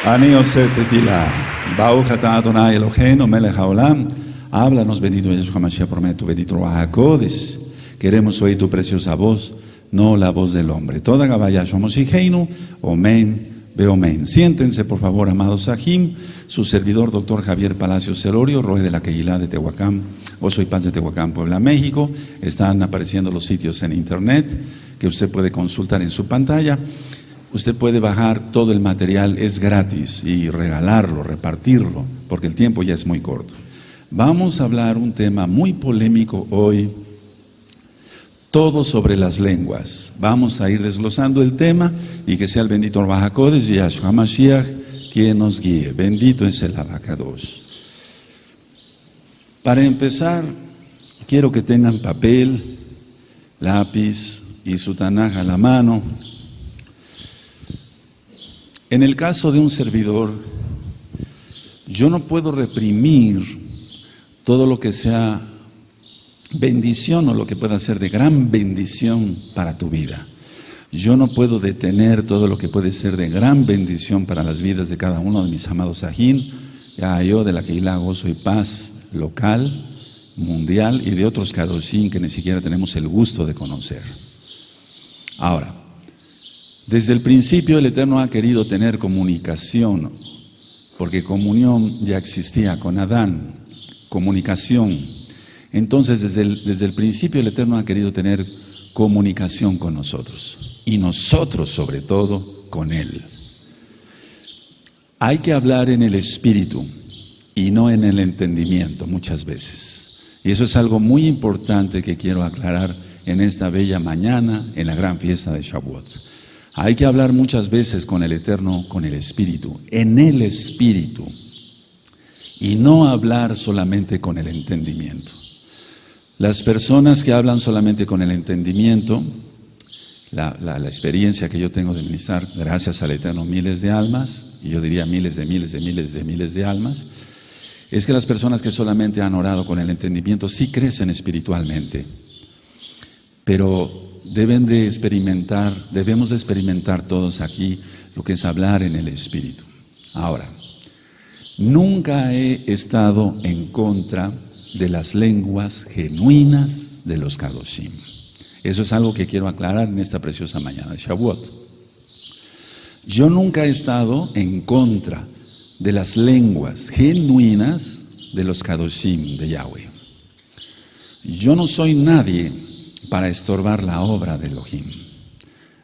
Ani Yosef Tetila, Baruch atah Adonai Eloheinu melech haolam. Háblanos, bendito Yeshua HaMashiach, por medio de tu bendito Ruach HaKodesh. Queremos oír tu preciosa voz, no la voz del hombre. Toda Gabaya Shomoshiheinu, Omen, Beomen. Siéntense, por favor, amados Sahim. Su servidor, doctor Javier Palacios Celorio, Roe de la Kehilá de Tehuacán, Gozo y Paz de Tehuacán, Puebla, México. Están apareciendo los sitios en internet que usted puede consultar en su pantalla. Usted puede bajar todo el material, es gratis, y regalarlo, repartirlo, porque el tiempo ya es muy corto. Vamos a hablar un tema muy polémico hoy, todo sobre las lenguas. Vamos a ir desglosando el tema y que sea el bendito Ruach HaKodesh y Yeshua HaMashiach quien nos guíe. Bendito es el Abacados. Para empezar, quiero que tengan papel, lápiz y su Tanaj a la mano. En el caso de un servidor, yo no puedo reprimir todo lo que sea bendición o lo que pueda ser de gran bendición para tu vida. Yo no puedo detener todo lo que puede ser de gran bendición para las vidas de cada uno de mis amados Sajín, ya yo de la Kehilá Gozo y Paz local, mundial y de otros Kadoshim que ni siquiera tenemos el gusto de conocer. Ahora, desde el principio el Eterno ha querido tener comunicación, porque comunión ya existía con Adán, comunicación. Entonces desde el principio el Eterno ha querido tener comunicación con nosotros, y nosotros sobre todo con Él. Hay que hablar en el espíritu y no en el entendimiento muchas veces, y eso es algo muy importante que quiero aclarar en esta bella mañana, en la gran fiesta de Shavuot. Hay que hablar muchas veces con el Eterno, con el Espíritu, en el Espíritu, y no hablar solamente con el entendimiento. Las personas que hablan solamente con el entendimiento, la experiencia que yo tengo de ministrar, gracias al Eterno, miles de almas, y yo diría miles de almas, es que las personas que solamente han orado con el entendimiento sí crecen espiritualmente, pero debemos de experimentar todos aquí lo que es hablar en el Espíritu. Ahora, nunca he estado en contra de las lenguas genuinas de los Kadoshim. Eso es algo que quiero aclarar en esta preciosa mañana de Shavuot. Yo nunca he estado en contra de las lenguas genuinas de los Kadoshim de Yahweh. Yo no soy nadie para estorbar la obra de Elohim.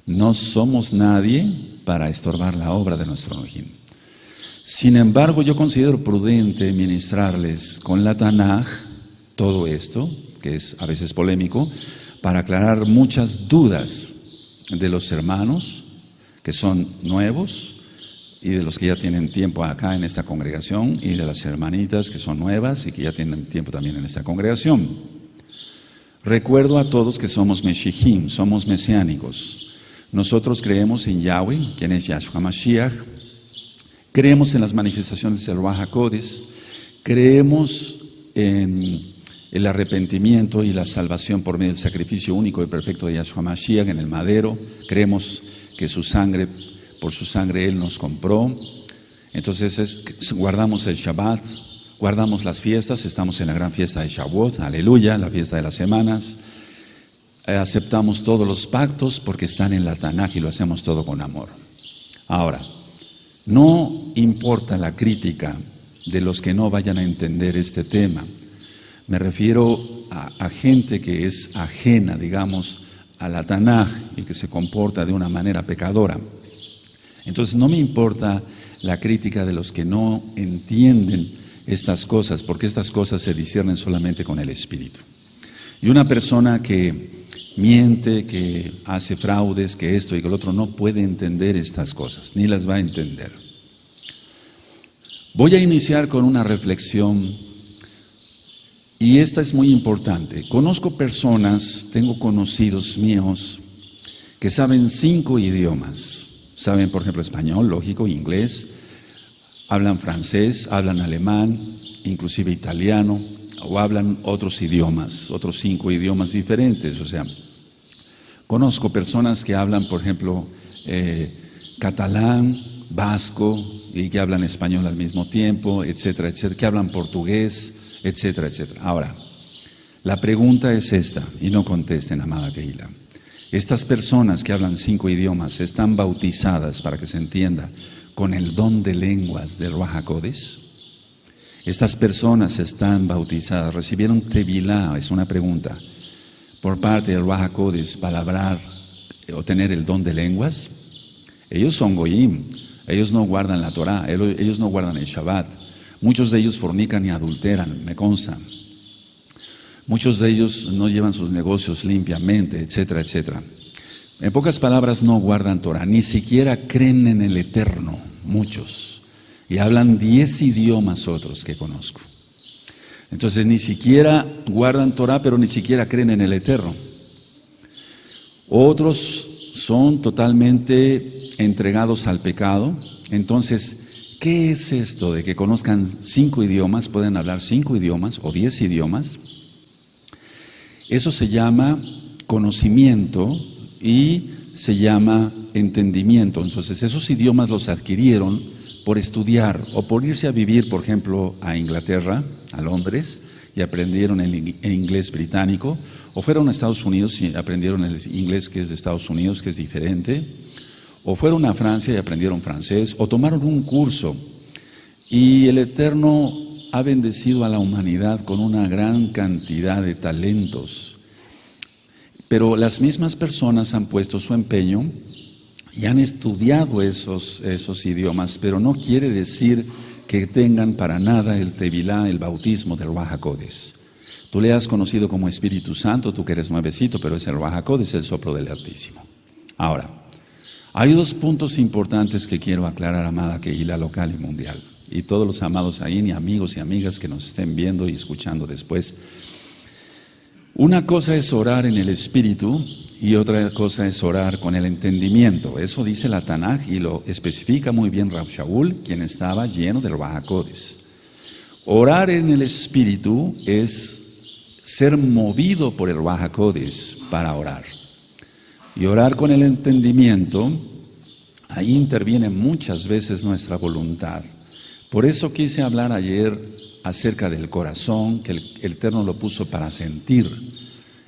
No somos nadie para estorbar la obra de nuestro Elohim. Sin embargo, yo considero prudente ministrarles con la Tanaj todo esto, que es a veces polémico, para aclarar muchas dudas de los hermanos que son nuevos y de los que ya tienen tiempo acá en esta congregación, y de las hermanitas que son nuevas y que ya tienen tiempo también en esta congregación. Recuerdo a todos que somos Meshihim, somos mesiánicos. Nosotros creemos en Yahweh, quien es Yeshua HaMashiach. Creemos en las manifestaciones del Ruach HaKodesh. Creemos en el arrepentimiento y la salvación por medio del sacrificio único y perfecto de Yeshua HaMashiach en el madero. Creemos que por su sangre Él nos compró. Entonces guardamos el Shabbat. Guardamos las fiestas, estamos en la gran fiesta de Shavuot, aleluya, la fiesta de las semanas. Aceptamos todos los pactos porque están en la Tanaj y lo hacemos todo con amor. Ahora, no importa la crítica de los que no vayan a entender este tema. Me refiero a gente que es ajena, digamos, a la Tanaj y que se comporta de una manera pecadora. Entonces no me importa la crítica de los que no entienden estas cosas, porque estas cosas se disciernen solamente con el Espíritu. Y una persona que miente, que hace fraudes, que esto y que el otro, no puede entender estas cosas, ni las va a entender. Voy a iniciar con una reflexión, y esta es muy importante. Conozco personas, tengo conocidos míos, que saben 5 idiomas. Saben, por ejemplo, español, lógico, inglés, hablan francés, hablan alemán, inclusive italiano, o hablan otros idiomas, otros 5 idiomas diferentes. O sea, conozco personas que hablan, por ejemplo, catalán, vasco, y que hablan español al mismo tiempo, etcétera, etcétera, que hablan portugués, etcétera, etcétera. Ahora, la pregunta es esta, y no contesten, amada Kehila. Estas personas que hablan 5 idiomas están bautizadas, para que se entienda, con el don de lenguas del Ruach HaKodesh. Estas personas están bautizadas, recibieron Tevilá, es una pregunta, por parte del Ruach HaKodesh para hablar o tener el don de lenguas. Ellos son goyim, ellos no guardan la Torah, ellos no guardan el Shabbat. Muchos de ellos fornican y adulteran, me consta. Muchos de ellos no llevan sus negocios limpiamente, etcétera, etcétera. En pocas palabras, no guardan Torah, ni siquiera creen en el Eterno, muchos. Y hablan 10 idiomas otros que conozco. Entonces, ni siquiera guardan Torah, pero ni siquiera creen en el Eterno. Otros son totalmente entregados al pecado. Entonces, ¿qué es esto de que conozcan 5 idiomas, pueden hablar 5 idiomas o 10 idiomas? Eso se llama conocimiento y se llama entendimiento. Entonces, esos idiomas los adquirieron por estudiar o por irse a vivir, por ejemplo, a Inglaterra, a Londres, y aprendieron el inglés británico, o fueron a Estados Unidos y aprendieron el inglés que es de Estados Unidos, que es diferente, o fueron a Francia y aprendieron francés, o tomaron un curso. Y el Eterno ha bendecido a la humanidad con una gran cantidad de talentos. Pero las mismas personas han puesto su empeño y han estudiado esos idiomas, pero no quiere decir que tengan para nada el Tevilá, el bautismo del Ruach HaKodesh. Tú le has conocido como Espíritu Santo, tú que eres nuevecito, pero es el Ruach HaKodesh, el soplo del Altísimo. Ahora, hay 2 puntos importantes que quiero aclarar, amada Kehila local y mundial, y todos los amados ahí, y amigos y amigas que nos estén viendo y escuchando después. Una cosa es orar en el Espíritu y otra cosa es orar con el entendimiento. Eso dice la Tanaj y lo especifica muy bien Rab Shaul, quien estaba lleno del Ruach HaKodesh. Orar en el Espíritu es ser movido por el Ruach HaKodesh para orar. Y orar con el entendimiento, ahí interviene muchas veces nuestra voluntad. Por eso quise hablar ayer acerca del corazón, que el Eterno lo puso para sentir,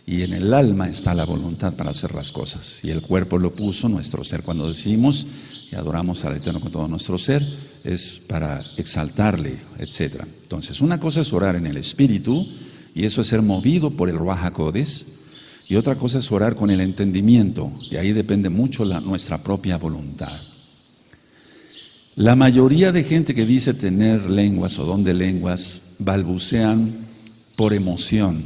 y en el alma está la voluntad para hacer las cosas, y el cuerpo lo puso nuestro ser. Cuando decimos que adoramos al Eterno con todo nuestro ser, es para exaltarle, etc. Entonces, una cosa es orar en el Espíritu, y eso es ser movido por el Ruach HaKodesh, y otra cosa es orar con el entendimiento, y ahí depende mucho nuestra propia voluntad. La mayoría de gente que dice tener lenguas o don de lenguas balbucean por emoción.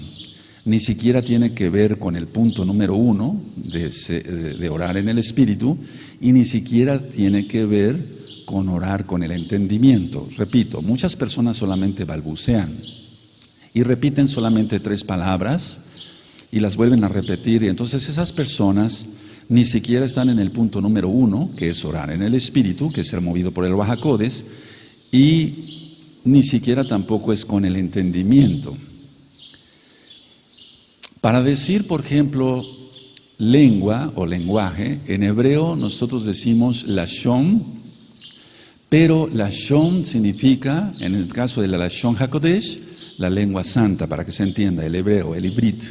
Ni siquiera tiene que ver con el punto número 1 de orar en el Espíritu, y ni siquiera tiene que ver con orar con el entendimiento. Repito, muchas personas solamente balbucean y repiten solamente 3 palabras y las vuelven a repetir, y entonces esas personas ni siquiera están en el punto número 1, que es orar en el Espíritu, que es ser movido por el Ruach HaKodesh, y ni siquiera tampoco es con el entendimiento. Para decir, por ejemplo, lengua o lenguaje, en hebreo nosotros decimos lashon, pero lashon significa, en el caso de la lashon HaKodesh, la lengua santa, para que se entienda, el hebreo, el ibrit.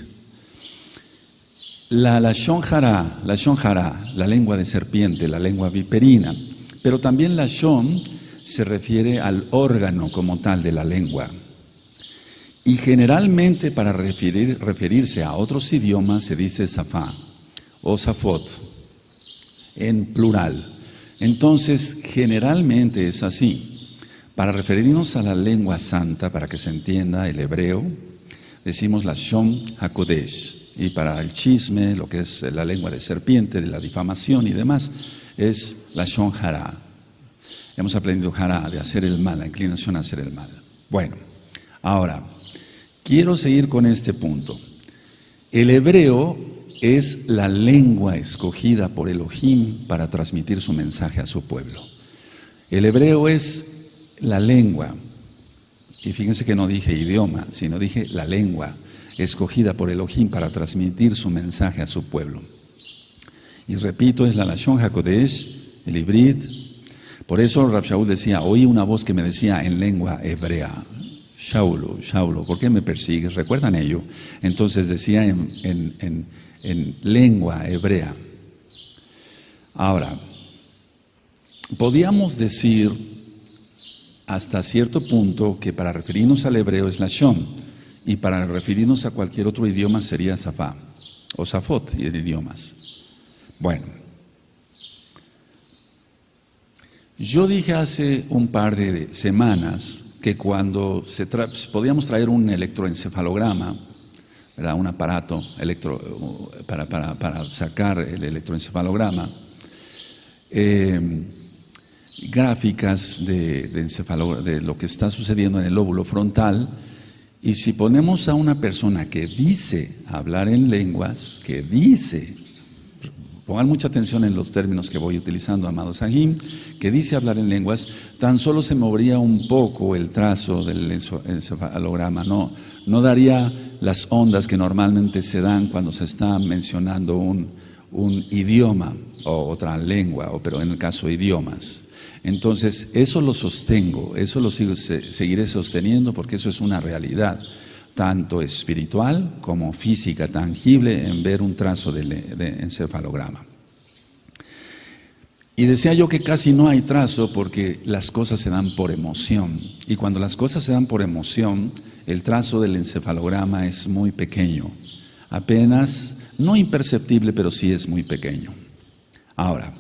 La lashon hara, la lengua de serpiente, la lengua viperina, pero también lashon se refiere al órgano como tal de la lengua. Y generalmente para referirse a otros idiomas se dice safá o safot, en plural. Entonces, generalmente es así. Para referirnos a la lengua santa, para que se entienda el hebreo, decimos lashon hakodesh. Y para el chisme, lo que es la lengua de serpiente, de la difamación y demás, es lashon hara. Hemos aprendido hara, de hacer el mal, la inclinación a hacer el mal. Bueno, ahora, quiero seguir con este punto. El hebreo es la lengua escogida por Elohim para transmitir su mensaje a su pueblo. El hebreo es la lengua, y fíjense que no dije idioma, sino dije la lengua escogida por Elohim para transmitir su mensaje a su pueblo. Y repito, es la lashon hakodesh, el ibrit. Por eso Rab Shaul decía, oí una voz que me decía en lengua hebrea, Shaulo, Shaulo, ¿por qué me persigues? ¿Recuerdan ello? Entonces decía en lengua hebrea. Ahora, podíamos decir hasta cierto punto que para referirnos al hebreo es lashon y para referirnos a cualquier otro idioma sería safá o safot y de idiomas. Bueno, yo dije hace un par de semanas que cuando podíamos traer un electroencefalograma, ¿verdad? Un aparato para sacar el electroencefalograma, gráficas de lo que está sucediendo en el lóbulo frontal, y si ponemos a una persona que dice hablar en lenguas, pongan mucha atención en los términos que voy utilizando, amados Sahim, que dice hablar en lenguas, tan solo se movería un poco el trazo del encefalograma, no daría las ondas que normalmente se dan cuando se está mencionando un idioma o otra lengua, pero en el caso de idiomas. Entonces, eso lo sostengo, eso lo seguiré sosteniendo porque eso es una realidad, tanto espiritual como física, tangible, en ver un trazo de encefalograma. Y decía yo que casi no hay trazo porque las cosas se dan por emoción. Y cuando las cosas se dan por emoción, el trazo del encefalograma es muy pequeño. Apenas, no imperceptible, pero sí es muy pequeño. Ahora,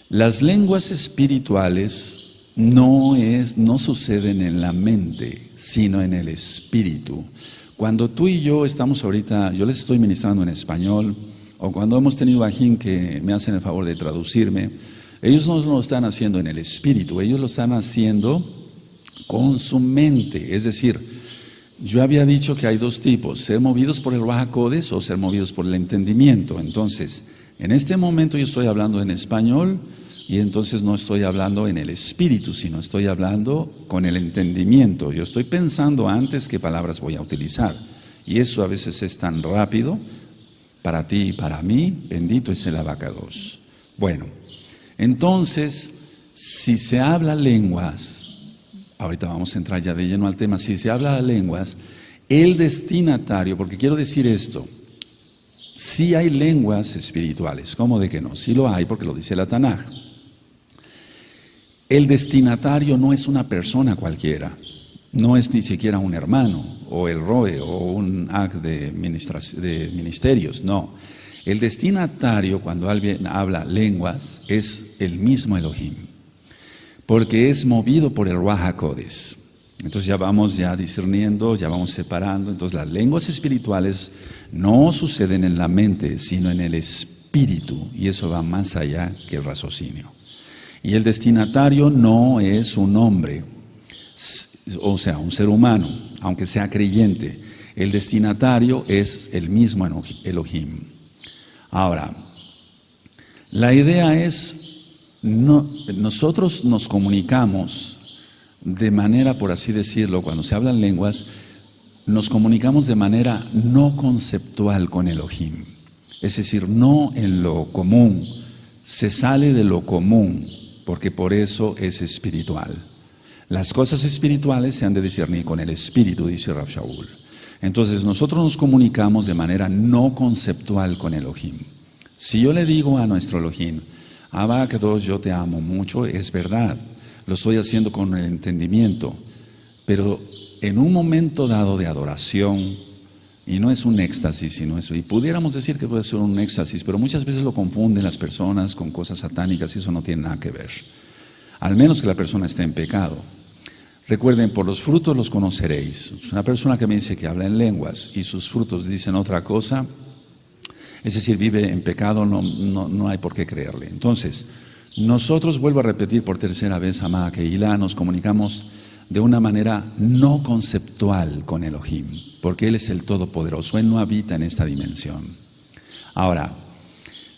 las lenguas espirituales no suceden en la mente, sino en el espíritu. Cuando tú y yo estamos ahorita, yo les estoy ministrando en español, o cuando hemos tenido bajín que me hacen el favor de traducirme, ellos no lo están haciendo en el espíritu, ellos lo están haciendo con su mente. Es decir, yo había dicho que hay dos tipos, ser movidos por el Ruach HaKodesh o ser movidos por el entendimiento. Entonces, en este momento yo estoy hablando en español, y entonces no estoy hablando en el espíritu, sino estoy hablando con el entendimiento. Yo estoy pensando antes qué palabras voy a utilizar. Y eso a veces es tan rápido para ti y para mí. Bendito es el Abacados. Bueno, entonces, si se habla lenguas, ahorita vamos a entrar ya de lleno al tema, si se habla lenguas, el destinatario, porque quiero decir esto, sí hay lenguas espirituales, ¿cómo de que no? Sí lo hay porque lo dice la Tanaj. El destinatario no es una persona cualquiera, no es ni siquiera un hermano, o el Roe, o un ag de ministerios, no. El destinatario, cuando alguien habla lenguas, es el mismo Elohim, porque es movido por el Ruach HaKodesh. Entonces ya vamos discerniendo, ya vamos separando. Entonces las lenguas espirituales no suceden en la mente, sino en el espíritu, y eso va más allá que el raciocinio. Y el destinatario no es un hombre, o sea, un ser humano, aunque sea creyente. El destinatario es el mismo Elohim. Ahora, la idea es, nosotros nos comunicamos de manera, por así decirlo, cuando se hablan lenguas, nos comunicamos de manera no conceptual con Elohim. Es decir, no en lo común, se sale de lo común, porque por eso es espiritual. Las cosas espirituales se han de discernir con el espíritu, dice Rab Shaul. Entonces nosotros nos comunicamos de manera no conceptual con Elohim. Si yo le digo a nuestro Elohim, Abba Kadosh, yo te amo mucho, es verdad, lo estoy haciendo con el entendimiento, pero en un momento dado de adoración, y no es un éxtasis, sino eso, y pudiéramos decir que puede ser un éxtasis, pero muchas veces lo confunden las personas con cosas satánicas y eso no tiene nada que ver, al menos que la persona esté en pecado. Recuerden, por los frutos los conoceréis. Una persona que me dice que habla en lenguas y sus frutos dicen otra cosa, es decir, vive en pecado, no hay por qué creerle. Entonces, nosotros, vuelvo a repetir por tercera vez, amada Kehilá, nos comunicamos de una manera no conceptual con Elohim, porque Él es el Todopoderoso, Él no habita en esta dimensión. Ahora,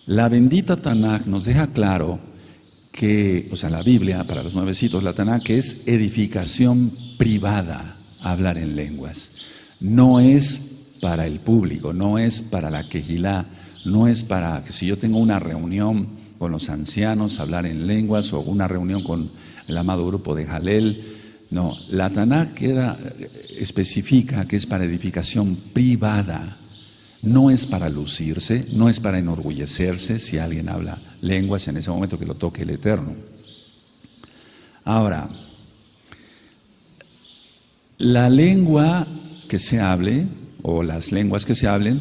la bendita Tanaj nos deja claro que, o sea, la Biblia, para los nuevecitos, la Tanaj, que es edificación privada hablar en lenguas. No es para el público, no es para la Kehilá, no es para que si yo tengo una reunión con los ancianos, hablar en lenguas o una reunión con el amado grupo de Jalel. No, la Tanaj especifica que es para edificación privada. No es para lucirse, no es para enorgullecerse si alguien habla lenguas en ese momento que lo toque el Eterno. Ahora, la lengua que se hable, o las lenguas que se hablen,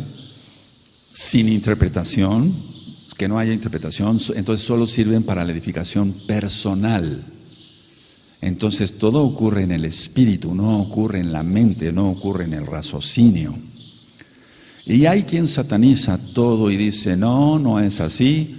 sin interpretación, que no haya interpretación, entonces solo sirven para la edificación personal. Entonces todo ocurre en el espíritu, no ocurre en la mente, no ocurre en el raciocinio. Y hay quien sataniza todo y dice, no, no es así,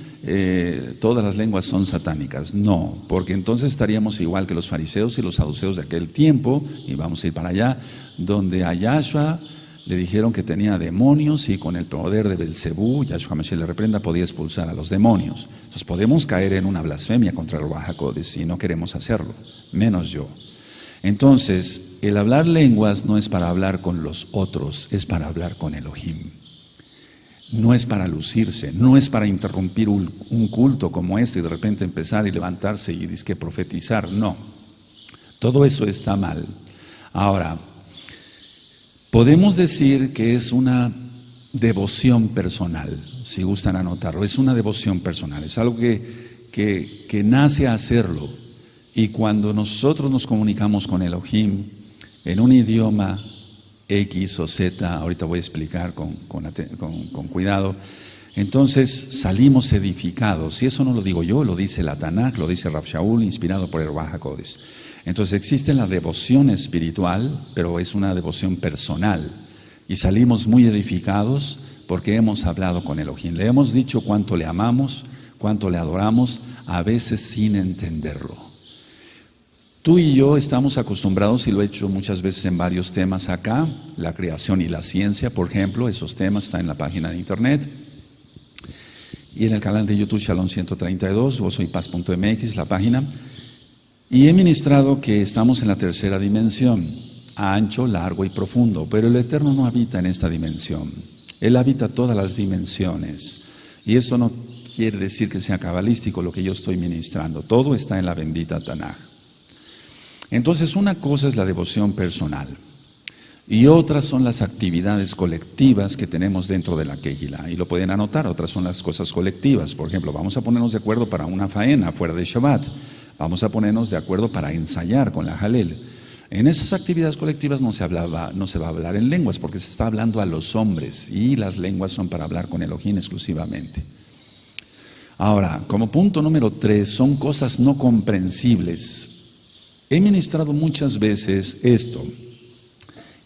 todas las lenguas son satánicas. No, porque entonces estaríamos igual que los fariseos y los saduceos de aquel tiempo, y vamos a ir para allá, donde a Yahshua le dijeron que tenía demonios y con el poder de Belcebú, Yahshua Mashiach le reprenda, podía expulsar a los demonios. Entonces podemos caer en una blasfemia contra el Ruach HaKodesh y no queremos hacerlo, menos yo. Entonces, el hablar lenguas no es para hablar con los otros, es para hablar con Elohim. No es para lucirse, no es para interrumpir un culto como este y de repente empezar y levantarse y dizque profetizar, no. Todo eso está mal. Ahora, podemos decir que es una devoción personal, si gustan anotarlo, es una devoción personal, es algo que nace a hacerlo. Y cuando nosotros nos comunicamos con Elohim en un idioma X o Z, ahorita voy a explicar con cuidado, entonces salimos edificados. Y eso no lo digo yo, lo dice la Tanaj, lo dice Rav Shaul, inspirado por el Ruach HaKodesh. Entonces existe la devoción espiritual, pero es una devoción personal. Y salimos muy edificados porque hemos hablado con Elohim. Le hemos dicho cuánto le amamos, cuánto le adoramos, a veces sin entenderlo. Tú y yo estamos acostumbrados, y lo he hecho muchas veces en varios temas acá, la creación y la ciencia, por ejemplo, esos temas están en la página de internet. Y en el canal de YouTube Shalom 132, gozoypaz.mx, la página. Y he ministrado que estamos en la tercera dimensión, ancho, largo y profundo, pero el Eterno no habita en esta dimensión. Él habita todas las dimensiones. Y esto no quiere decir que sea cabalístico lo que yo estoy ministrando. Todo está en la bendita Tanaj. Entonces, una cosa es la devoción personal y otras son las actividades colectivas que tenemos dentro de la Kehilá. Y lo pueden anotar, otras son las cosas colectivas. Por ejemplo, vamos a ponernos de acuerdo para una faena fuera de Shabbat. Vamos a ponernos de acuerdo para ensayar con la Jalel. En esas actividades colectivas no se va a hablar en lenguas porque se está hablando a los hombres y las lenguas son para hablar con Elohim exclusivamente. Ahora, como punto número 3, son cosas no comprensibles. He ministrado muchas veces esto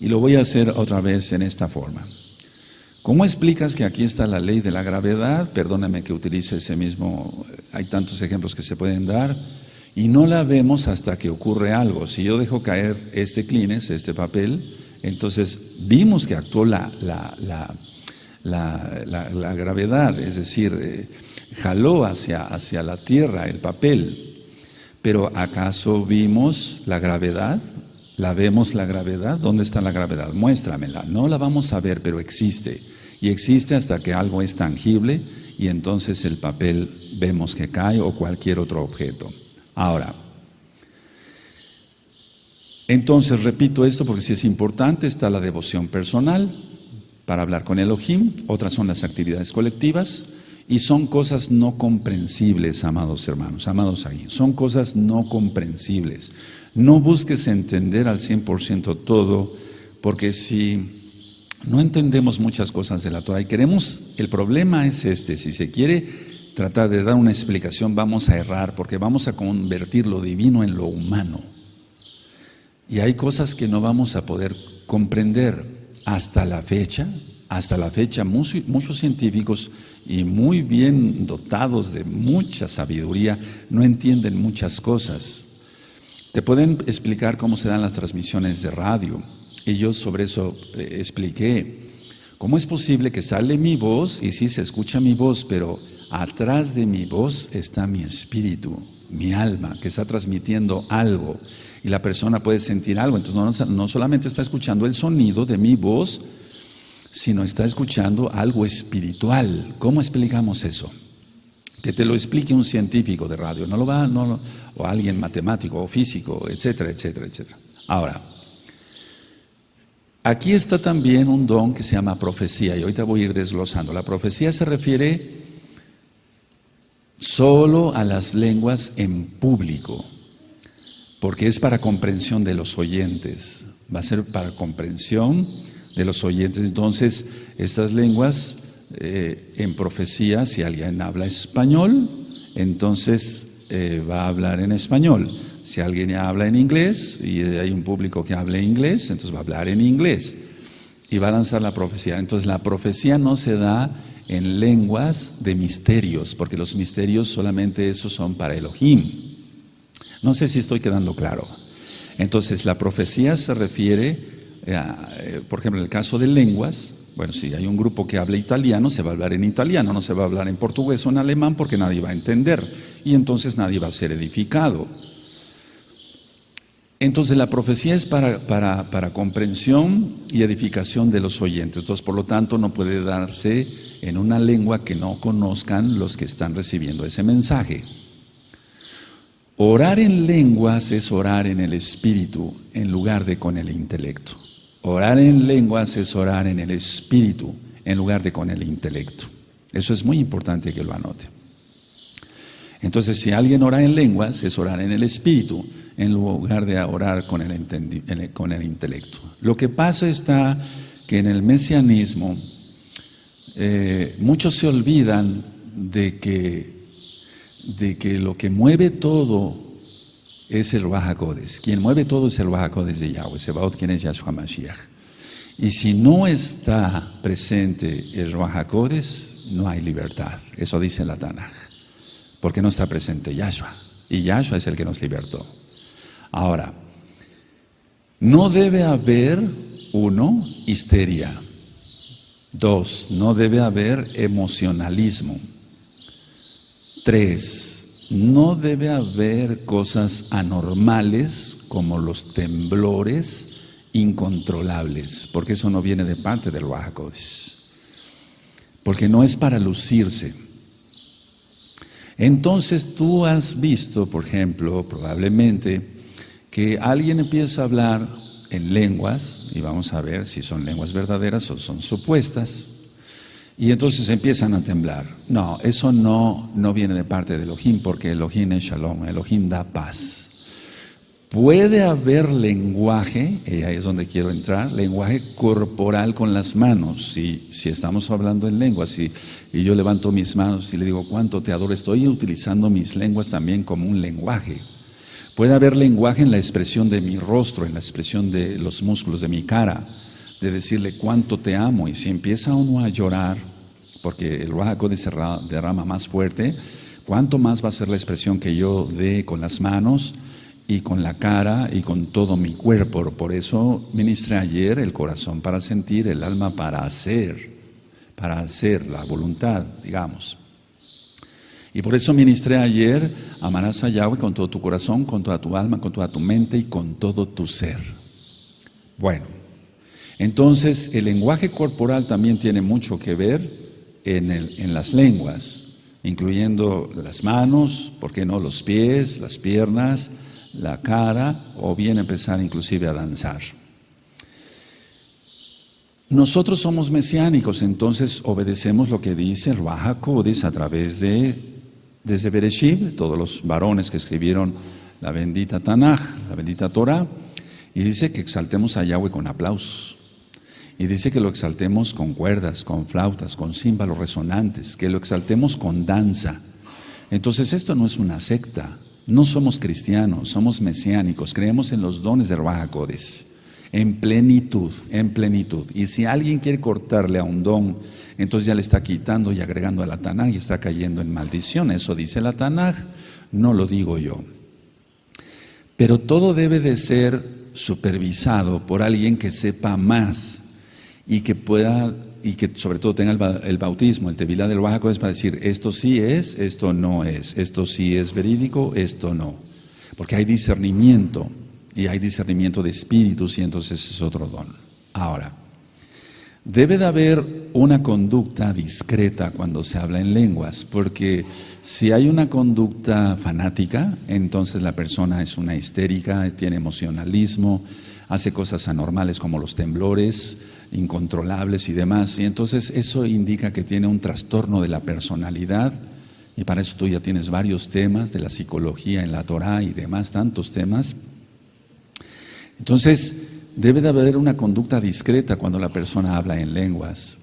y lo voy a hacer otra vez en esta forma. ¿Cómo explicas que aquí está la ley de la gravedad? Perdóname que utilice ese mismo, hay tantos ejemplos que se pueden dar, y no la vemos hasta que ocurre algo. Si yo dejo caer este Kleenex, este papel, entonces vimos que actuó la gravedad, es decir, jaló hacia la tierra el papel. Pero ¿acaso vimos la gravedad? ¿La vemos la gravedad? ¿Dónde está la gravedad? Muéstramela. No la vamos a ver, pero existe. Y existe hasta que algo es tangible y entonces el papel vemos que cae o cualquier otro objeto. Ahora, entonces repito esto porque si es importante, está la devoción personal para hablar con Elohim, otras son las actividades colectivas. Y son cosas no comprensibles, amados hermanos, amados aquí. Son cosas no comprensibles. No busques entender al 100% todo, porque si no entendemos muchas cosas de la Torah y queremos, el problema es si se quiere tratar de dar una explicación, vamos a errar, porque vamos a convertir lo divino en lo humano. Y hay cosas que no vamos a poder comprender hasta la fecha. Hasta la fecha, muchos científicos y muy bien dotados de mucha sabiduría no entienden muchas cosas. Te pueden explicar cómo se dan las transmisiones de radio. Y yo sobre eso expliqué. ¿Cómo es posible que sale mi voz y sí se escucha mi voz, pero atrás de mi voz está mi espíritu, mi alma, que está transmitiendo algo? Y la persona puede sentir algo. Entonces no solamente está escuchando el sonido de mi voz, sino está escuchando algo espiritual. ¿Cómo explicamos eso? Que te lo explique un científico de radio, o alguien matemático o físico, etcétera, etcétera, etcétera. Ahora, aquí está también un don que se llama profecía, y ahorita voy a ir desglosando. La profecía se refiere solo a las lenguas en público, porque es para comprensión de los oyentes. Va a ser para comprensión de los oyentes. Entonces, estas lenguas en profecía, si alguien habla español, entonces va a hablar en español. Si alguien habla en inglés y hay un público que hable inglés, entonces va a hablar en inglés y va a lanzar la profecía. Entonces la profecía no se da en lenguas de misterios, porque los misterios solamente esos son para Elohim. No sé si estoy quedando claro. Entonces la profecía se refiere, por ejemplo, en el caso de lenguas, bueno, si hay un grupo que habla italiano, se va a hablar en italiano, no se va a hablar en portugués o en alemán porque nadie va a entender y entonces nadie va a ser edificado. Entonces la profecía es para comprensión y edificación de los oyentes. Entonces, por lo tanto, no puede darse en una lengua que no conozcan los que están recibiendo ese mensaje. Orar en lenguas es orar en el espíritu en lugar de con el intelecto. Orar en lenguas es orar en el espíritu en lugar de con el intelecto. Eso es muy importante que lo anote. Entonces, si alguien ora en lenguas, es orar en el espíritu en lugar de orar con el intelecto. Lo que pasa está que en el mesianismo muchos se olvidan de que lo que mueve todo es el Ruach HaKodesh. Quien mueve todo es el Ruach HaKodesh de Yahweh, Sebaot, quien es Yahshua Mashiach. Y si no está presente el Ruach HaKodesh, no hay libertad. Eso dice la Tanaj. Porque no está presente Yahshua. Y Yahshua es el que nos libertó. Ahora, no debe haber, 1, histeria. 2, no debe haber emocionalismo. 3, no debe haber cosas anormales como los temblores incontrolables, porque eso no viene de parte del Ruach HaKodesh. Porque no es para lucirse. Entonces tú has visto, por ejemplo, probablemente, que alguien empieza a hablar en lenguas, y vamos a ver si son lenguas verdaderas o son supuestas, y entonces empiezan a temblar. No, eso no viene de parte de Elohim, porque Elohim es Shalom, Elohim da paz. Puede haber lenguaje, y ahí es donde quiero entrar, lenguaje corporal con las manos. Si estamos hablando en lenguas y yo levanto mis manos y le digo cuánto te adoro, estoy utilizando mis lenguas también como un lenguaje. Puede haber lenguaje en la expresión de mi rostro, en la expresión de los músculos de mi cara, de decirle cuánto te amo. Y si empieza uno a llorar, porque el Ruach HaKodesh se derrama más fuerte, ¿cuánto más va a ser la expresión que yo dé con las manos y con la cara y con todo mi cuerpo? Por eso ministré ayer el corazón para sentir, el alma para hacer la voluntad, digamos. Y por eso ministré ayer, amarás a Yahweh con todo tu corazón, con toda tu alma, con toda tu mente y con todo tu ser. Bueno, entonces el lenguaje corporal también tiene mucho que ver en las lenguas, incluyendo las manos, ¿por qué no? Los pies, las piernas, la cara, o bien empezar inclusive a danzar. Nosotros somos mesiánicos, entonces obedecemos lo que dice el Ruach HaKodesh a través desde Bereshit, todos los varones que escribieron la bendita Tanaj, la bendita Torah, y dice que exaltemos a Yahweh con aplausos, y dice que lo exaltemos con cuerdas, con flautas, con címbalos resonantes, que lo exaltemos con danza. Entonces esto no es una secta, no somos cristianos, somos mesiánicos, creemos en los dones de Ruach HaKodesh, en plenitud. Y si alguien quiere cortarle a un don, entonces ya le está quitando y agregando a la Tanaj y está cayendo en maldición. Eso dice la Tanaj, no lo digo yo. Pero todo debe de ser supervisado por alguien que sepa más y que pueda, y que sobre todo tenga el bautismo, el tevilá del Ruach HaKodesh, para decir esto sí es, esto no es, esto sí es verídico, esto no. Porque hay discernimiento. Y hay discernimiento de espíritus y entonces es otro don. Ahora, Debe de haber una conducta discreta cuando se habla en lenguas, porque si hay una conducta fanática, entonces la persona es una histérica, tiene emocionalismo, hace cosas anormales como los temblores, incontrolables y demás, y entonces eso indica que tiene un trastorno de la personalidad, y para eso tú ya tienes varios temas de la psicología en la Torá y demás, tantos temas. Entonces, debe de haber una conducta discreta cuando la persona habla en lenguas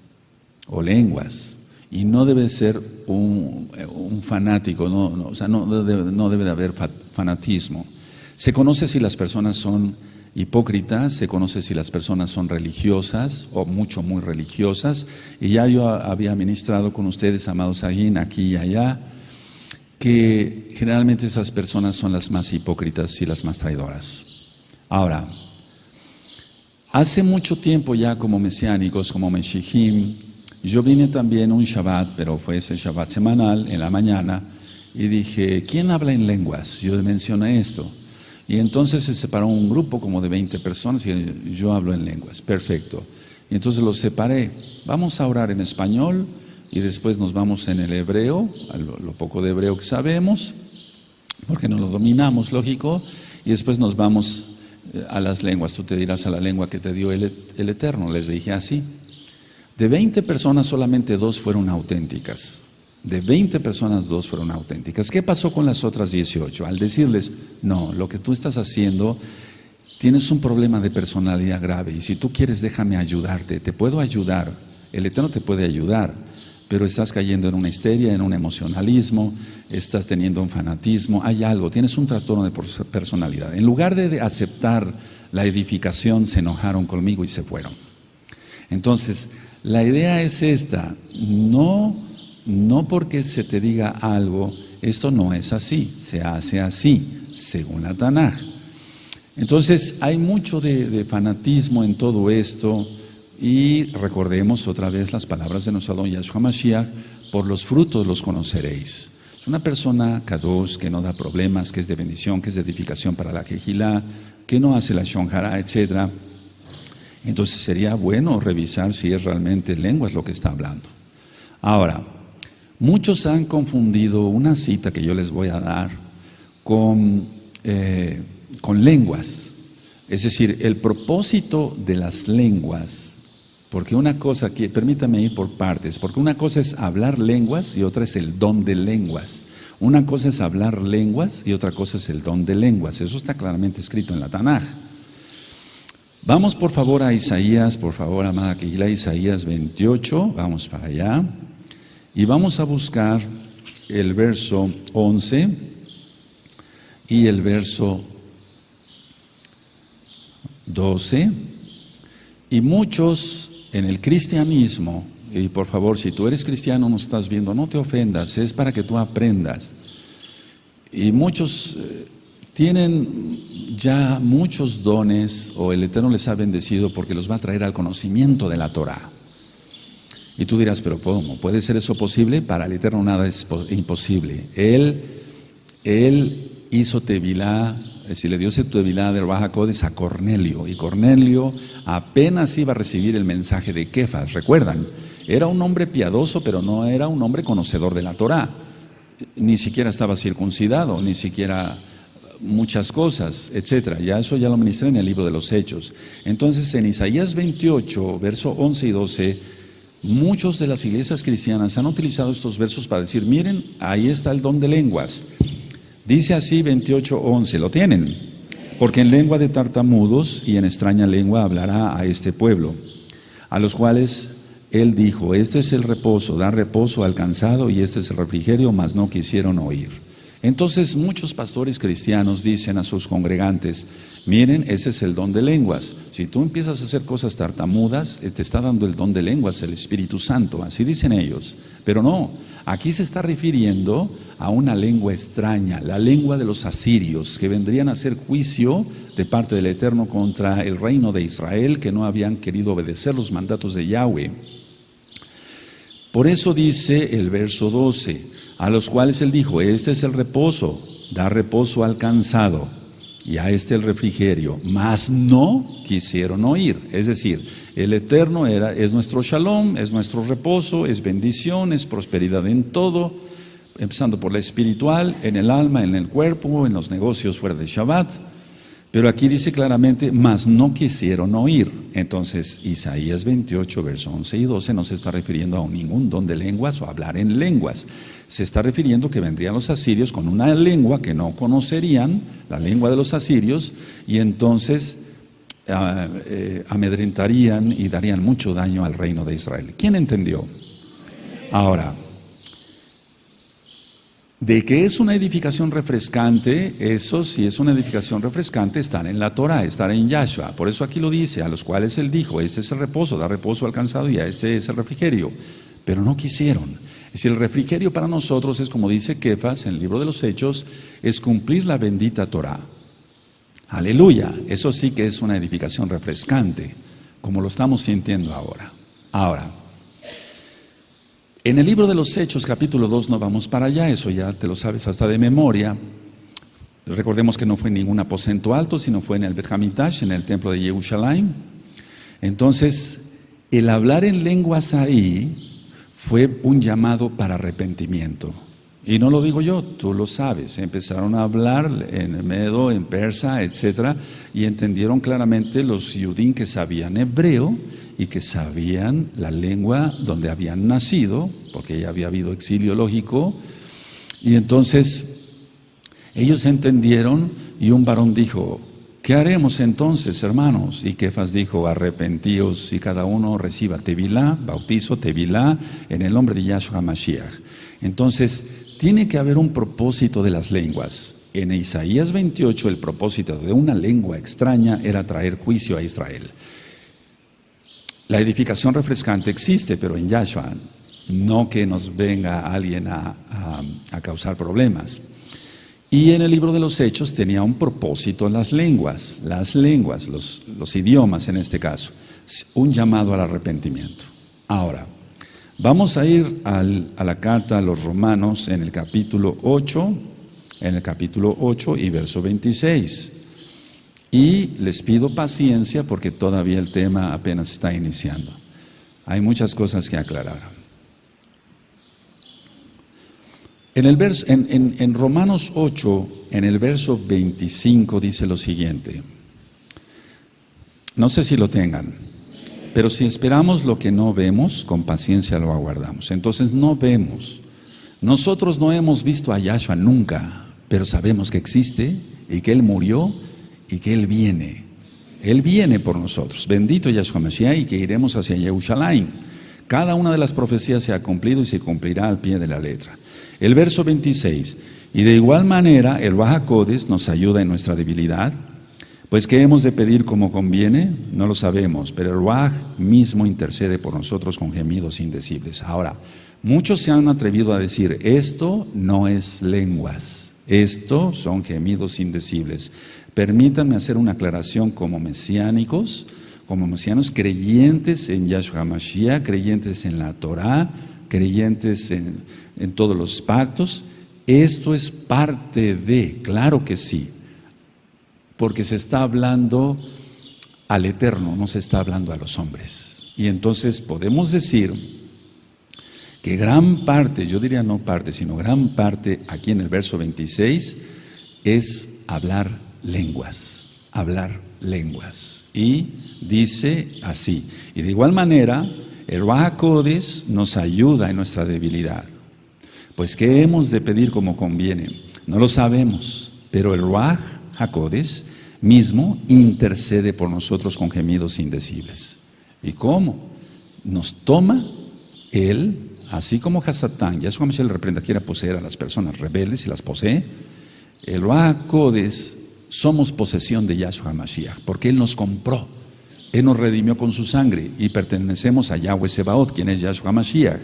o lenguas, y no debe ser un fanático, o sea, no debe de haber fanatismo. Se conoce si las personas son hipócritas, se conoce si las personas son religiosas o muy religiosas, y ya yo había ministrado con ustedes, amados Aguín, aquí y allá, que generalmente esas personas son las más hipócritas y las más traidoras. Ahora, hace mucho tiempo ya como mesiánicos, como Meshijim, yo vine también un Shabbat, pero fue ese Shabbat semanal, en la mañana, y dije, ¿quién habla en lenguas? Yo mencioné esto. Y entonces se separó un grupo como de 20 personas y yo hablo en lenguas. Perfecto. Y entonces los separé. Vamos a orar en español y después nos vamos en el hebreo, lo poco de hebreo que sabemos, porque no lo dominamos, lógico, y después nos vamos a las lenguas. Tú te dirás a la lengua que te dio el Eterno. Les dije así. De 20 personas solamente 2 fueron auténticas. De 20 personas 2 fueron auténticas. ¿Qué pasó con las otras 18? Al decirles, no, lo que tú estás haciendo, tienes un problema de personalidad grave y si tú quieres déjame ayudarte, te puedo ayudar, el Eterno te puede ayudar, pero estás cayendo en una histeria, en un emocionalismo, estás teniendo un fanatismo, hay algo, tienes un trastorno de personalidad. En lugar de aceptar la edificación, se enojaron conmigo y se fueron. Entonces, la idea es esta, no porque se te diga algo, esto no es así, se hace así, según la Tanaj. Entonces hay mucho de fanatismo en todo esto y recordemos otra vez las palabras de nuestro Adón Yahshua Mashiach, por los frutos los conoceréis. Es una persona kadosh que no da problemas, que es de bendición, que es de edificación para la Kejilá, que no hace la Shon Hara, etc. Entonces sería bueno revisar si es realmente lenguas lo que está hablando. Ahora, muchos han confundido una cita que yo les voy a dar con lenguas. Es decir, el propósito de las lenguas, porque una cosa, permítame ir por partes, porque una cosa es hablar lenguas y otra es el don de lenguas. Una cosa es hablar lenguas y otra cosa es el don de lenguas. Eso está claramente escrito en la Tanaj. Vamos por favor a Isaías, por favor, amada Kehilá, Isaías 28, vamos para allá. Y vamos a buscar el verso 11 y el verso 12. Y muchos en el cristianismo, y por favor, si tú eres cristiano, no estás viendo, no te ofendas, es para que tú aprendas. Y muchos tienen ya muchos dones, o el Eterno les ha bendecido porque los va a traer al conocimiento de la Torah. Y tú dirás, pero ¿cómo? ¿Puede ser eso posible? Para el Eterno nada es imposible. Él hizo Tevilá, si le dio ese Tevilá de Ruach HaKodesh a Cornelio, y Cornelio apenas iba a recibir el mensaje de Kefas, ¿recuerdan? Era un hombre piadoso, pero no era un hombre conocedor de la Torah. Ni siquiera estaba circuncidado, ni siquiera muchas cosas, etcétera. Eso ya lo ministré en el libro de los Hechos. Entonces, en Isaías 28, verso 11 y 12, muchos de las iglesias cristianas han utilizado estos versos para decir, miren, ahí está el don de lenguas. Dice así 28:11, ¿lo tienen? Porque en lengua de tartamudos y en extraña lengua hablará a este pueblo, a los cuales él dijo, este es el reposo, da reposo al cansado y este es el refrigerio, mas no quisieron oír. Entonces muchos pastores cristianos dicen a sus congregantes, miren, ese es el don de lenguas. Si tú empiezas a hacer cosas tartamudas, te está dando el don de lenguas, el Espíritu Santo, así dicen ellos. Pero no, aquí se está refiriendo a una lengua extraña, la lengua de los asirios, que vendrían a hacer juicio de parte del Eterno contra el reino de Israel, que no habían querido obedecer los mandatos de Yahweh. Por eso dice el verso 12, a los cuales él dijo, este es el reposo, da reposo al cansado. y a este el refrigerio, mas no quisieron oír. Es decir, el Eterno es nuestro shalom, es nuestro reposo, es bendición, es prosperidad en todo, empezando por la espiritual, en el alma, en el cuerpo, en los negocios fuera de Shabbat. Pero aquí dice claramente, mas no quisieron oír. Entonces, Isaías 28, versos 11 y 12 no se está refiriendo a ningún don de lenguas o hablar en lenguas. Se está refiriendo que vendrían los asirios con una lengua que no conocerían, la lengua de los asirios, y entonces amedrentarían y darían mucho daño al reino de Israel. ¿Quién entendió? Ahora, de que es una edificación refrescante, eso sí es una edificación refrescante, estar en la Torah, estar en Yahshua. Por eso aquí lo dice, a los cuales él dijo, este es el reposo, da reposo al cansado y a este es el refrigerio. Pero no quisieron. Es decir, el refrigerio para nosotros es, como dice Kefas en el libro de los Hechos, es cumplir la bendita Torah. Aleluya, eso sí que es una edificación refrescante, como lo estamos sintiendo ahora. Ahora, en el libro de los Hechos, capítulo 2, no vamos para allá, eso ya te lo sabes hasta de memoria. Recordemos que no fue en ningún aposento alto, sino fue en el Bet Hamikdash, en el templo de Jerusalén. Entonces, el hablar en lenguas ahí fue un llamado para arrepentimiento. Y no lo digo yo, tú lo sabes. Empezaron a hablar en medo, en persa, etcétera, y entendieron claramente los judíos que sabían hebreo y que sabían la lengua donde habían nacido, porque ya había habido exilio lógico. Y entonces ellos entendieron y un varón dijo, ¿qué haremos entonces, hermanos? Y Kefas dijo, arrepentíos y cada uno reciba tevilá, bautizo, tevilá, en el nombre de Yahshua Mashiach. Entonces, tiene que haber un propósito de las lenguas. En Isaías 28, el propósito de una lengua extraña era traer juicio a Israel. La edificación refrescante existe, pero en Yahshua, no que nos venga alguien a causar problemas. Y en el libro de los Hechos tenía un propósito las lenguas, los idiomas en este caso, un llamado al arrepentimiento. Ahora, vamos a ir a la carta a los Romanos en el capítulo 8 y verso 26. Y les pido paciencia porque todavía el tema apenas está iniciando. Hay muchas cosas que aclarar. En Romanos 8, en el verso 25 dice lo siguiente. No sé si lo tengan, pero si esperamos lo que no vemos, con paciencia lo aguardamos. Entonces no vemos. Nosotros no hemos visto a Yahshua nunca, pero sabemos que existe y que Él murió y que Él viene. Él viene por nosotros. Bendito Yahshua Mashiach, y que iremos hacia Jerusalén. Cada una de las profecías se ha cumplido y se cumplirá al pie de la letra. El verso 26, y de igual manera el Ruach HaKodesh nos ayuda en nuestra debilidad, pues ¿qué hemos de pedir como conviene? No lo sabemos, pero el Ruach mismo intercede por nosotros con gemidos indecibles. Ahora, muchos se han atrevido a decir, esto no es lenguas, esto son gemidos indecibles. Permítanme hacer una aclaración como mesianos creyentes en Yahshua Mashiach, creyentes en la Torah, creyentes en todos los pactos. Esto es parte de, claro que sí, porque se está hablando al Eterno, no se está hablando a los hombres. Y entonces podemos decir que gran parte, yo diría no parte, sino gran parte, aquí en el verso 26, es hablar lenguas. Y dice así, y de igual manera, el Ruach HaKodesh nos ayuda en nuestra debilidad. Pues ¿qué hemos de pedir como conviene? No lo sabemos, pero el Ruach HaKodesh mismo intercede por nosotros con gemidos indecibles. ¿Y cómo? Nos toma Él, así como Hasatán, Yahshua Mashiach le reprenda, quiera poseer a las personas rebeldes y las posee. El Ruach HaKodesh somos posesión de Yahshua Mashiach, porque Él nos compró. Él nos redimió con su sangre y pertenecemos a Yahweh Sebaot, quien es Yahshua Mashiach.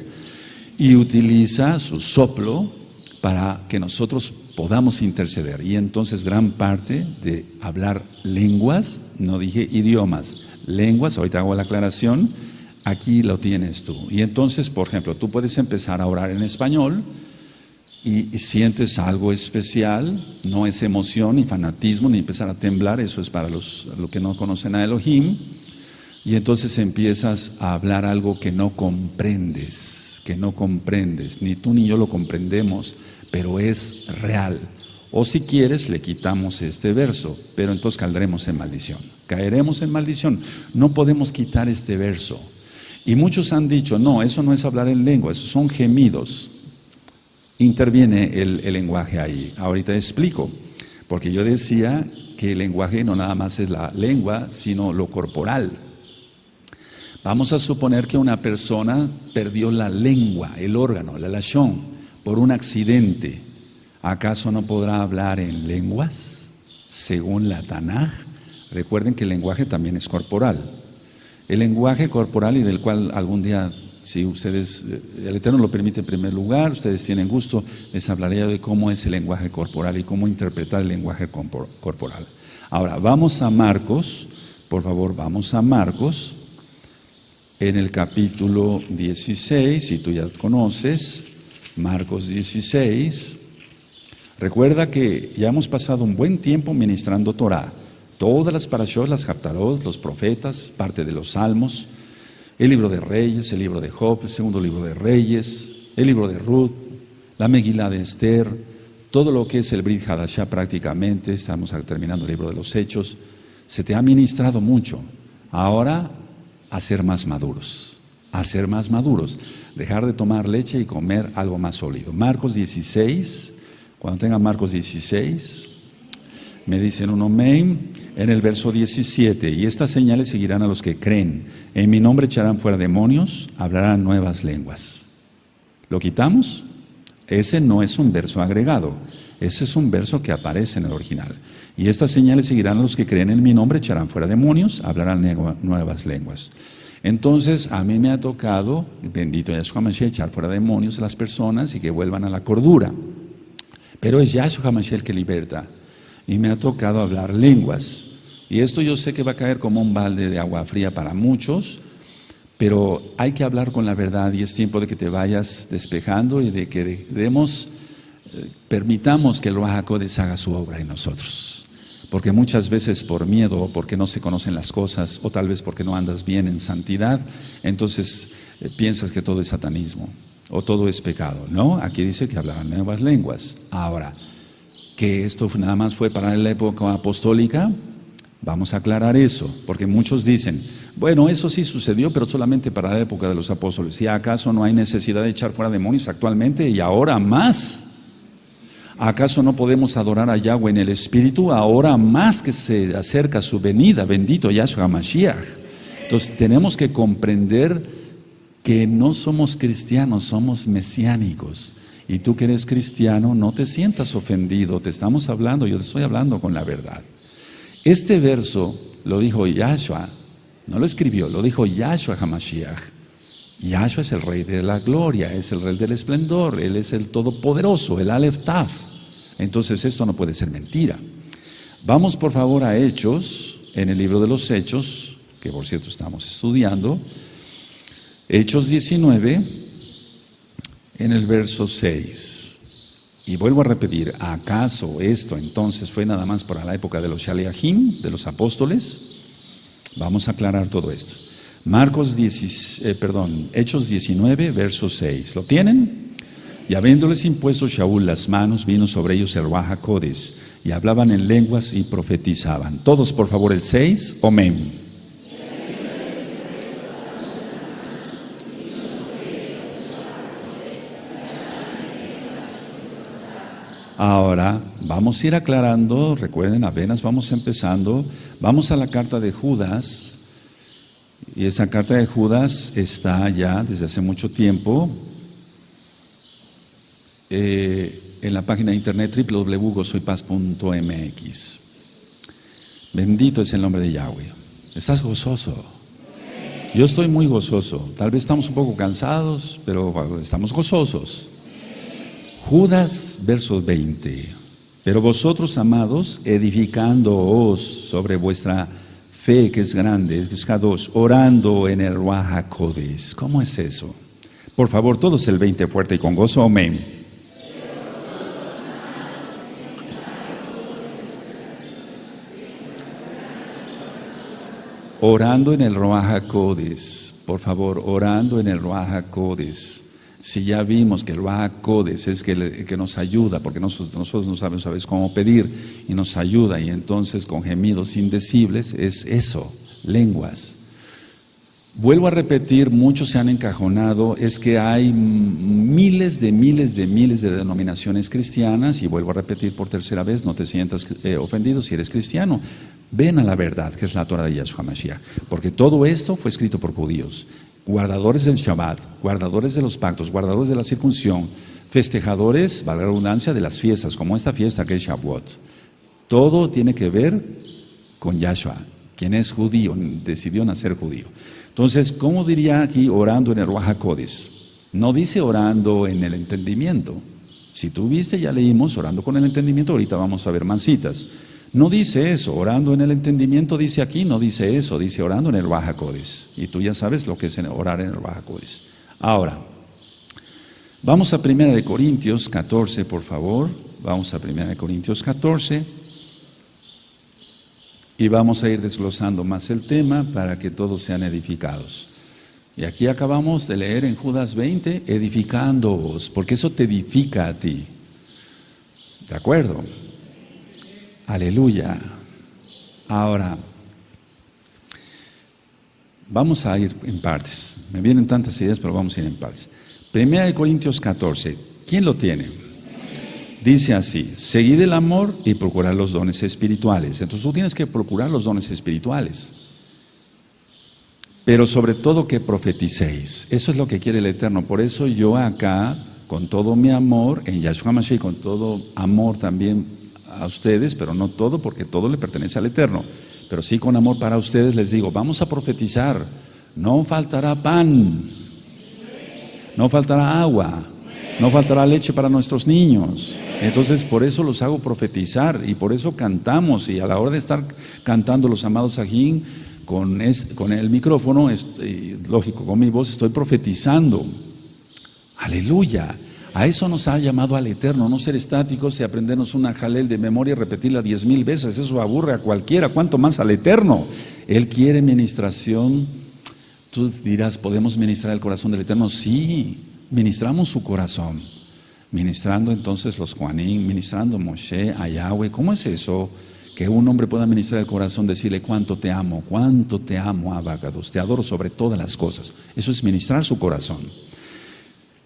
Y utiliza su soplo para que nosotros podamos interceder. Y entonces gran parte de hablar lenguas, no dije idiomas, lenguas, ahorita hago la aclaración, aquí lo tienes tú. Y entonces, por ejemplo, tú puedes empezar a orar en español y sientes algo especial, no es emoción ni fanatismo ni empezar a temblar, eso es para los que no conocen a Elohim, y entonces empiezas a hablar algo que no comprendes, ni tú ni yo lo comprendemos, pero es real. O si quieres, le quitamos este verso, pero entonces caeremos en maldición. No podemos quitar este verso. Y muchos han dicho, no, eso no es hablar en lengua, esos son gemidos. Interviene el lenguaje ahí. Ahorita explico, porque yo decía que el lenguaje no nada más es la lengua, sino lo corporal. Vamos a suponer que una persona perdió la lengua, el órgano, la lashon, por un accidente. ¿Acaso no podrá hablar en lenguas? Según la Tanaj. Recuerden que el lenguaje también es corporal. El lenguaje corporal, y del cual algún día, si ustedes, el Eterno lo permite en primer lugar, ustedes tienen gusto, les hablaré de cómo es el lenguaje corporal y cómo interpretar el lenguaje corporal. Ahora, vamos a Marcos, por favor, vamos a Marcos, en el capítulo 16, si tú ya conoces, Marcos 16. Recuerda que ya hemos pasado un buen tiempo ministrando Torah. Todas las parashot, las haftarot, los profetas, parte de los salmos, el libro de Reyes, el libro de Job, el segundo libro de Reyes, el libro de Ruth, la Megilá de Esther, todo lo que es el Brit Hadashah prácticamente, estamos terminando el libro de los Hechos. Se te ha ministrado mucho. Ahora, a ser más maduros, dejar de tomar leche y comer algo más sólido. Marcos 16, cuando tengan Marcos 16, me dicen un amén, en el verso 17, y estas señales seguirán a los que creen, en mi nombre echarán fuera demonios, hablarán nuevas lenguas. ¿Lo quitamos? Ese no es un verso agregado, ese es un verso que aparece en el original. Y estas señales seguirán a los que creen en mi nombre, echarán fuera demonios, hablarán nuevas lenguas. Entonces, a mí me ha tocado, bendito Yahshua HaMashiach, echar fuera demonios a las personas y que vuelvan a la cordura. Pero es Yahshua HaMashiach el que liberta. Y me ha tocado hablar lenguas. Y esto yo sé que va a caer como un balde de agua fría para muchos, pero hay que hablar con la verdad y es tiempo de que te vayas despejando y de que permitamos que el Ruach HaKodesh haga su obra en nosotros. Porque muchas veces por miedo, o porque no se conocen las cosas, o tal vez porque no andas bien en santidad, entonces piensas que todo es satanismo, o todo es pecado. No, aquí dice que hablaban nuevas lenguas. Ahora, que esto nada más fue para la época apostólica, vamos a aclarar eso, porque muchos dicen, bueno, eso sí sucedió, pero solamente para la época de los apóstoles. ¿Y acaso no hay necesidad de echar fuera demonios actualmente y ahora más? ¿Acaso no podemos adorar a Yahweh en el Espíritu ahora más que se acerca su venida? Bendito Yahshua HaMashiach. Entonces tenemos que comprender que no somos cristianos, somos mesiánicos. Y tú que eres cristiano, no te sientas ofendido, te estamos hablando, yo te estoy hablando con la verdad. Este verso lo dijo Yahshua, no lo escribió, lo dijo Yahshua HaMashiach. Yahshua es el Rey de la Gloria, es el Rey del Esplendor, Él es el Todopoderoso, el Aleph Taf. Entonces esto no puede ser mentira. Vamos por favor a Hechos, en el libro de los Hechos, que por cierto estamos estudiando, Hechos 19, en el verso 6. Y vuelvo a repetir, ¿acaso esto entonces fue nada más para la época de los Shaliachim, de los apóstoles? Vamos a aclarar todo esto. Hechos 19, verso 6. ¿Lo tienen? Y habiéndoles impuesto Shaul las manos, vino sobre ellos el Ruach HaKodesh, y hablaban en lenguas y profetizaban. Todos, por favor, el 6, amén. Ahora, vamos a ir aclarando, recuerden, apenas vamos empezando, vamos a la carta de Judas, y esa carta de Judas está ya desde hace mucho tiempo, en la página de internet www.gozoypaz.mx. Bendito es el nombre de Yahweh. ¿Estás gozoso? Yo estoy muy gozoso. Tal vez estamos un poco cansados, pero estamos gozosos. Judas, verso 20. Pero vosotros, amados, edificándoos sobre vuestra fe que es grande, orando en el Ruach HaKodesh. ¿Cómo es eso? Por favor, todos el 20 fuerte y con gozo, amén. orando en el Ruach HaKodes, por favor, orando en el Ruach HaKodes. Si ya vimos que el Ruach HaKodes es que nos ayuda, porque nosotros no sabemos a veces cómo pedir, y nos ayuda, y entonces con gemidos indecibles es eso, lenguas. Vuelvo a repetir, muchos se han encajonado, es que hay miles de denominaciones cristianas, y vuelvo a repetir por tercera vez, no te sientas ofendido si eres cristiano. Ven a la verdad, que es la Torah de Yahshua Mashiach, porque todo esto fue escrito por judíos, guardadores del Shabbat, guardadores de los pactos, guardadores de la circuncisión, festejadores, valga la redundancia, de las fiestas, como esta fiesta que es Shavuot. Todo tiene que ver con Yahshua, quien es judío, decidió nacer judío. Entonces, ¿cómo diría aquí orando en el Ruach HaKodes? No dice orando en el entendimiento. Si tú viste, ya leímos orando con el entendimiento, ahorita vamos a ver mancitas. No dice eso, orando en el entendimiento dice aquí, no dice eso, dice orando en el Ruach HaKodes. Y tú ya sabes lo que es orar en el Ruach HaKodes. Ahora, vamos a 1 Corintios 14, por favor. Vamos a 1 Corintios 14. Y vamos a ir desglosando más el tema para que todos sean edificados. Y aquí acabamos de leer en Judas 20, edificándoos, porque eso te edifica a ti. ¿De acuerdo? Aleluya. Ahora, vamos a ir en partes. Me vienen tantas ideas, pero vamos a ir en partes. 1 Corintios 14. ¿Quién lo tiene? Dice así: seguid el amor y procurad los dones espirituales. Entonces tú tienes que procurar los dones espirituales. Pero sobre todo que profeticéis. Eso es lo que quiere el Eterno. Por eso yo acá, con todo mi amor, en Yahshua Mashiach, con todo amor también a ustedes, pero no todo, porque todo le pertenece al Eterno. Pero sí con amor para ustedes les digo, vamos a profetizar. No faltará pan, no faltará agua, no faltará leche para nuestros niños. Entonces por eso los hago profetizar y por eso cantamos, y a la hora de estar cantando los amados Sajín con el micrófono, lógico, con mi voz estoy profetizando. Aleluya. A eso nos ha llamado al Eterno, no ser estáticos y aprendernos una jalel de memoria y repetirla 10,000 veces. Eso aburre a cualquiera, ¿cuánto más al Eterno? Él quiere ministración. Tú dirás, ¿podemos ministrar el corazón del Eterno? Sí, ministramos su corazón. Ministrando entonces los Juanín, ministrando Moshe, a Yahweh. ¿Cómo es eso? Que un hombre pueda ministrar el corazón, decirle cuánto te amo, Abacados, te adoro sobre todas las cosas. Eso es ministrar su corazón.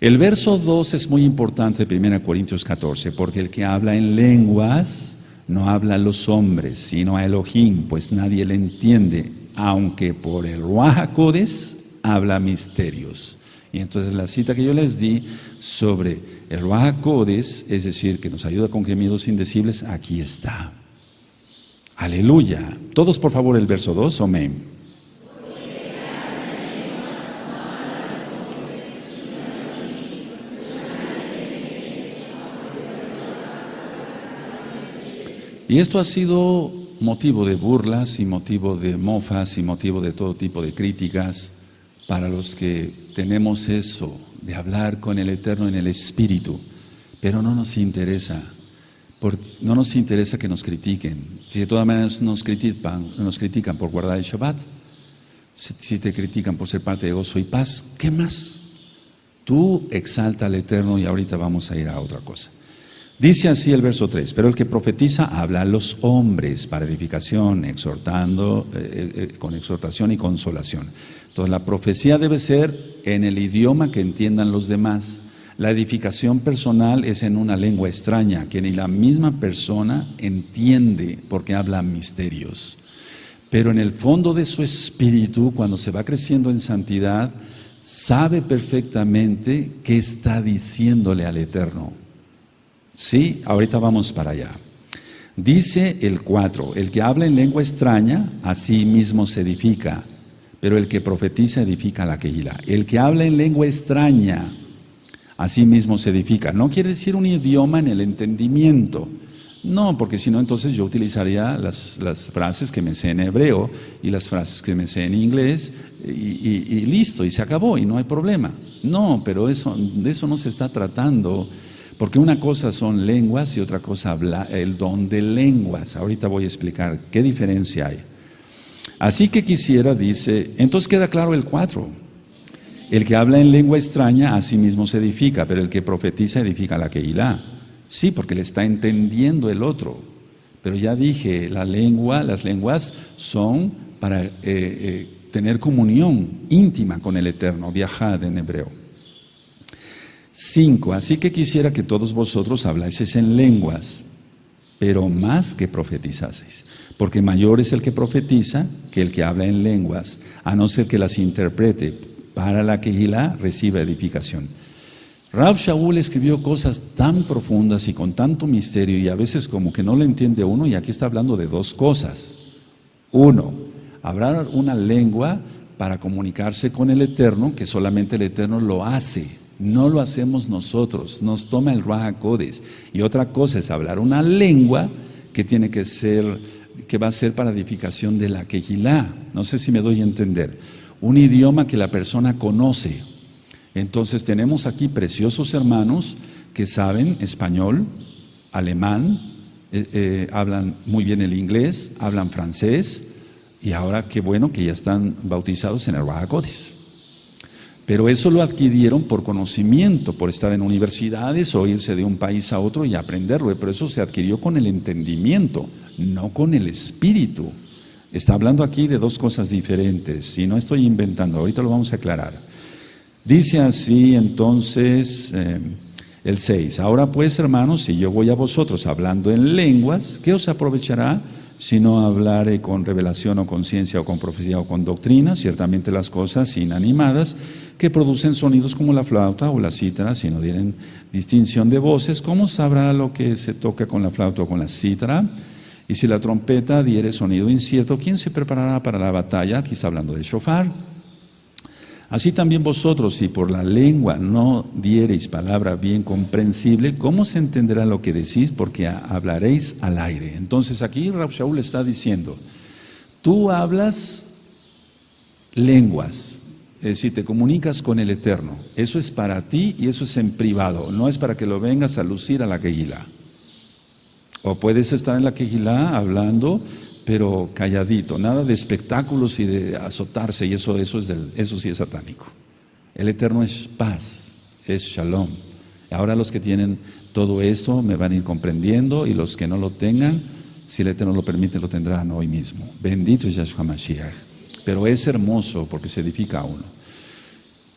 El verso 2 es muy importante de 1 Corintios 14, porque el que habla en lenguas no habla a los hombres, sino a Elohim, pues nadie le entiende, aunque por el Ruach HaKodes habla misterios. Y entonces la cita que yo les di sobre el Ruach HaKodes, es decir, que nos ayuda con gemidos indecibles, aquí está. Aleluya. Todos por favor el verso 2, amén. Y esto ha sido motivo de burlas y motivo de mofas y motivo de todo tipo de críticas para los que tenemos eso de hablar con el Eterno en el Espíritu, pero no nos interesa. No nos interesa que nos critiquen. Si de todas maneras nos critican por guardar el Shabbat, si te critican por ser parte de gozo y paz, ¿qué más? Tú exalta al Eterno y ahorita vamos a ir a otra cosa. Dice así el verso 3, pero el que profetiza habla a los hombres para edificación, exhortando, con exhortación y consolación. Entonces la profecía debe ser en el idioma que entiendan los demás. La edificación personal es en una lengua extraña que ni la misma persona entiende porque habla misterios. Pero en el fondo de su espíritu, cuando se va creciendo en santidad, sabe perfectamente qué está diciéndole al Eterno. Sí, ahorita vamos para allá. Dice el 4, el que habla en lengua extraña, a sí mismo se edifica, pero el que profetiza edifica la Kehilá. El que habla en lengua extraña, a sí mismo se edifica. No quiere decir un idioma en el entendimiento. No, porque si no, entonces yo utilizaría las frases que me sé en hebreo y las frases que me sé en inglés y listo, y se acabó, y no hay problema. No, pero de eso no se está tratando. Porque una cosa son lenguas y otra cosa el don de lenguas. Ahorita voy a explicar qué diferencia hay. Así que quisiera, dice, entonces queda claro el 4. El que habla en lengua extraña a sí mismo se edifica, pero el que profetiza edifica la Kehilá. Sí, porque le está entendiendo el otro. Pero ya dije, las lenguas son para tener comunión íntima con el Eterno, viajad en hebreo. 5. Así que quisiera que todos vosotros hablaseis en lenguas, pero más que profetizaseis. Porque mayor es el que profetiza que el que habla en lenguas, a no ser que las interprete. Para la Kehilá reciba edificación. Rav Shaul escribió cosas tan profundas y con tanto misterio, y a veces como que no lo entiende uno, y aquí está hablando de 2 cosas. 1, hablar una lengua para comunicarse con el Eterno, que solamente el Eterno lo hace, no lo hacemos nosotros, nos toma el Ruach HaKodesh. Y otra cosa es hablar una lengua que tiene que ser, que va a ser para edificación de la Kehilá. No sé si me doy a entender. Un idioma que la persona conoce. Entonces tenemos aquí preciosos hermanos que saben español, alemán, hablan muy bien el inglés, hablan francés, y ahora qué bueno que ya están bautizados en el Ruach HaKodesh. Pero eso lo adquirieron por conocimiento, por estar en universidades o irse de un país a otro y aprenderlo, pero eso se adquirió con el entendimiento, no con el espíritu. Está hablando aquí de 2 cosas diferentes, y no estoy inventando, ahorita lo vamos a aclarar. Dice así entonces el 6, ahora pues hermanos, si yo voy a vosotros hablando en lenguas, ¿qué os aprovechará si no hablare con revelación o con ciencia o con profecía o con doctrina? Ciertamente las cosas inanimadas que producen sonidos como la flauta o la cítara, si no dieren distinción de voces, ¿cómo sabrá lo que se toca con la flauta o con la cítara? Y si la trompeta diere sonido incierto, ¿quién se preparará para la batalla? Aquí está hablando de shofar. Así también vosotros, si por la lengua no diereis palabra bien comprensible, ¿cómo se entenderá lo que decís? Porque hablaréis al aire. Entonces aquí Rav Shaul está diciendo, tú hablas lenguas, es decir, te comunicas con el Eterno. Eso es para ti y eso es en privado, no es para que lo vengas a lucir a la Kehilá. O puedes estar en la Kehilá hablando, pero calladito, nada de espectáculos y de azotarse, y eso sí es satánico. El Eterno es paz, es shalom. Ahora los que tienen todo esto me van a ir comprendiendo, y los que no lo tengan, si el Eterno lo permite, lo tendrán hoy mismo. Bendito es Yahshua Mashiach. Pero es hermoso porque se edifica a uno.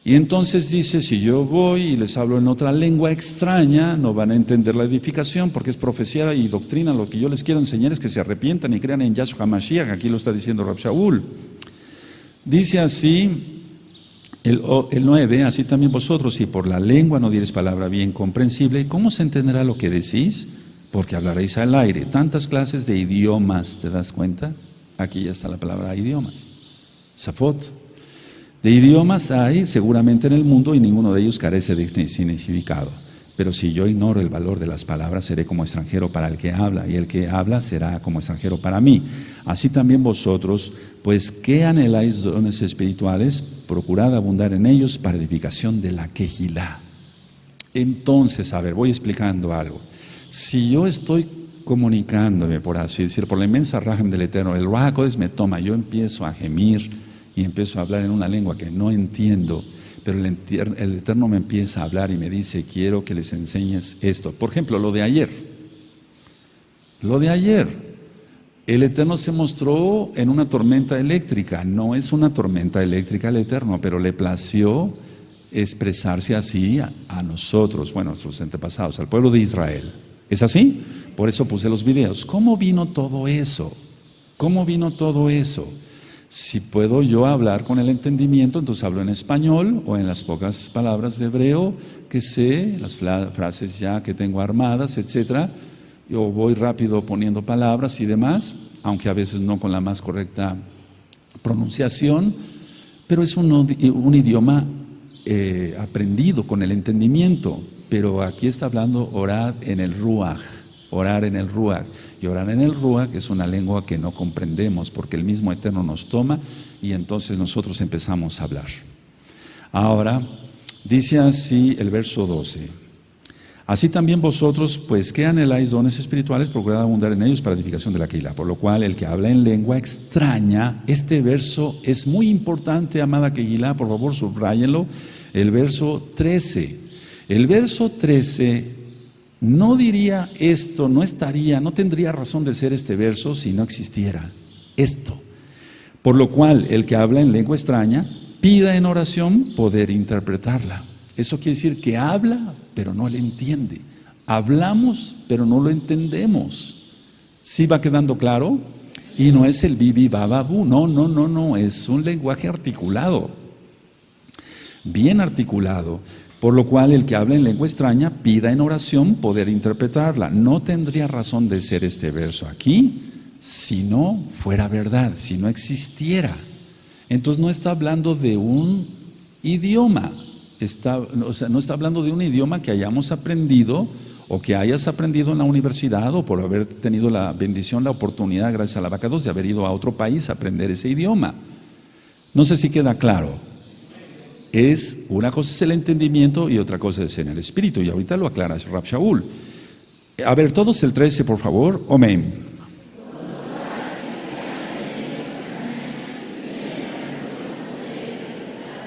Y entonces dice, si yo voy y les hablo en otra lengua extraña, no van a entender la edificación, porque es profecía y doctrina. Lo que yo les quiero enseñar es que se arrepientan y crean en Yahshua Mashiach. Aquí lo está diciendo Rav Shaul. Dice así, el 9, así también vosotros, si por la lengua no dieres palabra bien comprensible, ¿cómo se entenderá lo que decís? Porque hablaréis al aire. Tantas clases de idiomas, ¿te das cuenta? Aquí ya está la palabra idiomas. Safot. De idiomas hay seguramente en el mundo, y ninguno de ellos carece de significado. Pero si yo ignoro el valor de las palabras, seré como extranjero para el que habla, y el que habla será como extranjero para mí. Así también vosotros, pues, ¿qué anheláis dones espirituales? Procurad abundar en ellos para edificación de la Kehilá. Entonces, a ver, voy explicando algo. Si yo estoy comunicándome, por así decir, por la inmensa rajem del Eterno, el Ruach HaKodesh me toma, yo empiezo a gemir y empiezo a hablar en una lengua que no entiendo, pero el Eterno me empieza a hablar y me dice, quiero que les enseñes esto. Por ejemplo, lo de ayer. El Eterno se mostró en una tormenta eléctrica. No es una tormenta eléctrica el Eterno, pero le plació expresarse así a nosotros, bueno, a nuestros antepasados, al pueblo de Israel. ¿Es así? Por eso puse los videos. ¿Cómo vino todo eso? Si puedo yo hablar con el entendimiento, entonces hablo en español o en las pocas palabras de hebreo que sé, las frases ya que tengo armadas, etcétera. Yo voy rápido poniendo palabras y demás, aunque a veces no con la más correcta pronunciación, pero es un idioma aprendido con el entendimiento. Pero aquí está hablando orar en el Ruach. Y orar en el Ruach es una lengua que no comprendemos, porque el mismo Eterno nos toma y entonces nosotros empezamos a hablar. Ahora, dice así el verso 12. Así también vosotros, pues que anheláis dones espirituales, procurad abundar en ellos para edificación de la Keilah. Por lo cual, el que habla en lengua extraña, este verso es muy importante, amada Keilah, por favor subráyenlo, el verso 13. El verso 13 no diría esto, no tendría razón de ser este verso si no existiera esto. Por lo cual, el que habla en lengua extraña, pida en oración poder interpretarla. Eso quiere decir que habla, pero no le entiende. Hablamos, pero no lo entendemos. ¿Sí va quedando claro? Y no es el bibi bababú, no, es un lenguaje articulado, bien articulado. Por lo cual el que habla en lengua extraña pida en oración poder interpretarla. No tendría razón de ser este verso aquí si no fuera verdad, si no existiera. Entonces no está hablando de un idioma. No está hablando de un idioma que hayamos aprendido o que hayas aprendido en la universidad o por haber tenido la bendición, la oportunidad, gracias a la Abacados, de haber ido a otro país a aprender ese idioma. No sé si queda claro. Una cosa es el entendimiento y otra cosa es en el espíritu, y ahorita lo aclara Rab Shaul. A ver, todos el 13, por favor. Amén.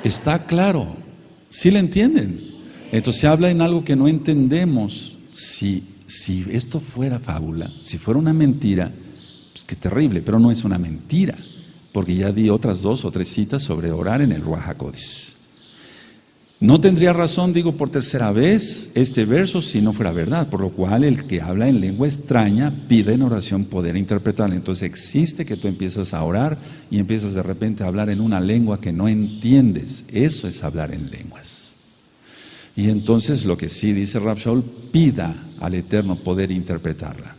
Está claro. ¿Sí le entienden? Entonces se habla en algo que no entendemos. Si esto fuera fábula, si fuera una mentira, pues qué terrible, pero no es una mentira, porque ya di otras 2 o 3 citas sobre orar en el Ruach HaKodesh. No tendría razón, digo por tercera vez, este verso si no fuera verdad, por lo cual el que habla en lengua extraña pide en oración poder interpretarla. Entonces existe que tú empiezas a orar y empiezas de repente a hablar en una lengua que no entiendes. Eso es hablar en lenguas. Y entonces lo que sí dice Rab Shaul, pida al Eterno poder interpretarla.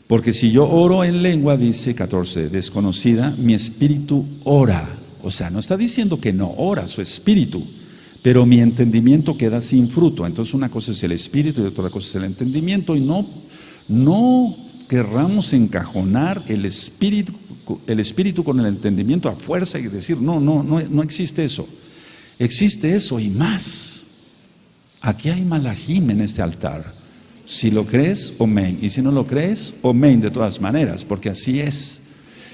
Porque si yo oro en lengua, dice 14, desconocida, mi espíritu ora. O sea, no está diciendo que no ora su espíritu, pero mi entendimiento queda sin fruto. Entonces una cosa es el espíritu y otra cosa es el entendimiento, y no querramos encajonar el espíritu con el entendimiento a fuerza y decir no existe eso. Existe eso y más. Aquí hay malajim en este altar. Si lo crees, amén, y si no lo crees, amén de todas maneras, porque así es.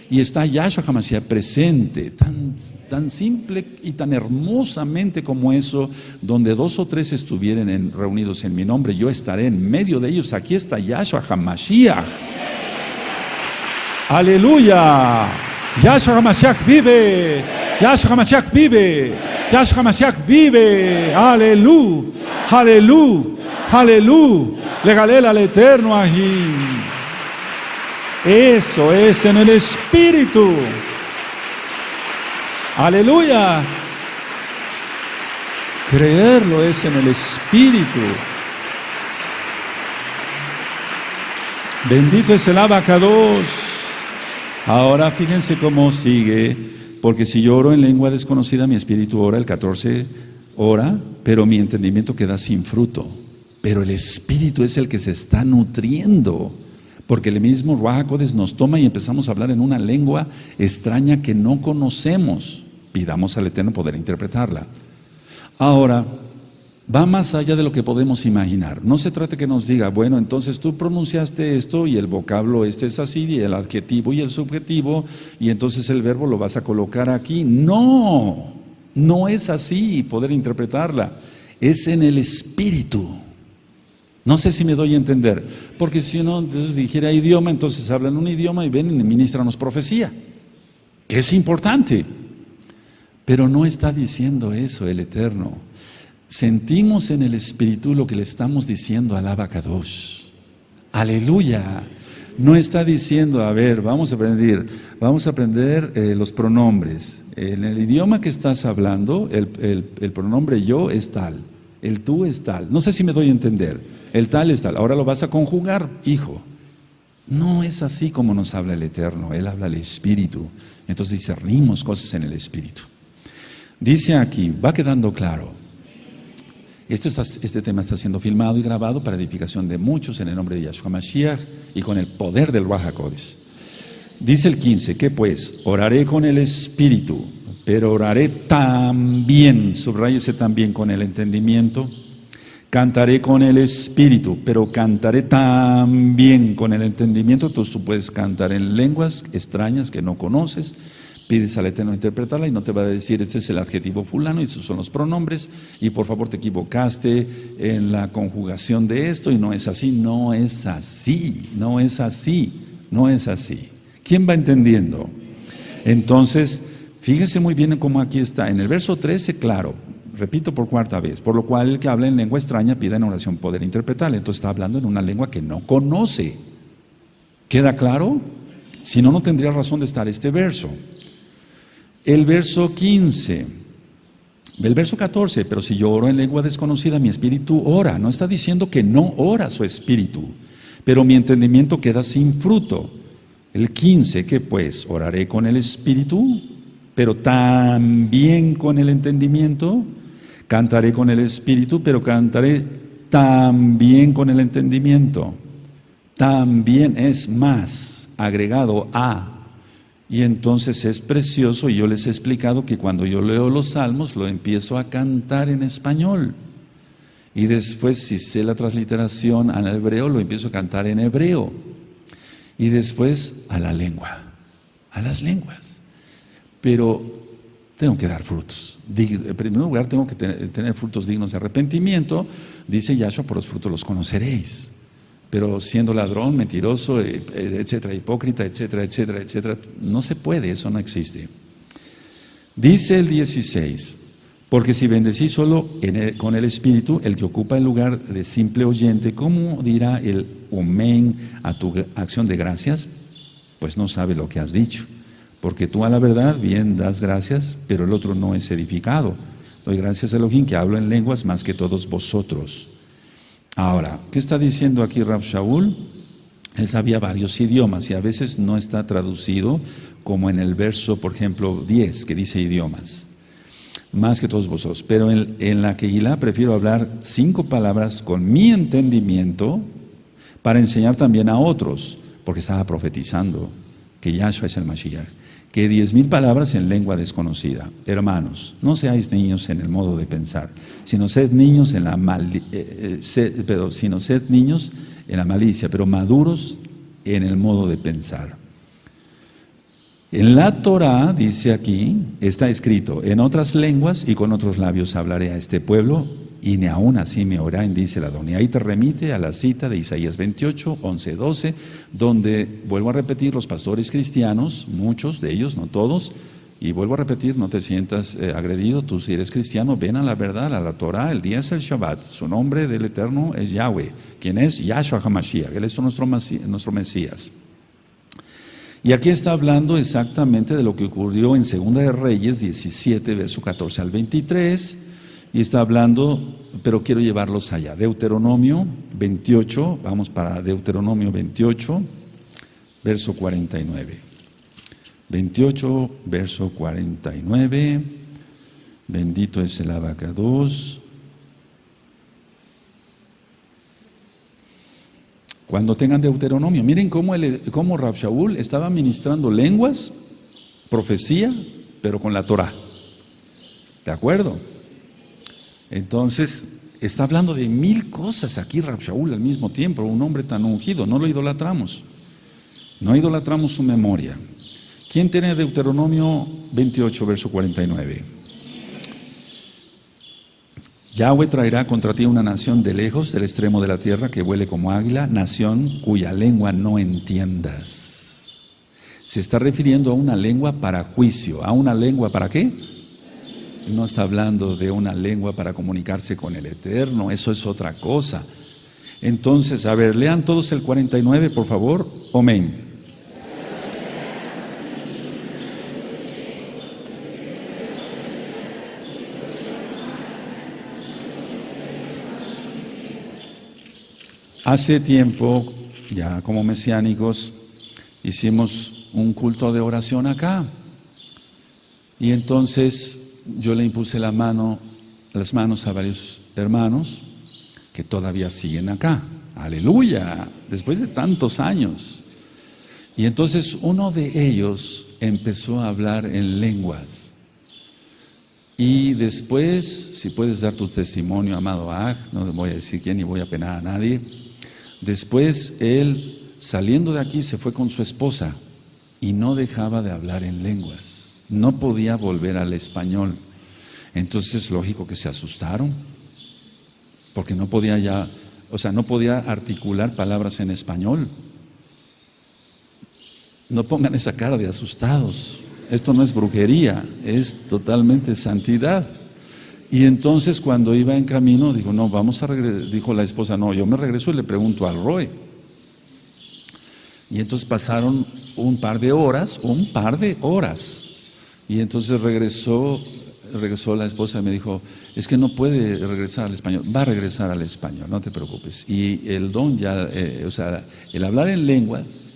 Y está Yahshua HaMashiach presente, tan simple y tan hermosamente como eso, donde 2 o 3 estuvieren reunidos en mi nombre, yo estaré en medio de ellos. Aquí está Yahshua HaMashiach. ¡Aleluya! Yahshua HaMashiach vive. Yahshua HaMashiach vive. Yahshua HaMashiach vive. ¡Aleluya! ¡Aleluya! ¡Aleluya! Le galela al Eterno ahí. Eso es en el Espíritu. Aleluya. Creerlo es en el Espíritu. Bendito es el Abacados. Ahora fíjense cómo sigue. Porque si yo oro en lengua desconocida, mi espíritu ora, el 14 ora, pero mi entendimiento queda sin fruto. Pero el Espíritu es el que se está nutriendo. Porque el mismo Ruach HaKodesh nos toma y empezamos a hablar en una lengua extraña que no conocemos. Pidamos al Eterno poder interpretarla. Ahora, va más allá de lo que podemos imaginar. No se trata que nos diga, bueno, entonces tú pronunciaste esto y el vocablo este es así, y el adjetivo y el subjetivo, y entonces el verbo lo vas a colocar aquí. No es así poder interpretarla. Es en el Espíritu. No sé si me doy a entender, porque si uno entonces dijera idioma, entonces hablan un idioma y ven y ministranos profecía, que es importante, pero no está diciendo eso el Eterno. Sentimos en el Espíritu lo que le estamos diciendo al Abacadosh. Aleluya. No está diciendo, a ver, vamos a aprender los pronombres. En el idioma que estás hablando, el pronombre yo es tal, el tú es tal. No sé si me doy a entender. El tal es tal. Ahora lo vas a conjugar, hijo. No es así como nos habla el Eterno. Él habla al Espíritu. Entonces discernimos cosas en el Espíritu. Dice aquí, va quedando claro. Este tema está siendo filmado y grabado para edificación de muchos en el nombre de Yahshua Mashiach y con el poder del Ruach HaKodesh. Dice el 15, ¿qué pues? Oraré con el Espíritu, pero oraré también, subráyese también con el entendimiento. Cantaré con el espíritu, pero cantaré también con el entendimiento. Entonces tú puedes cantar en lenguas extrañas que no conoces, pides al Eterno interpretarla y no te va a decir este es el adjetivo fulano y esos son los pronombres y por favor te equivocaste en la conjugación de esto y no es así, no es así, no es así, no es así. ¿Quién va entendiendo? Entonces, fíjese muy bien en cómo aquí está. En el verso 13, claro, repito por cuarta vez, por lo cual el que habla en lengua extraña pida en oración poder interpretarla. Entonces está hablando en una lengua que no conoce. ¿Queda claro? Si no, no tendría razón de estar este verso. El verso 15, el verso 14, pero si yo oro en lengua desconocida, mi espíritu ora. No está diciendo que no ora su espíritu, pero mi entendimiento queda sin fruto. El 15, que pues oraré con el espíritu, pero también con el entendimiento. Cantaré con el espíritu, pero cantaré también con el entendimiento. También es más, agregado a. Y entonces es precioso, y yo les he explicado que cuando yo leo los salmos, lo empiezo a cantar en español. Y después, si sé la transliteración al hebreo, lo empiezo a cantar en hebreo. Y después a la lengua, a las lenguas. Pero tengo que dar frutos. En primer lugar, tengo que tener frutos dignos de arrepentimiento. Dice Yahshua, por los frutos los conoceréis. Pero siendo ladrón, mentiroso, etcétera, hipócrita, etcétera, etcétera, etcétera, no se puede, eso no existe. Dice el 16, porque si bendecís solo con el Espíritu, el que ocupa el lugar de simple oyente, ¿cómo dirá el amén a tu acción de gracias? Pues no sabe lo que has dicho. Porque tú a la verdad bien das gracias, pero el otro no es edificado. Doy gracias a Elohim que hablo en lenguas más que todos vosotros. Ahora, ¿qué está diciendo aquí Rav Shaul? Él sabía varios idiomas y a veces no está traducido como en el verso, por ejemplo, 10, que dice idiomas. Más que todos vosotros. Pero en la Kehilá prefiero hablar 5 palabras con mi entendimiento para enseñar también a otros, porque estaba profetizando que Yahshua es el Mashiach. Que 10,000 palabras en lengua desconocida. Hermanos, no seáis niños en el modo de pensar, sino sed niños en la malicia, pero maduros en el modo de pensar. En la Torah, dice aquí, está escrito, en otras lenguas y con otros labios hablaré a este pueblo, y ni aún así me oirán, dice el Adón. Y ahí te remite a la cita de Isaías 28, 11, 12, donde, vuelvo a repetir, los pastores cristianos, muchos de ellos, no todos, y vuelvo a repetir, no te sientas agredido, tú si eres cristiano, ven a la verdad, a la Torah, el día es el Shabbat, su nombre del Eterno es Yahweh, quien es Yahshua HaMashiach, Él es nuestro Mesías. Y aquí está hablando exactamente de lo que ocurrió en Segunda de Reyes 17, verso 14 al 23, y está hablando, pero quiero llevarlos allá. Deuteronomio 28, vamos para Deuteronomio 28, verso 49. 28, verso 49. Bendito es el Abacados. Cuando tengan Deuteronomio, miren cómo Rav Shaul estaba ministrando lenguas, profecía, pero con la Torah. ¿De acuerdo? Entonces, está hablando de 1000 cosas aquí Rav Shaul al mismo tiempo, un hombre tan ungido, no lo idolatramos. No idolatramos su memoria. ¿Quién tiene Deuteronomio 28, verso 49? Yahweh traerá contra ti una nación de lejos, del extremo de la tierra, que vuele como águila, nación cuya lengua no entiendas. Se está refiriendo a una lengua para juicio. ¿A una lengua para qué? No está hablando de una lengua para comunicarse con el Eterno, eso es otra cosa. Entonces, a ver, lean todos el 49, por favor. Amén. Hace tiempo, ya como mesiánicos, hicimos un culto de oración acá. Y entonces yo le impuse las manos a varios hermanos que todavía siguen acá. Aleluya, después de tantos años. Y entonces uno de ellos empezó a hablar en lenguas. Y después, si puedes dar tu testimonio, amado Aj, no voy a decir quién ni voy a penar a nadie. Después él, saliendo de aquí, se fue con su esposa y no dejaba de hablar en lenguas. No podía volver al español. Entonces, lógico que se asustaron, porque no podía ya, o sea, no podía articular palabras en español. No pongan esa cara de asustados. Esto no es brujería, es totalmente santidad. Y entonces cuando iba en camino, dijo, no, vamos a regresar, dijo la esposa, no, yo me regreso y le pregunto al Roy. Y entonces pasaron un par de horas. Y entonces regresó la esposa y me dijo, es que no puede regresar al español, va a regresar al español, no te preocupes. Y el don ya, o sea, el hablar en lenguas,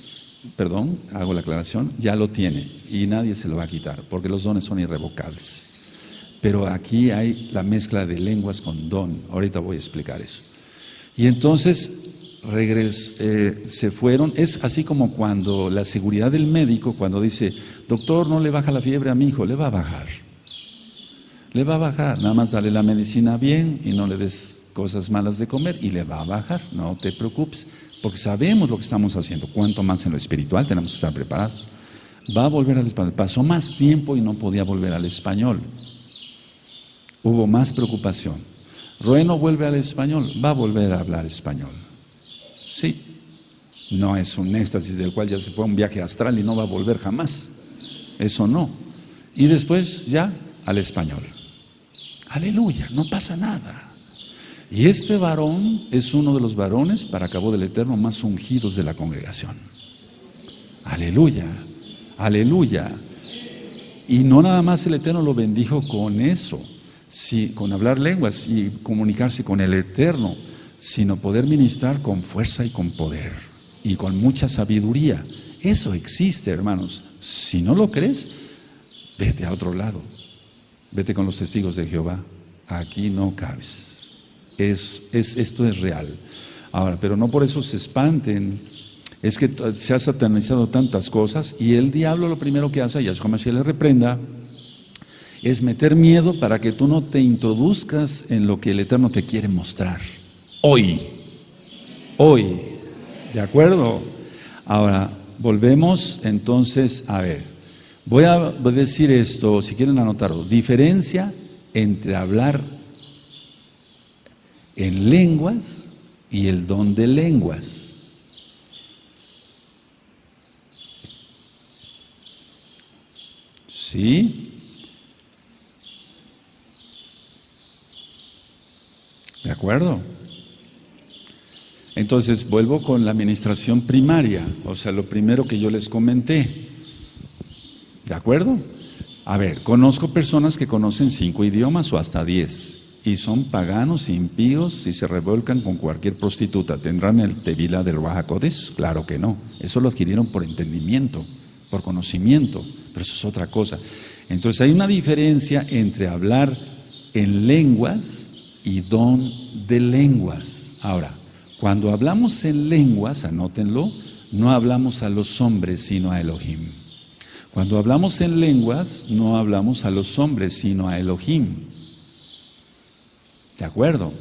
perdón, hago la aclaración, ya lo tiene y nadie se lo va a quitar, porque los dones son irrevocables. Pero aquí hay la mezcla de lenguas con don, ahorita voy a explicar eso. Y entonces se fueron, es así como cuando la seguridad del médico, cuando dice, doctor, no le baja la fiebre a mi hijo, le va a bajar, nada más dale la medicina bien y no le des cosas malas de comer y le va a bajar, no te preocupes. Porque sabemos lo que estamos haciendo, cuanto más en lo espiritual tenemos que estar preparados. Va a volver al español. Pasó más tiempo y no podía volver al español. Hubo más preocupación. Roé no vuelve al español, va a volver a hablar español. Sí, no es un éxtasis del cual ya se fue a un viaje astral y no va a volver jamás. Eso no. Y después ya al español. Aleluya, no pasa nada. Y este varón es uno de los varones, para cabo del Eterno, más ungidos de la congregación. Aleluya, aleluya. Y no nada más el Eterno lo bendijo con eso, con hablar lenguas y comunicarse con el Eterno, sino poder ministrar con fuerza y con poder y con mucha sabiduría. Eso existe, hermanos. Si no lo crees, vete a otro lado. Vete con los testigos de Jehová. Aquí no cabes. Esto es real. Ahora, pero no por eso se espanten. Es que se ha satanizado tantas cosas y el diablo lo primero que hace, y a Yahshua Mashiach le reprenda, es meter miedo para que tú no te introduzcas en lo que el Eterno te quiere mostrar. Hoy. ¿De acuerdo? Ahora, volvemos entonces a ver. Voy a decir esto, si quieren anotarlo. Diferencia entre hablar en lenguas y el don de lenguas. ¿Sí? ¿De acuerdo? Entonces vuelvo con la administración primaria, o sea, lo primero que yo les comenté. ¿De acuerdo? A ver, conozco personas que conocen 5 idiomas o hasta 10. Y son paganos, impíos, y se revuelcan con cualquier prostituta. ¿Tendrán el Tevila del Ruach HaKodesh? Claro que no. Eso lo adquirieron por entendimiento, por conocimiento, pero eso es otra cosa. Entonces hay una diferencia entre hablar en lenguas y don de lenguas. Ahora, cuando hablamos en lenguas, anótenlo, no hablamos a los hombres, sino a Elohim. Cuando hablamos en lenguas, no hablamos a los hombres, sino a Elohim. ¿De acuerdo?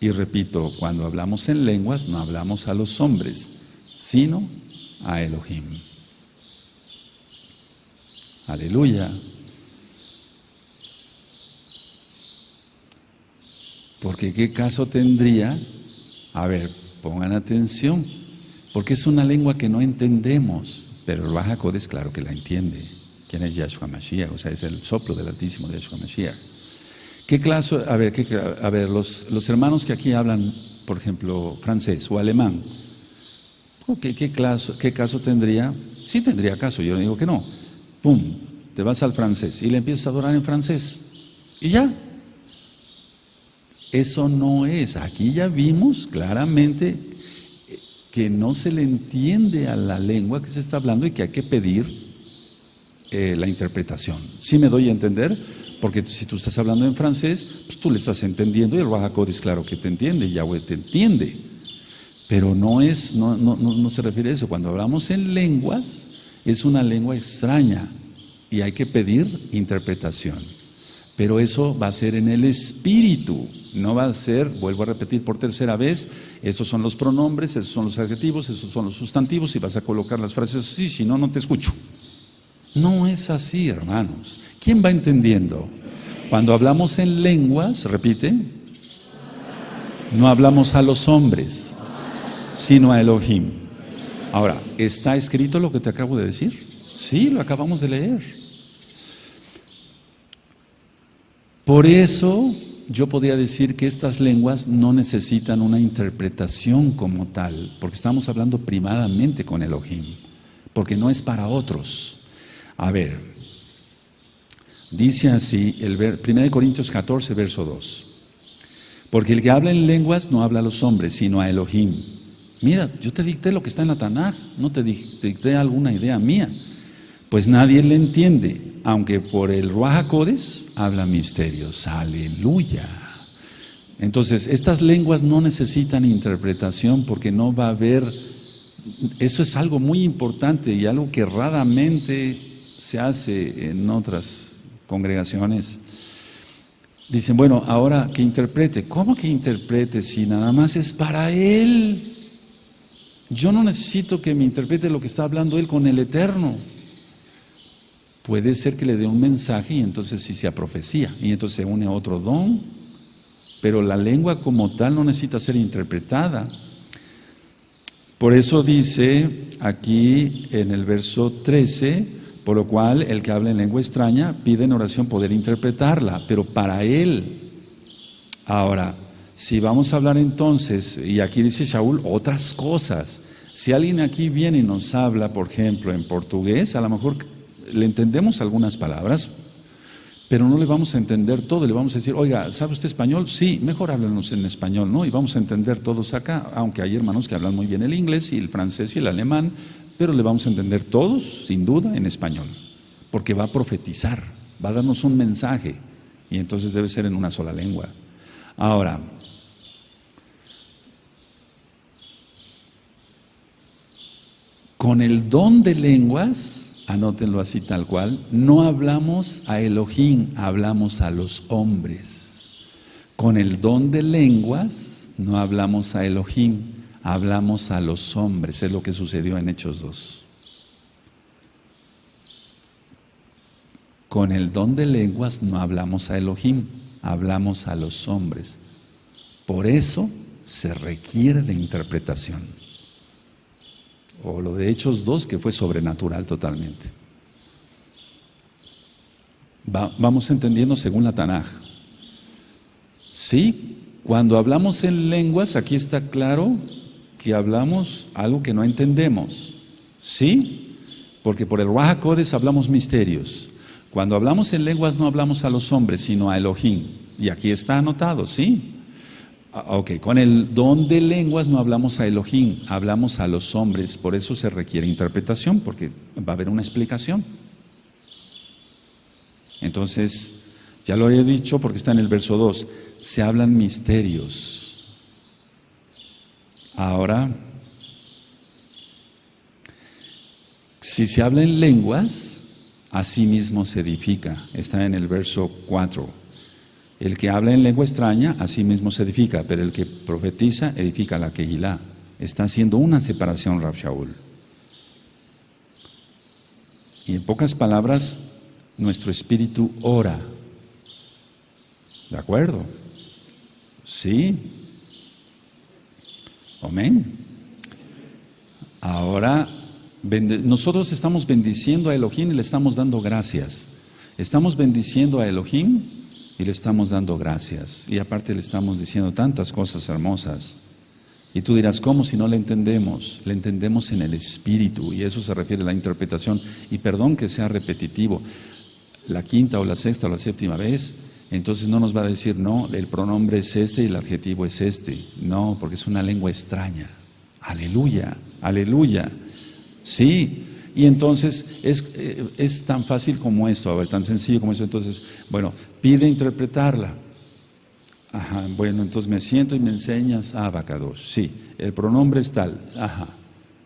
Y repito, cuando hablamos en lenguas, no hablamos a los hombres, sino a Elohim. Aleluya. Porque ¿qué caso tendría? A ver, pongan atención, porque es una lengua que no entendemos, pero el Ruach HaKodesh claro que la entiende. ¿Quién es Yahshua Mashiach? O sea, es el soplo del Altísimo de Yahshua Mashiach. ¿Qué clase? A ver, los hermanos que aquí hablan, por ejemplo, francés o alemán, ¿qué caso tendría? Sí tendría caso, yo digo que no. Pum, te vas al francés y le empiezas a adorar en francés. Y ya. Eso no es. Aquí ya vimos claramente que no se le entiende a la lengua que se está hablando y que hay que pedir la interpretación. ¿Sí me doy a entender? Porque si tú estás hablando en francés, pues tú le estás entendiendo y el Ruach HaKodesh claro que te entiende, Yahweh te entiende. Pero no se refiere a eso. Cuando hablamos en lenguas, es una lengua extraña. y hay que pedir interpretación. Pero eso va a ser en el espíritu, no va a ser, vuelvo a repetir por tercera vez, estos son los pronombres, esos son los adjetivos, esos son los sustantivos y vas a colocar las frases así, si no, no te escucho. No es así, hermanos. ¿Quién va entendiendo? Cuando hablamos en lenguas, repite, no hablamos a los hombres, sino a Elohim. Ahora, ¿está escrito lo que te acabo de decir? Sí, lo acabamos de leer. Por eso yo podría decir que estas lenguas no necesitan una interpretación como tal, porque estamos hablando primadamente con Elohim, porque no es para otros. A ver, dice así, 1 Corintios 14, verso 2. Porque el que habla en lenguas no habla a los hombres, sino a Elohim. Mira, yo te dicté lo que está en la Tanaj, no te dicté alguna idea mía. Pues nadie le entiende, aunque por el Ruach HaKodesh habla misterios. ¡Aleluya! Entonces, estas lenguas no necesitan interpretación porque no va a haber... Eso es algo muy importante y algo que raramente se hace en otras congregaciones. Dicen, bueno, ahora que interprete. ¿Cómo que interprete si nada más es para Él? Yo no necesito que me interprete lo que está hablando Él con el Eterno. Puede ser que le dé un mensaje y entonces sí sea profecía y entonces se une a otro don, pero la lengua como tal no necesita ser interpretada. Por eso dice aquí en el verso 13, por lo cual el que habla en lengua extraña pide en oración poder interpretarla, pero para él. Ahora, si vamos a hablar entonces, y aquí dice Shaul, otras cosas. Si alguien aquí viene y nos habla, por ejemplo, en portugués, a lo mejor le entendemos algunas palabras, pero no le vamos a entender todo. Le vamos a decir, oiga, ¿sabe usted español? Sí, mejor háblanos en español, ¿no? Y vamos a entender todos acá, aunque hay hermanos que hablan muy bien el inglés y el francés y el alemán, pero le vamos a entender todos, sin duda, en español, porque va a profetizar, va a darnos un mensaje, y entonces debe ser en una sola lengua. Ahora, con el don de lenguas, anótenlo así tal cual, no hablamos a Elohim, hablamos a los hombres. Con el don de lenguas no hablamos a Elohim, hablamos a los hombres, es lo que sucedió en Hechos 2. Con el don de lenguas no hablamos a Elohim, hablamos a los hombres. Por eso se requiere de interpretación. O lo de Hechos 2, que fue sobrenatural totalmente. Vamos entendiendo según la Tanaj. Sí, cuando hablamos en lenguas, aquí está claro que hablamos algo que no entendemos. Sí, porque por el Ruach HaKodesh hablamos misterios. Cuando hablamos en lenguas no hablamos a los hombres, sino a Elohim. Y aquí está anotado, ¿sí? Ok, con el don de lenguas no hablamos a Elohim, hablamos a los hombres, por eso se requiere interpretación, porque va a haber una explicación. Entonces, ya lo he dicho porque está en el verso 2, se hablan misterios. Ahora, si se habla en lenguas, así mismo se edifica, está en el verso 4. El que habla en lengua extraña, así mismo se edifica, pero el que profetiza, edifica la Kehilá. Está haciendo una separación, Rav Shaul. Y en pocas palabras, nuestro espíritu ora. ¿De acuerdo? Sí. Amén. Ahora, nosotros estamos bendiciendo a Elohim y le estamos dando gracias. Estamos bendiciendo a Elohim y le estamos dando gracias. Y aparte le estamos diciendo tantas cosas hermosas. Y tú dirás, ¿cómo si no le entendemos? Le entendemos en el espíritu, y eso se refiere a la interpretación. Y perdón que sea repetitivo, la quinta o la sexta o la séptima vez, entonces no nos va a decir, no, el pronombre es este y el adjetivo es este. No, porque es una lengua extraña. Aleluya, aleluya. Sí. Y entonces es tan fácil como esto, a ver, tan sencillo como eso. Entonces, bueno, pide interpretarla. Ajá, bueno, entonces me siento y me enseñas Abacadosh. Sí, el pronombre es tal. Ajá,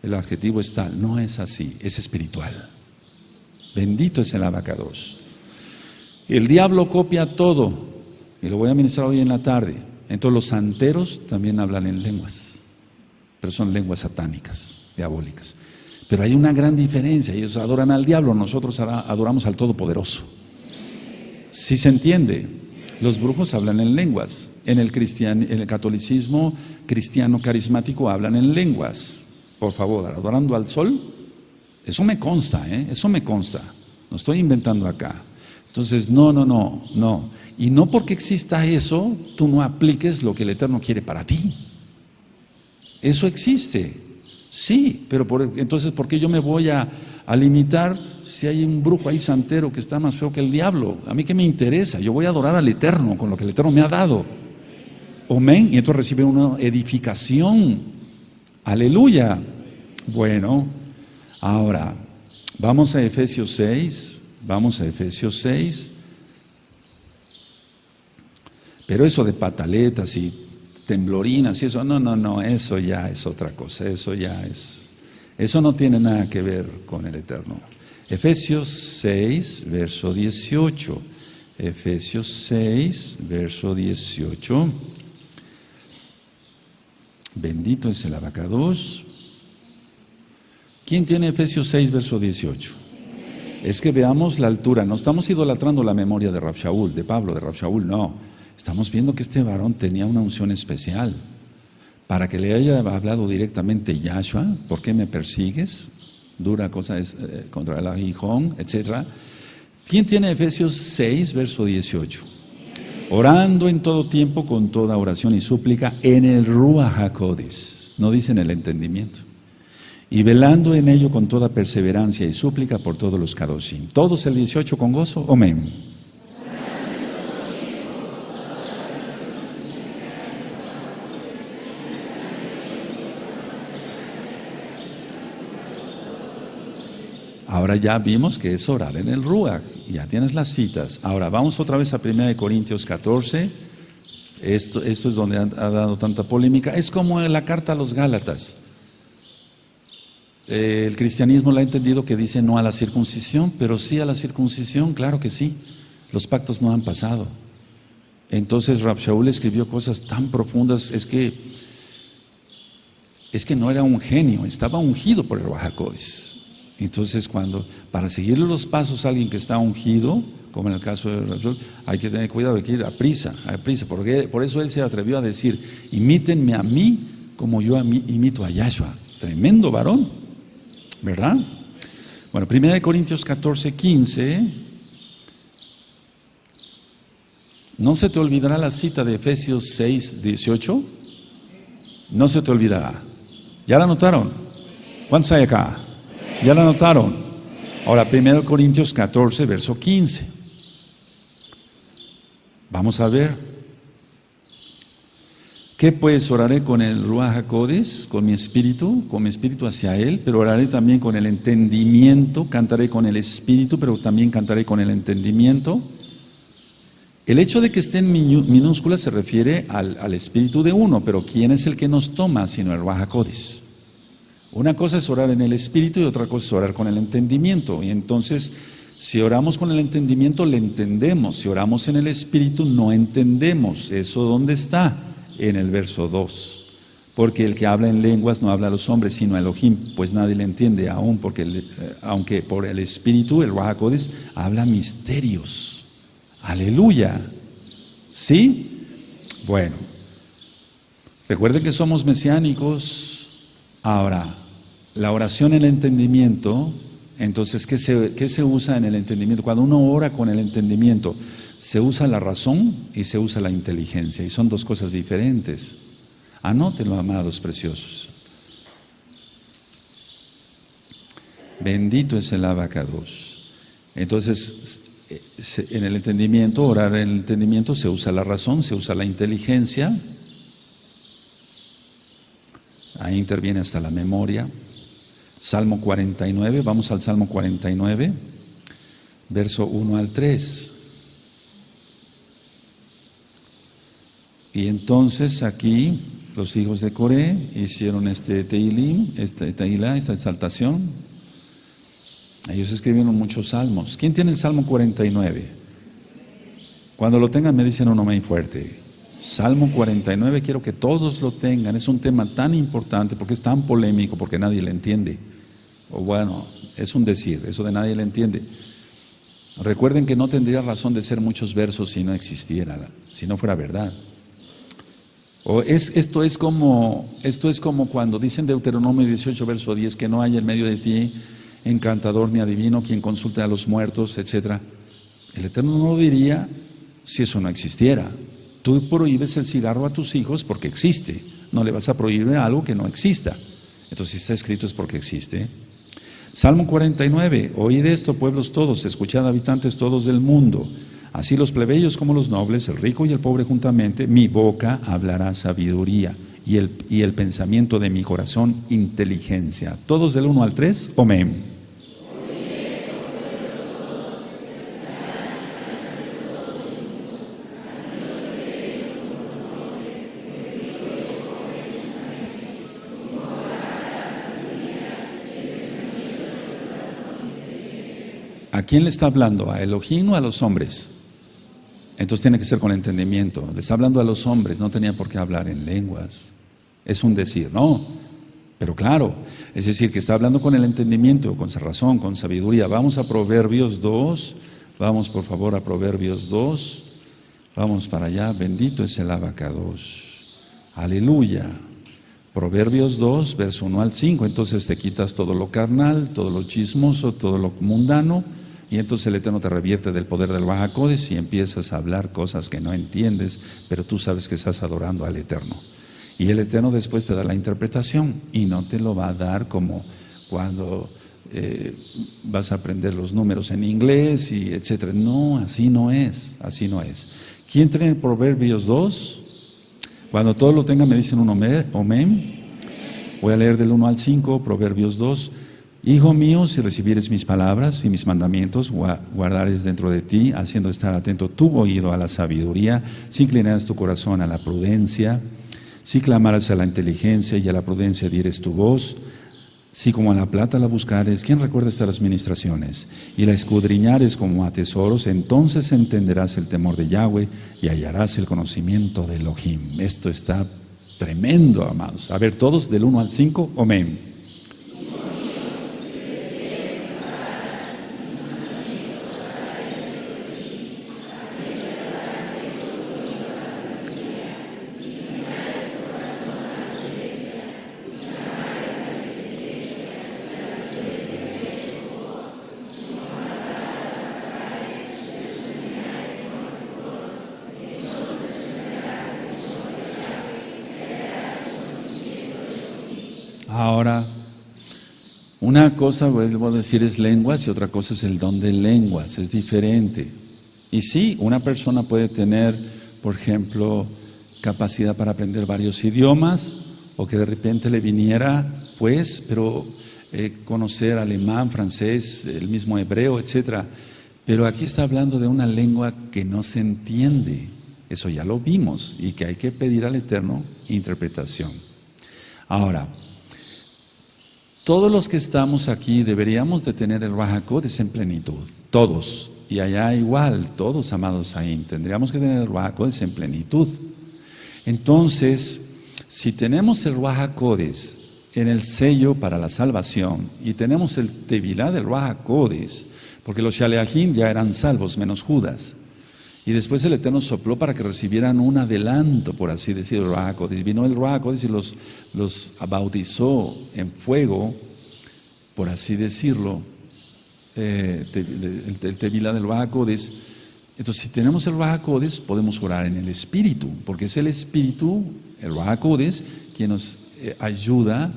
el adjetivo es tal. No es así, es espiritual. Bendito es el abacados. El diablo copia todo, y lo voy a ministrar hoy en la tarde. Entonces los santeros también hablan en lenguas, pero son lenguas satánicas, diabólicas. Pero hay una gran diferencia, ellos adoran al diablo, nosotros adoramos al Todopoderoso. ¿Sí se entiende? Los brujos hablan en lenguas, en el catolicismo cristiano carismático hablan en lenguas. Por favor, adorando al sol, eso me consta, eso me consta, no estoy inventando acá. Entonces, no. Y no porque exista eso, tú no apliques lo que el Eterno quiere para ti. Eso existe, sí, pero entonces, ¿por qué yo me voy a limitar si hay un brujo ahí santero que está más feo que el diablo? A mí qué me interesa, yo voy a adorar al Eterno con lo que el Eterno me ha dado. Amén, y entonces recibe una edificación. Aleluya. Bueno, ahora, vamos a Efesios 6. Pero eso de pataletas y temblorinas y eso, no, eso ya es otra cosa, eso no tiene nada que ver con el Eterno. Efesios 6, verso 18. Efesios 6, verso 18. Bendito es el abacados. ¿Quién tiene Efesios 6, verso 18? Es que veamos la altura, no estamos idolatrando la memoria de Rab Shaul, de Pablo, de Rab Shaul, no. Estamos viendo que este varón tenía una unción especial. Para que le haya hablado directamente Yahshua, ¿por qué me persigues? Dura cosa es contra el aguijón, etc. ¿Quién tiene Efesios 6, verso 18? Orando en todo tiempo con toda oración y súplica en el Ruach HaKodesh, no dice en el entendimiento. Y velando en ello con toda perseverancia y súplica por todos los Kadoshim. ¿Todos el 18 con gozo? Amén. Ahora ya vimos que es orar en el Ruach, ya tienes las citas. Ahora vamos otra vez a 1 Corintios 14. Esto es donde ha dado tanta polémica. Es como la carta a los Gálatas. El cristianismo la ha entendido que dice no a la circuncisión, pero sí a la circuncisión, claro que sí. Los pactos no han pasado. Entonces Rab Shaul escribió cosas tan profundas, es que no era un genio, estaba ungido por el Ruach HaKodesh. Entonces para seguirle los pasos a alguien que está ungido, como en el caso de Rab Shaul, hay que tener cuidado, hay que ir a prisa, porque por eso él se atrevió a decir, imítenme a mí como yo imito a Yahshua. Tremendo varón, ¿verdad? Bueno, 1 Corintios 14, 15. ¿No se te olvidará la cita de Efesios 6, 18? No se te olvidará. ¿Ya la anotaron? ¿Cuántos hay acá? ¿Ya la anotaron? Ahora, 1 Corintios 14, verso 15. Vamos a ver. ¿Qué pues? Oraré con el Ruach HaKodesh, con mi espíritu hacia Él, pero oraré también con el entendimiento, cantaré con el espíritu, pero también cantaré con el entendimiento. El hecho de que esté en minúscula se refiere al espíritu de uno, pero ¿quién es el que nos toma sino el Ruach HaKodesh? Una cosa es orar en el espíritu y otra cosa es orar con el entendimiento. Y entonces, si oramos con el entendimiento, le entendemos. Si oramos en el espíritu, no entendemos. ¿Eso dónde está? En el verso 2. Porque el que habla en lenguas no habla a los hombres, sino a Elohim, pues nadie le entiende aún, aunque por el espíritu, el Ruach HaKodesh, habla misterios. Aleluya. ¿Sí? Bueno, recuerden que somos mesiánicos. Ahora, la oración en el entendimiento, entonces, ¿qué se usa en el entendimiento? Cuando uno ora con el entendimiento, se usa la razón y se usa la inteligencia, y son dos cosas diferentes. Anótenlo, amados preciosos. Bendito es el abacados. Entonces, en el entendimiento, orar en el entendimiento, se usa la razón, se usa la inteligencia. Ahí interviene hasta la memoria. Salmo 49, vamos al Salmo 49, verso 1 al 3. Y entonces aquí los hijos de Coré hicieron este Teilim, esta exaltación. Ellos escribieron muchos salmos. ¿Quién tiene el Salmo 49? Cuando lo tengan me dicen un amén fuerte. Salmo 49, quiero que todos lo tengan. Es un tema tan importante porque es tan polémico, porque nadie le entiende. O bueno, es un decir, eso de nadie le entiende. Recuerden que no tendría razón de ser muchos versos si no existiera, si no fuera verdad. Esto es como cuando dicen Deuteronomio 18, verso 10, que no hay en medio de ti encantador ni adivino, quien consulte a los muertos, etc. El Eterno no lo diría si eso no existiera. Tú prohíbes el cigarro a tus hijos porque existe. No le vas a prohibir algo que no exista. Entonces, si está escrito es porque existe. Salmo 49, oíd esto, pueblos todos, escuchad, habitantes todos del mundo. Así los plebeyos como los nobles, el rico y el pobre juntamente, mi boca hablará sabiduría y el pensamiento de mi corazón, inteligencia. Todos del 1 al 3, amén. ¿A quién le está hablando? ¿A Elohim o a los hombres? Entonces tiene que ser con entendimiento. Le está hablando a los hombres, no tenía por qué hablar en lenguas. Es un decir, no. Pero claro, es decir, que está hablando con el entendimiento, con razón, con sabiduría. Vamos a Proverbios 2. Vamos por favor a Proverbios 2. Vamos para allá. Bendito es el abacados. Aleluya. Proverbios 2, verso 1 al 5. Entonces te quitas todo lo carnal, todo lo chismoso, todo lo mundano. Y entonces el Eterno te revierte del poder del Bajacodes y empiezas a hablar cosas que no entiendes, pero tú sabes que estás adorando al Eterno. Y el Eterno después te da la interpretación y no te lo va a dar como cuando vas a aprender los números en inglés y etcétera. No, así no es, así no es. ¿Quién tiene Proverbios 2? Cuando todos lo tengan me dicen un amén. Voy a leer del 1 al 5, Proverbios 2. Hijo mío, si recibieres mis palabras y mis mandamientos, guardares dentro de ti, haciendo estar atento tu oído a la sabiduría, si inclinaras tu corazón a la prudencia, si clamaras a la inteligencia y a la prudencia dieres tu voz, si como a la plata la buscares, ¿quién recuerda estas ministraciones? Y la escudriñares como a tesoros, entonces entenderás el temor de Yahweh y hallarás el conocimiento de Elohim. Esto está tremendo, amados. A ver, todos del 1 al 5, amén. Ahora, una cosa, vuelvo a decir, es lenguas y otra cosa es el don de lenguas, es diferente. Y sí, una persona puede tener, por ejemplo, capacidad para aprender varios idiomas o que de repente le viniera, pues, pero conocer alemán, francés, el mismo hebreo, etcétera. Pero aquí está hablando de una lengua que no se entiende. Eso ya lo vimos y que hay que pedir al Eterno interpretación. Ahora, todos los que estamos aquí deberíamos de tener el Ruach HaKodesh en plenitud, todos, y allá igual, todos amados ahí, tendríamos que tener el Ruach HaKodesh en plenitud. Entonces, si tenemos el Ruach HaKodesh en el sello para la salvación y tenemos el Tevilá del Ruach HaKodesh, porque los Shaleachim ya eran salvos menos Judas, y después el Eterno sopló para que recibieran un adelanto, por así decirlo, el Ruach HaKodesh. Vino el Ruach HaKodesh y los bautizó en fuego, por así decirlo, el Tevilá del Ruach HaKodesh. Entonces, si tenemos el Ruach HaKodesh, podemos orar en el Espíritu, porque es el Espíritu, el Ruach HaKodesh, quien nos ayuda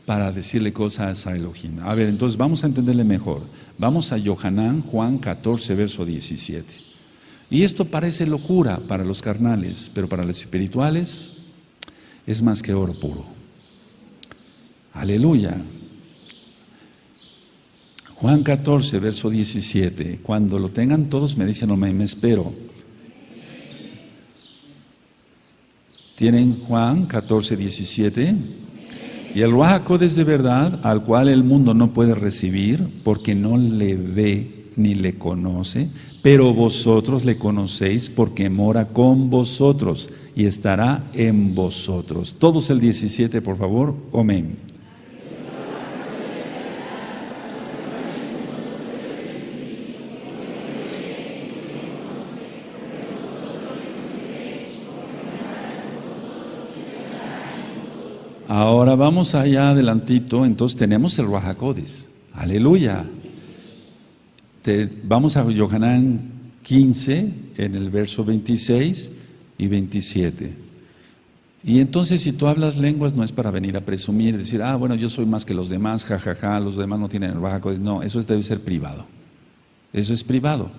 para decirle cosas a Elohim. A ver, entonces vamos a entenderle mejor. Vamos a Yohanan, Juan 14, verso 17. Y esto parece locura para los carnales, pero para los espirituales es más que oro puro. Aleluya. Juan 14, verso 17. Cuando lo tengan todos me dicen, no me espero. ¿Tienen Juan 14, 17? Y el Ruaj HaKodesh de verdad, al cual el mundo no puede recibir, porque no le ve ni le conoce, pero vosotros le conocéis porque mora con vosotros y estará en vosotros. Todos el 17, por favor. Amén. Ahora vamos allá adelantito, entonces tenemos el Ruaj HaKodesh. Aleluya. Vamos a Yohanan 15, en el verso 26 y 27. Y entonces si tú hablas lenguas no es para venir a presumir, decir, bueno, yo soy más que los demás, jajaja, los demás no tienen el Ruaj HaKodesh. No, eso debe ser privado. Eso es privado.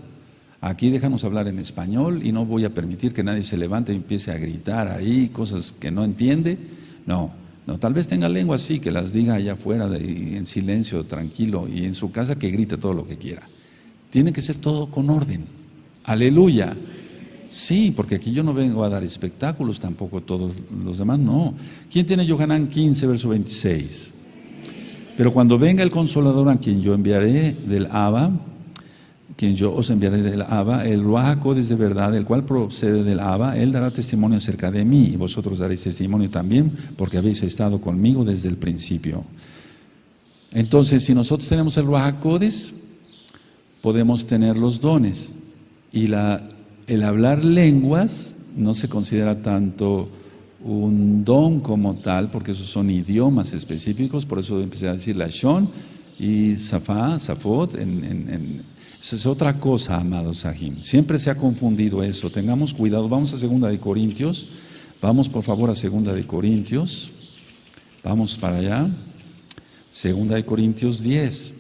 Aquí déjanos hablar en español y no voy a permitir que nadie se levante y empiece a gritar ahí cosas que no entiende. No, tal vez tenga lengua así, que las diga allá afuera en silencio, tranquilo, y en su casa que grite todo lo que quiera. Tiene que ser todo con orden. Aleluya. Sí, porque aquí yo no vengo a dar espectáculos, tampoco todos los demás, no. ¿Quién tiene Yohanan 15, verso 26? Pero cuando venga el Consolador, a quien yo enviaré del Abba, quien yo os enviaré del Abba, el Ruaj HaKodesh de verdad, el cual procede del Abba, él dará testimonio acerca de mí, y vosotros daréis testimonio también, porque habéis estado conmigo desde el principio. Entonces, si nosotros tenemos el Ruaj HaKodesh, podemos tener los dones, y el hablar lenguas no se considera tanto un don como tal, porque esos son idiomas específicos, por eso empecé a decir Lashon y Safot, eso es otra cosa, amados Sahim. Siempre se ha confundido eso, tengamos cuidado. Vamos a 2 de Corintios, vamos por favor a 2 de Corintios, vamos para allá, 2 de Corintios 10.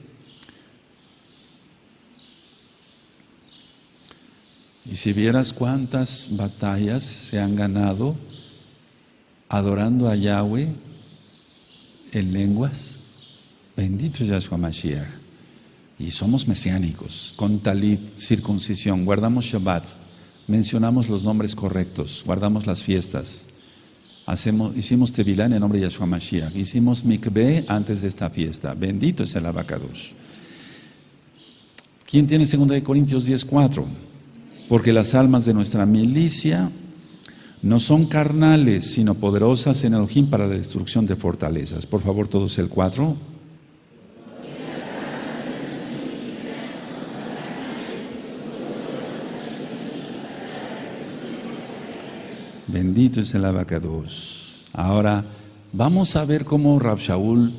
Y si vieras cuántas batallas se han ganado adorando a Yahweh en lenguas, bendito es Yahshua Mashiach. Y somos mesiánicos, con talit, circuncisión, guardamos Shabbat, mencionamos los nombres correctos, guardamos las fiestas, hicimos Tevilá en el nombre de Yahshua Mashiach, hicimos Mikveh antes de esta fiesta, bendito es el Abacadosh. ¿Quién tiene 2 de Corintios 10:4? Porque las almas de nuestra milicia no son carnales, sino poderosas en Elohim para la destrucción de fortalezas. Por favor, todos el 4. Bendito es el Abacadosh. Ahora, vamos a ver cómo Rab Shaul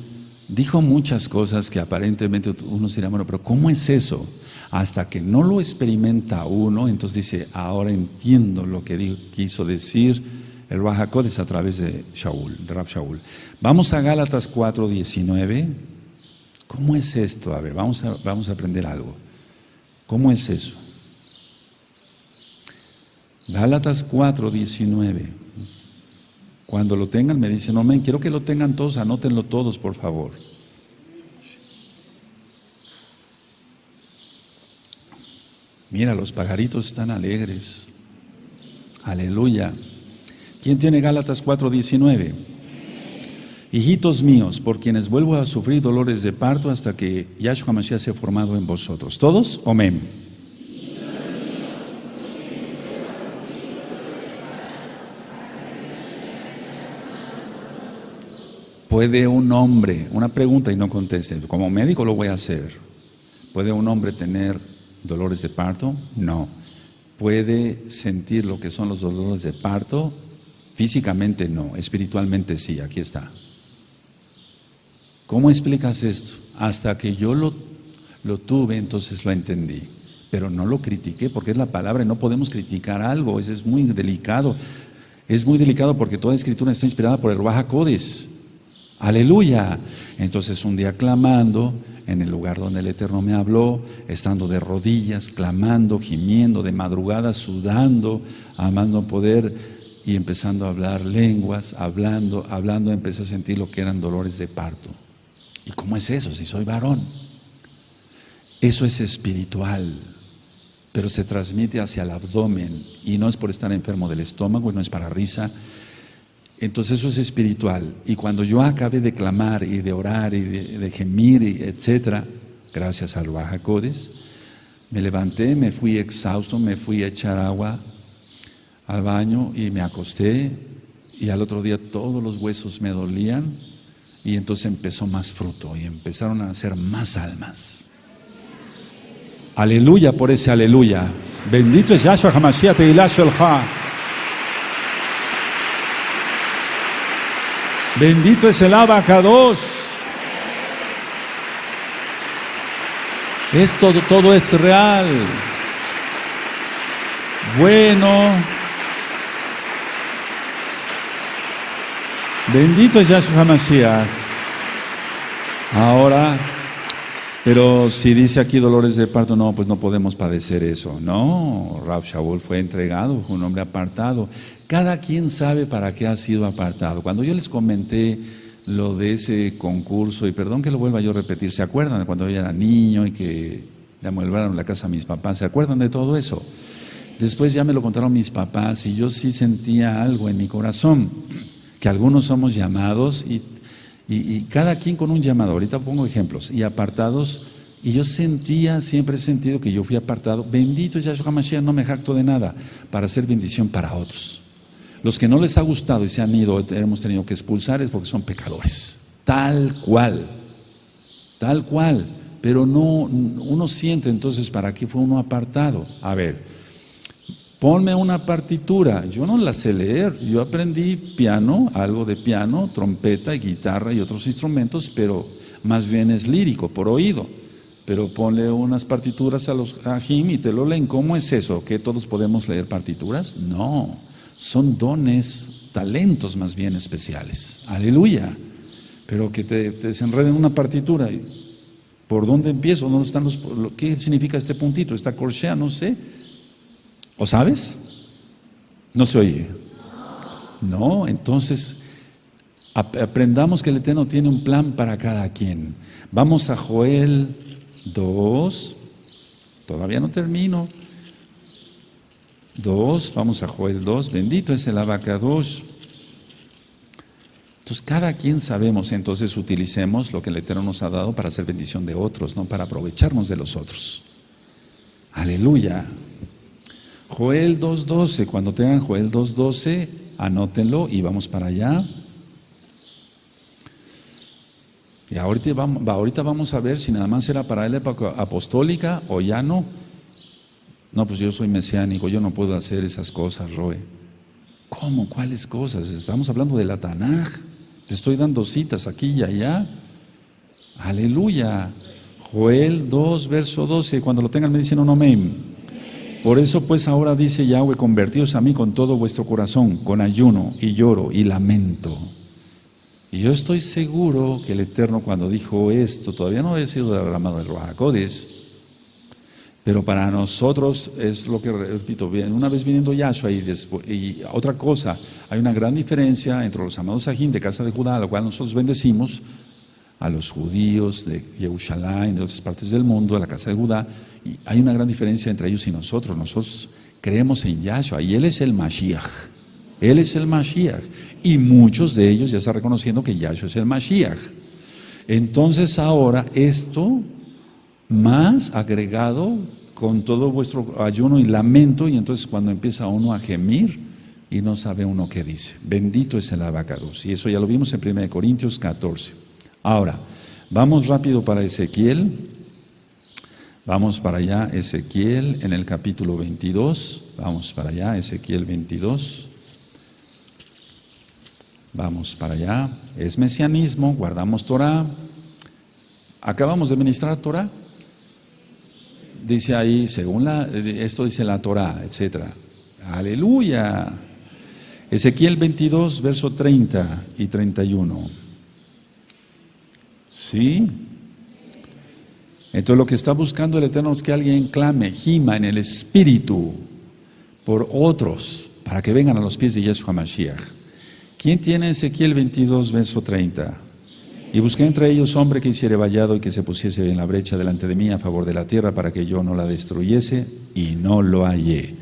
dijo muchas cosas que aparentemente uno se dirá, bueno, pero ¿cómo es eso? Hasta que no lo experimenta uno, entonces dice, ahora entiendo lo que quiso decir el Ruaj HaKodesh a través de Rab Shaul. Vamos a Gálatas 4:19. ¿Cómo es esto? A ver, vamos a aprender algo. ¿Cómo es eso? Gálatas 4:19. Cuando lo tengan me dicen, amén, quiero que lo tengan todos, anótenlo todos, por favor. Mira, los pajaritos están alegres. Aleluya. ¿Quién tiene Gálatas 4:19? Hijitos míos, por quienes vuelvo a sufrir dolores de parto hasta que Yahshua Mashiach sea formado en vosotros. ¿Todos? Amén. ¿Puede un hombre, una pregunta y no conteste, como médico lo voy a hacer, ¿puede un hombre tener dolores de parto? No. ¿Puede sentir lo que son los dolores de parto? Físicamente no, espiritualmente sí, aquí está. ¿Cómo explicas esto? Hasta que yo lo tuve, entonces lo entendí, pero no lo critiqué porque es la palabra y no podemos criticar algo, eso es muy delicado. Es muy delicado porque toda escritura está inspirada por el Ruaj HaKodesh. Aleluya. Entonces un día clamando en el lugar donde el Eterno me habló, estando de rodillas, clamando, gimiendo, de madrugada, sudando, amando poder y empezando a hablar lenguas, hablando, empecé a sentir lo que eran dolores de parto. ¿Y cómo es eso si soy varón? Eso es espiritual, pero se transmite hacia el abdomen y no es por estar enfermo del estómago y no es para risa. Entonces eso es espiritual. Y cuando yo acabé de clamar y de orar y de gemir, y etcétera, gracias al Ruach HaKodesh, me levanté, me fui exhausto, me fui a echar agua al baño y me acosté, y al otro día todos los huesos me dolían, y entonces empezó más fruto y empezaron a nacer más almas. Aleluya por ese aleluya. Bendito es Yahshua HaMashiach Tehilah Shelcha. Bendito es el Abacados. Todo es real. Bueno. Bendito es Yahshua HaMashiach. Ahora, pero si dice aquí dolores de parto, no, pues no podemos padecer eso. No, Rav Shaul fue entregado, fue un hombre apartado. Cada quien sabe para qué ha sido apartado. Cuando yo les comenté lo de ese concurso, y perdón que lo vuelva yo a repetir, ¿se acuerdan de cuando yo era niño y que le amueblaron la casa a mis papás? ¿Se acuerdan de todo eso? Después ya me lo contaron mis papás y yo sí sentía algo en mi corazón, que algunos somos llamados y cada quien con un llamado. Ahorita pongo ejemplos, y apartados, y yo siempre he sentido que yo fui apartado. Bendito es Yahshua HaMashiach, no me jacto de nada, para hacer bendición para otros. Los que no les ha gustado y se han ido, hemos tenido que expulsar, es porque son pecadores, tal cual, pero no, uno siente entonces para qué fue uno apartado. A ver, ponme una partitura. Yo no la sé leer, yo aprendí piano, algo de piano, trompeta y guitarra y otros instrumentos, pero más bien es lírico, por oído. Pero ponle unas partituras a los ajim y te lo leen. ¿Cómo es eso? ¿Que todos podemos leer partituras? No, son dones, talentos más bien especiales. Aleluya. Pero que te desenreden una partitura. ¿Por dónde empiezo? ¿Dónde están qué significa este puntito? ¿Esta corchea? No sé. ¿O sabes? No se oye. No, entonces aprendamos que el Eterno tiene un plan para cada quien. Vamos a Joel 2. Todavía no termino. 2, vamos a Joel 2. Bendito es el Abacados. Entonces cada quien sabemos, entonces utilicemos lo que el Eterno nos ha dado para hacer bendición de otros, no para aprovecharnos de los otros. Aleluya. Joel 2.12, cuando tengan Joel 2.12, anótenlo y vamos para allá. Y ahorita vamos a ver si nada más era para la época apostólica o ya no. No, pues yo soy mesiánico, yo no puedo hacer esas cosas, Roe. ¿Cómo? ¿Cuáles cosas? Estamos hablando de la Tanaj. Te estoy dando citas aquí y allá. Aleluya. Joel 2, verso 12, cuando lo tengan me dicen un amén. Por eso pues ahora dice Yahweh, convertíos a mí con todo vuestro corazón, con ayuno y lloro y lamento. Y yo estoy seguro que el Eterno cuando dijo esto, todavía no había sido derramado el Ruach HaKodesh, pero para nosotros es lo que repito, una vez viniendo Yahshua y otra cosa, hay una gran diferencia entre los amados Ajín de casa de Judá, a la cual nosotros bendecimos, a los judíos de Yerushalayim, de otras partes del mundo, a la casa de Judá, y hay una gran diferencia entre ellos y nosotros. Nosotros creemos en Yahshua y Él es el Mashiach. Él es el Mashiach. Y muchos de ellos ya están reconociendo que Yahshua es el Mashiach. Entonces ahora esto más agregado con todo vuestro ayuno y lamento, y entonces cuando empieza uno a gemir y no sabe uno qué dice. Bendito es el Abacados. Y eso ya lo vimos en 1 Corintios 14. Ahora, vamos rápido para Ezequiel. Vamos para allá, Ezequiel en el capítulo 22. Vamos para allá, Ezequiel 22. Vamos para allá. Es mesianismo, guardamos Torah. Acabamos de ministrar Torah. Dice ahí, según esto dice la Torah, etc. Aleluya. Ezequiel 22, verso 30 y 31. ¿Sí? Entonces lo que está buscando el Eterno es que alguien clame, gima en el Espíritu por otros, para que vengan a los pies de Yahshua Mashiach. ¿Quién tiene Ezequiel 22, verso 30? Y busqué entre ellos hombre que hiciere vallado y que se pusiese en la brecha delante de mí a favor de la tierra para que yo no la destruyese, y no lo hallé.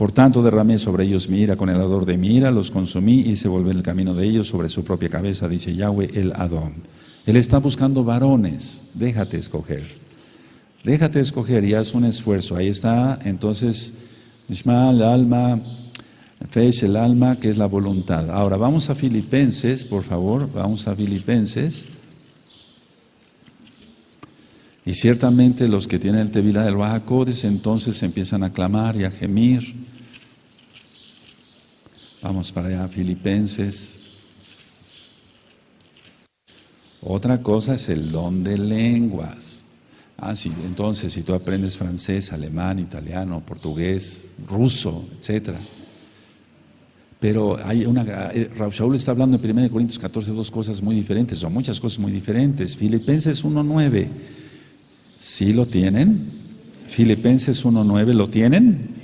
Por tanto derramé sobre ellos mi ira con el ardor de mi ira, los consumí y hice volver el camino de ellos sobre su propia cabeza, dice Yahweh el Adón. Él está buscando varones, déjate escoger y haz un esfuerzo. Ahí está, entonces, Nishma, el alma, Fesh, el alma, que es la voluntad. Ahora vamos a Filipenses, por favor, vamos a Filipenses. Y ciertamente los que tienen el Tevilá del Baja Codes entonces empiezan a clamar y a gemir. Vamos para allá, Filipenses. Otra cosa es el don de lenguas. Sí, entonces si tú aprendes francés, alemán, italiano, portugués, ruso, etc. Pero hay Rav Shaul está hablando en 1 Corintios 14, dos cosas muy diferentes, o muchas cosas muy diferentes. Filipenses 1:9. ¿Sí lo tienen? Filipenses 1:9, ¿lo tienen?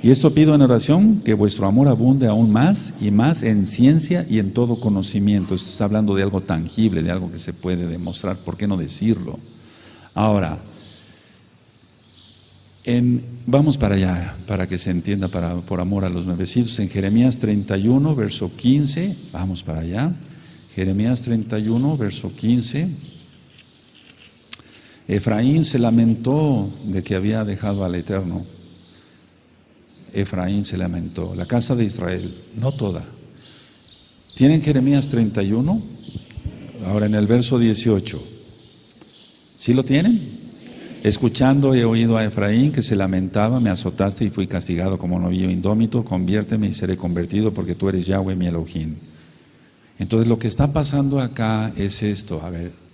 Y esto pido en oración, que vuestro amor abunde aún más y más en ciencia y en todo conocimiento. Esto está hablando de algo tangible, de algo que se puede demostrar, ¿por qué no decirlo? Ahora, vamos para allá, para que se entienda, por amor a los nuevecitos. En Jeremías 31, verso 15, vamos para allá. Jeremías 31, verso 15. Efraín se lamentó de que había dejado al Eterno. Efraín se lamentó, la casa de Israel, no toda. ¿Tienen Jeremías 31? Ahora en el verso 18. ¿Sí lo tienen? Escuchando he oído a Efraín que se lamentaba, me azotaste y fui castigado como novillo indómito, conviérteme y seré convertido porque tú eres Yahweh mi Elohim. Entonces lo que está pasando acá es esto, a ver,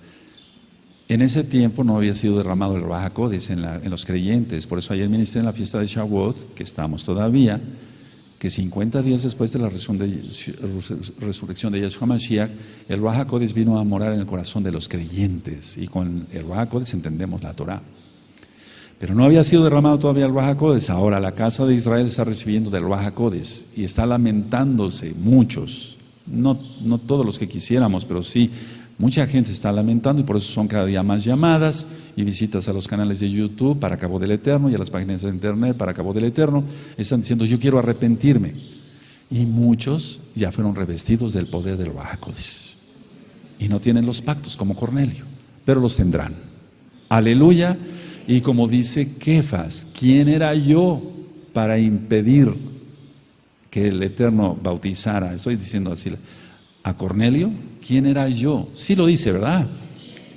en ese tiempo no había sido derramado el Ruach HaKodesh en los creyentes, por eso ayer ministré en la fiesta de Shavuot, que estamos todavía, que 50 días después de la resurrección de Yeshua Mashiach, el Ruach HaKodesh vino a morar en el corazón de los creyentes, y con el Ruach HaKodesh entendemos la Torah. Pero no había sido derramado todavía el Ruach HaKodesh. Ahora la casa de Israel está recibiendo del Ruach HaKodesh y está lamentándose muchos, no todos los que quisiéramos, pero sí mucha gente está lamentando, y por eso son cada día más llamadas y visitas a los canales de YouTube para Cabo del Eterno y a las páginas de internet para Cabo del Eterno. Están diciendo, yo quiero arrepentirme. Y muchos ya fueron revestidos del poder del Ruach HaKodesh y no tienen los pactos como Cornelio, pero los tendrán. Aleluya. Y como dice Kefas, ¿quién era yo para impedir que el Eterno bautizara? Estoy diciendo así, a Cornelio. ¿Quién era yo? Sí lo dice, ¿verdad?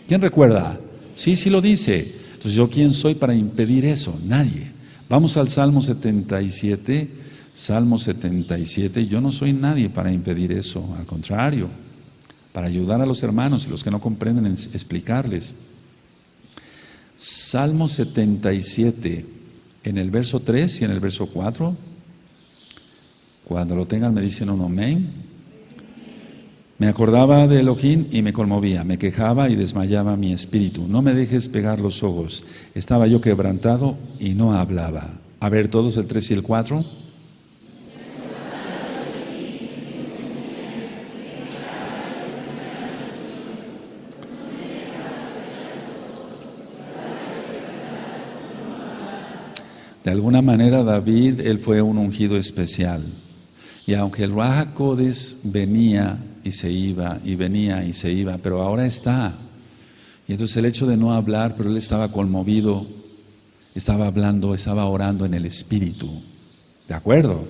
¿Quién recuerda? Sí lo dice. Entonces, ¿yo quién soy para impedir eso? Nadie. Vamos al Salmo 77. Salmo 77. Yo no soy nadie para impedir eso. Al contrario, para ayudar a los hermanos y los que no comprenden, explicarles. Salmo 77, en el verso 3 y en el verso 4. Cuando lo tengan me dicen un amén. Me acordaba de Elohim y me conmovía, me quejaba y desmayaba mi espíritu. No me dejes pegar los ojos. Estaba yo quebrantado y no hablaba. A ver, todos el 3 y el 4. De alguna manera David, él fue un ungido especial. Y aunque el Ruach HaKodesh venía y se iba, y venía y se iba, pero ahora está. Y entonces el hecho de no hablar, pero él estaba conmovido, estaba hablando, estaba orando en el Espíritu. ¿De acuerdo?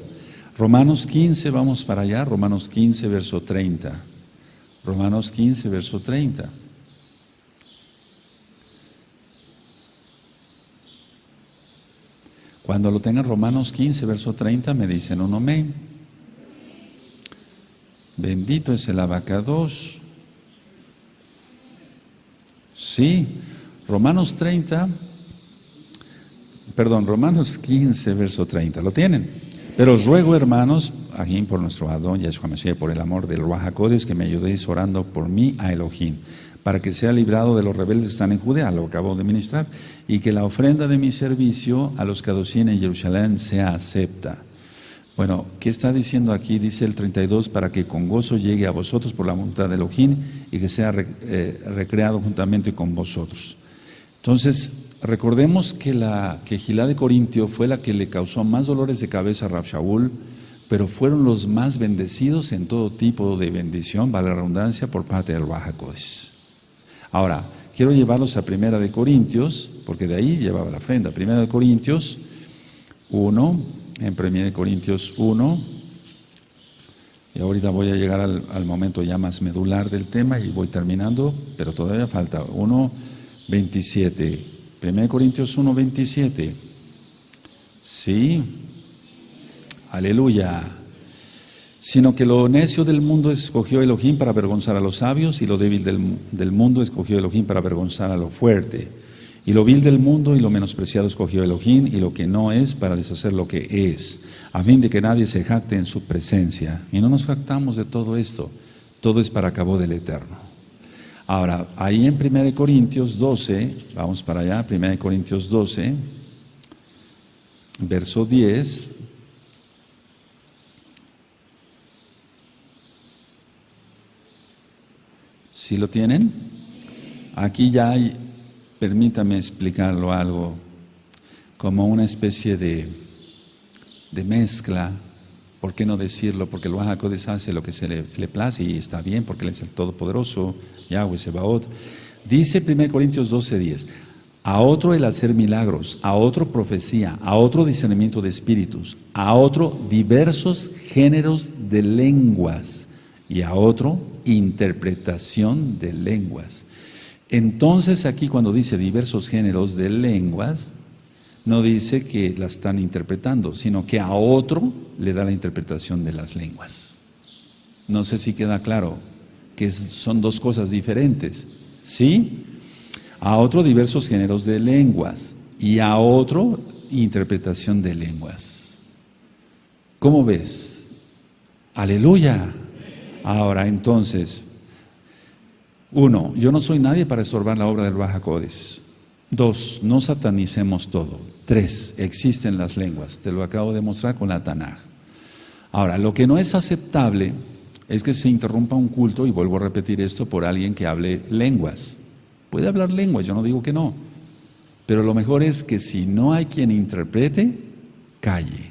Romanos 15, vamos para allá, Romanos 15, verso 30. Romanos 15, verso 30. Cuando lo tengan Romanos 15, verso 30, me dicen un amén. Bendito es el abacados. Sí, Romanos 15, verso 30. ¿Lo tienen? Pero os ruego, hermanos, ajín por nuestro Adón Yeshua Mashiach, por el amor del Ruach HaKodesh, que me ayudéis orando por mí a Elohim, para que sea librado de los rebeldes que están en Judea, lo acabo de ministrar, y que la ofrenda de mi servicio a los Kadoshim en Jerusalén sea acepta. Bueno, ¿qué está diciendo aquí? Dice el 32, para que con gozo llegue a vosotros por la voluntad de Elohim y que sea recreado juntamente con vosotros. Entonces, recordemos que la Quejilá de Corintio fue la que le causó más dolores de cabeza a Rav Shaul, pero fueron los más bendecidos en todo tipo de bendición, vale la redundancia, por parte del Ruach HaKodesh. Ahora, quiero llevarlos a Primera de Corintios, porque de ahí llevaba la ofrenda. Primera de Corintios 1, en Primera de Corintios 1, y ahorita voy a llegar al momento ya más medular del tema y voy terminando, pero todavía falta 1:27. Primera de Corintios 1:27. Sí. Aleluya. Sino que lo necio del mundo escogió Elohim para avergonzar a los sabios, y lo débil del mundo escogió Elohim para avergonzar a lo fuerte. Y lo vil del mundo y lo menospreciado escogió Elohim, y lo que no es para deshacer lo que es, a fin de que nadie se jacte en su presencia. Y no nos jactamos de todo esto, todo es para cabo del Eterno. Ahora, ahí en 1 Corintios 12, vamos para allá, 1 Corintios 12, verso 10. ¿Sí lo tienen? Aquí ya hay, permítame explicarlo algo, como una especie de mezcla. ¿Por qué no decirlo? Porque el Ruach HaKodesh hace lo que se le place y está bien, porque Él es el Todopoderoso, Yahweh Sebaot. Dice 1 Corintios 12:10, a otro el hacer milagros, a otro profecía, a otro discernimiento de espíritus, a otro diversos géneros de lenguas y a otro interpretación de lenguas. Entonces aquí cuando dice diversos géneros de lenguas, no dice que la están interpretando, sino que a otro le da la interpretación de las lenguas. No sé si queda claro que son dos cosas diferentes. ¿Sí? A otro diversos géneros de lenguas y a otro interpretación de lenguas. ¿Cómo ves? Aleluya. Ahora entonces, 1, yo no soy nadie para estorbar la obra del Ruach HaKodesh. 2, no satanicemos todo. 3, existen las lenguas. Te lo acabo de mostrar con la Tanaj. Ahora, lo que no es aceptable es que se interrumpa un culto, y vuelvo a repetir esto, por alguien que hable lenguas. Puede hablar lenguas, yo no digo que no. Pero lo mejor es que si no hay quien interprete, calle.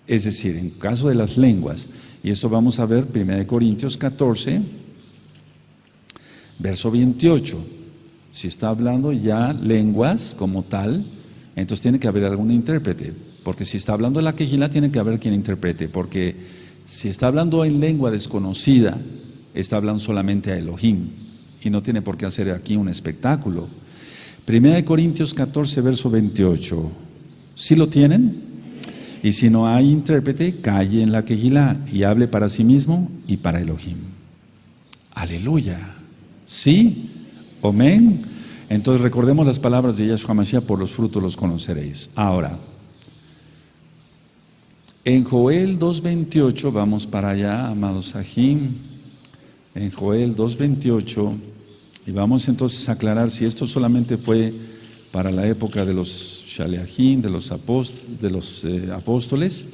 Es decir, en caso de las lenguas, y esto vamos a ver 1 Corintios 14, verso 28. Si está hablando ya lenguas como tal, entonces tiene que haber algún intérprete. Porque si está hablando de la Quejilá, tiene que haber quien interprete. Porque si está hablando en lengua desconocida, está hablando solamente a Elohim. Y no tiene por qué hacer aquí un espectáculo. 1 Corintios 14, verso 28. ¿Sí lo tienen? Y si no hay intérprete, calle en la Quejilá y hable para sí mismo y para Elohim. Aleluya. ¿Sí? Amén. Entonces recordemos las palabras de Yahshua Mashiach: por los frutos los conoceréis. Ahora, en Joel 2:28, vamos para allá, amados Sahim. En Joel 2:28, y vamos entonces a aclarar si esto solamente fue para la época de los Shaleachim, de los apóstoles,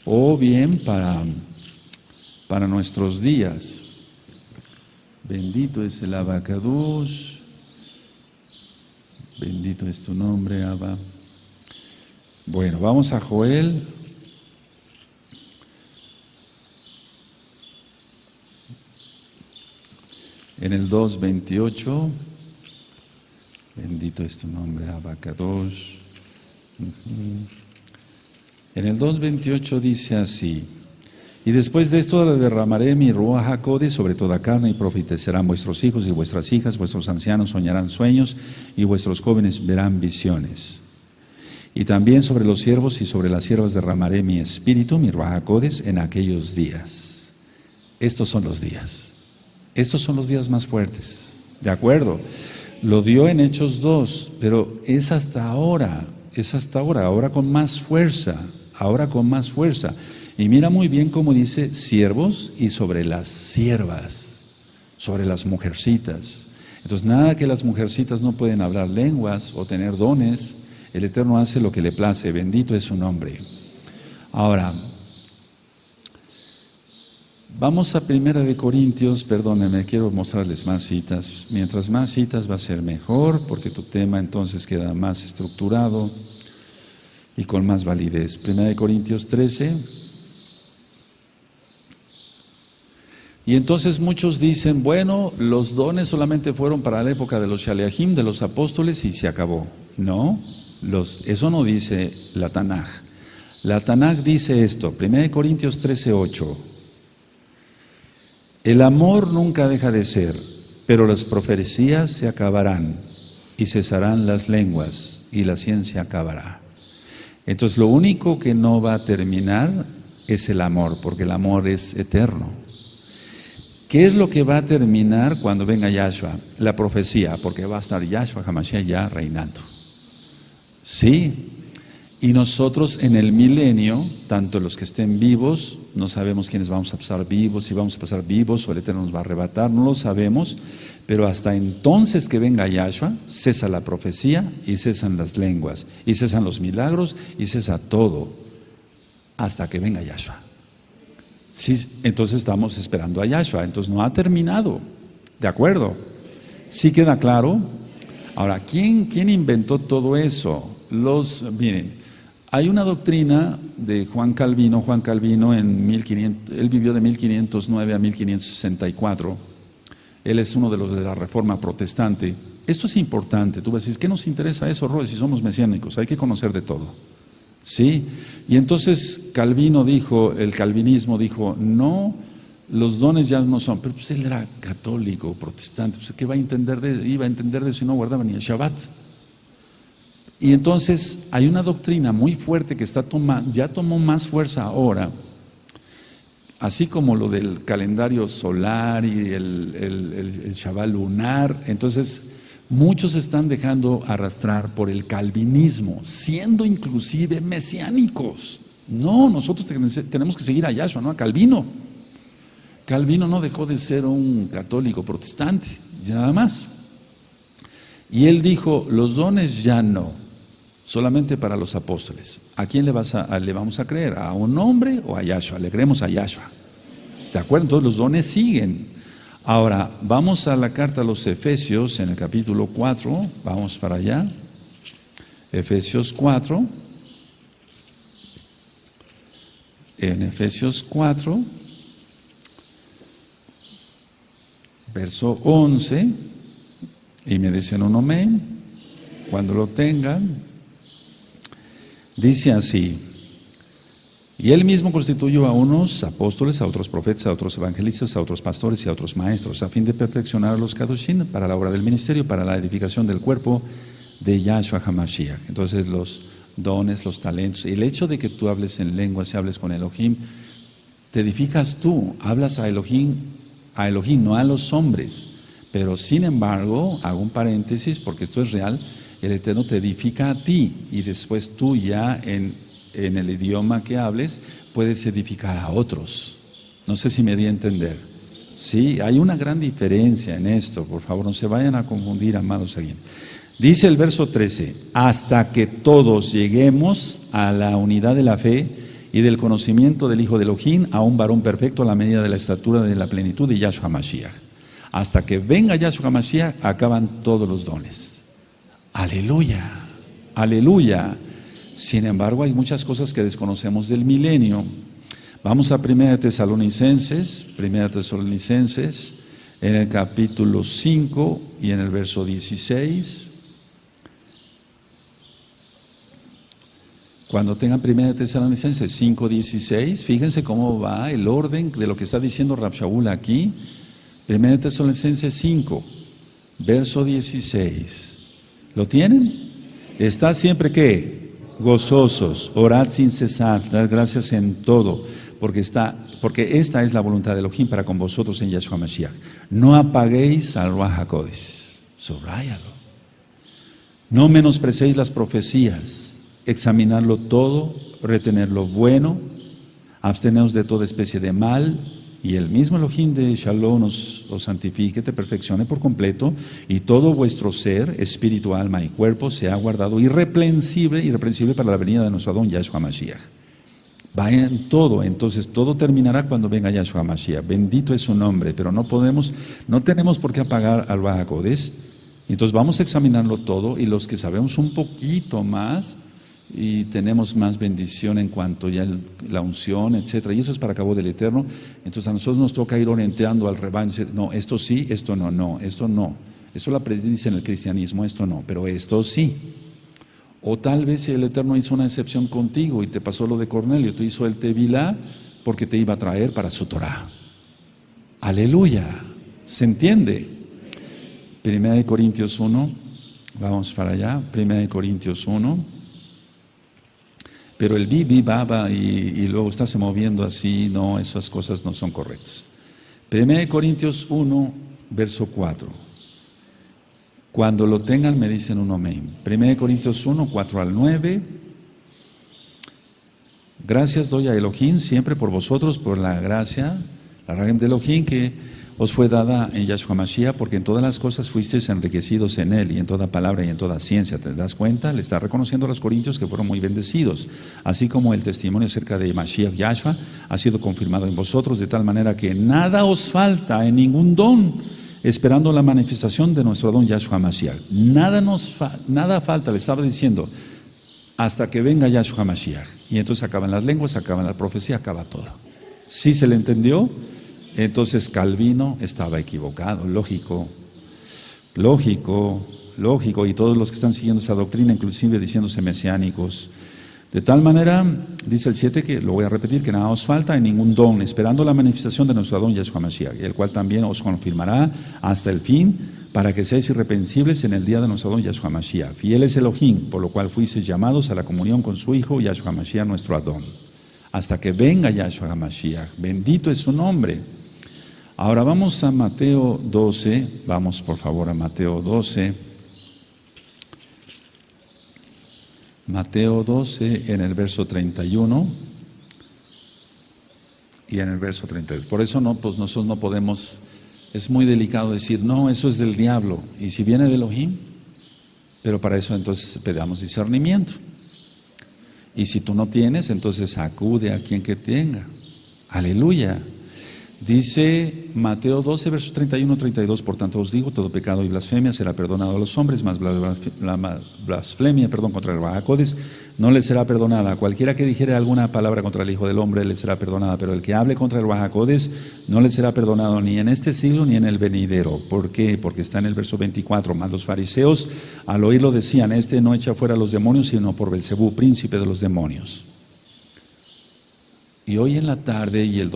o bien para nuestros días. Bendito es el Abacadush, bendito es tu nombre, Abba. Bueno, vamos a Joel. En el 2:28, bendito es tu nombre, Abacadosh. En el 2:28 dice así: y después de esto derramaré mi Ruach HaKodesh sobre toda carne, y profetizarán vuestros hijos y vuestras hijas, vuestros ancianos soñarán sueños, y vuestros jóvenes verán visiones. Y también sobre los siervos y sobre las siervas derramaré mi espíritu, mi Ruach HaKodesh, en aquellos días. Estos son los días. Estos son los días más fuertes, ¿de acuerdo? Lo dio en Hechos 2, pero es hasta ahora, ahora con más fuerza, Y mira muy bien cómo dice siervos y sobre las siervas, sobre las mujercitas. Entonces nada que las mujercitas no pueden hablar lenguas o tener dones, el Eterno hace lo que le place, bendito es su nombre. Ahora, Vamos a Primera de Corintios, perdónenme, quiero mostrarles más citas. Mientras más citas va a ser mejor, porque tu tema entonces queda más estructurado y con más validez. Primera de Corintios 13. Y entonces muchos dicen, bueno, los dones solamente fueron para la época de los Shaliachim, de los apóstoles, y se acabó. No, eso no dice la Tanaj. La Tanaj dice esto, 1 Corintios 13:8. El amor nunca deja de ser, pero las profecías se acabarán y cesarán las lenguas y la ciencia acabará. Entonces lo único que no va a terminar es el amor, porque el amor es eterno. ¿Qué es lo que va a terminar cuando venga Yahshua? La profecía, porque va a estar Yahshua HaMashiach ya reinando. Sí. Y nosotros en el milenio, tanto los que estén vivos, no sabemos quiénes vamos a pasar vivos, si vamos a pasar vivos o el Eterno nos va a arrebatar, no lo sabemos, pero hasta entonces que venga Yahshua, cesa la profecía y cesan las lenguas, y cesan los milagros y cesa todo, hasta que venga Yahshua. Sí, entonces estamos esperando a Yahshua, entonces no ha terminado, ¿de acuerdo? ¿Sí queda claro? Ahora, ¿quién inventó todo eso? Miren, hay una doctrina de Juan Calvino en 1500, él vivió de 1509 a 1564, él es uno de los de la Reforma Protestante. Esto es importante, tú vas a decir, ¿qué nos interesa eso, Roy, si somos mesiánicos? Hay que conocer de todo, ¿sí? Y entonces el calvinismo dijo, no, los dones ya no son, pero pues él era católico, protestante, pues ¿qué iba a entender de eso si no guardaba ni el Shabbat? Y entonces hay una doctrina muy fuerte que ya tomó más fuerza ahora, así como lo del calendario solar y el Shabbat lunar. Entonces muchos se están dejando arrastrar por el calvinismo, siendo inclusive mesiánicos. No, nosotros tenemos que seguir a Yahshua, no a Calvino. Calvino no dejó de ser un católico protestante, nada más. Y él dijo, los dones ya no. Solamente para los apóstoles. ¿A quién le vamos a creer? ¿A un hombre o a Yahshua? Le creemos a Yahshua. ¿De acuerdo? Entonces los dones siguen. Ahora, vamos a la carta a los Efesios en el capítulo 4. Vamos para allá. Efesios 4. En Efesios 4, verso 11. Y me dicen un amén cuando lo tengan. Dice así, y él mismo constituyó a unos apóstoles, a otros profetas, a otros evangelistas, a otros pastores y a otros maestros, a fin de perfeccionar a los kadoshim para la obra del ministerio, para la edificación del cuerpo de Yahshua HaMashiach. Entonces los dones, los talentos, el hecho de que tú hables en lenguas y hables con Elohim, te edificas tú, hablas a Elohim, no a los hombres. Pero sin embargo, hago un paréntesis porque esto es real, el Eterno te edifica a ti y después tú ya en el idioma que hables puedes edificar a otros. No sé si me di a entender. Sí, hay una gran diferencia en esto, por favor, no se vayan a confundir, amados aquí. Dice el verso 13, hasta que todos lleguemos a la unidad de la fe y del conocimiento del Hijo de Elohim, a un varón perfecto a la medida de la estatura de la plenitud de Yahshua HaMashiach. Hasta que venga Yahshua HaMashiach, acaban todos los dones. Aleluya, aleluya. Sin embargo, hay muchas cosas que desconocemos del milenio. Vamos a 1 Tesalonicenses, en el capítulo 5 y en el verso 16. Cuando tengan 1 Tesalonicenses 5, 16, fíjense cómo va el orden de lo que está diciendo Rab Shaul aquí. 1 Tesalonicenses 5, verso 16. ¿Lo tienen? Está siempre ¿qué? Gozosos, orad sin cesar, dad gracias en todo, porque esta es la voluntad de Elohim para con vosotros en Yahshua Mashiach. No apaguéis al Ruach HaKodesh, subráyalo. No menosprecéis las profecías, examinarlo todo, retener lo bueno, absteneos de toda especie de mal, y el mismo Elohim de Shalom os santifique, te perfeccione por completo, y todo vuestro ser, espíritu, alma y cuerpo, sea guardado irreprensible para la venida de nuestro Adón Yahshua Mashiach. Va en todo, entonces todo terminará cuando venga Yahshua Mashiach. Bendito es su nombre, pero no tenemos por qué apagar al Ruach HaKodesh. Entonces vamos a examinarlo todo, y los que sabemos un poquito más y tenemos más bendición en cuanto ya la unción, etcétera, y eso es para cabo del Eterno. Entonces a nosotros nos toca ir orientando al rebaño, decir, no, esto sí, esto no, no, esto no. Eso la predice en el cristianismo, esto no, pero esto sí. O tal vez si el Eterno hizo una excepción contigo y te pasó lo de Cornelio, te hizo el Tevilá porque te iba a traer para su Torah. Aleluya. ¿Se entiende? Primera de Corintios 1, vamos para allá, Primera de Corintios 1. Pero el bi, baba y luego está se moviendo así, no, esas cosas no son correctas. Primera de Corintios 1, verso 4. Cuando lo tengan me dicen un amén. Primera de Corintios 1, 4 al 9. Gracias doy a Elohim siempre por vosotros, por la gracia, la rajem de Elohim que os fue dada en Yahshua Mashiach, porque en todas las cosas fuisteis enriquecidos en Él, y en toda palabra y en toda ciencia. ¿Te das cuenta? Le está reconociendo a los corintios que fueron muy bendecidos, así como el testimonio acerca de Mashiach Yahshua ha sido confirmado en vosotros, de tal manera que nada os falta en ningún don, esperando la manifestación de nuestro don Yahshua Mashiach. Nada falta, le estaba diciendo, hasta que venga Yahshua Mashiach. Y entonces acaban las lenguas, acaban la profecía, acaba todo. ¿Sí se le entendió? Entonces Calvino estaba equivocado, lógico, y todos los que están siguiendo esa doctrina, inclusive diciéndose mesiánicos. De tal manera, dice el 7, que lo voy a repetir, que nada os falta en ningún don, esperando la manifestación de nuestro don Yahshua Mashiach, el cual también os confirmará hasta el fin, para que seáis irreprensibles en el día de nuestro don Yahshua Mashiach. Fiel es Elohim, por lo cual fuisteis llamados a la comunión con su Hijo Yahshua Mashiach, nuestro Adón. Hasta que venga Yahshua Mashiach, bendito es su nombre. Ahora vamos a Mateo 12, vamos por favor a Mateo 12. Mateo 12 en el verso 31 y en el verso 32. Por eso pues nosotros no podemos, es muy delicado decir, no, eso es del diablo. Y si viene de Elohim, pero para eso entonces pedamos discernimiento. Y si tú no tienes, entonces acude a quien que tenga. Aleluya. Dice Mateo 12, versos 31-32, por tanto os digo, todo pecado y blasfemia será perdonado a los hombres, mas la blasfemia, contra el Ruach HaKodesh no le será perdonada. Cualquiera que dijere alguna palabra contra el Hijo del Hombre le será perdonada, pero el que hable contra el Ruach HaKodesh no le será perdonado ni en este siglo ni en el venidero. ¿Por qué? Porque está en el verso 24, mas los fariseos al oírlo decían, este no echa fuera a los demonios, sino por Belcebú, príncipe de los demonios. Y hoy en la tarde y el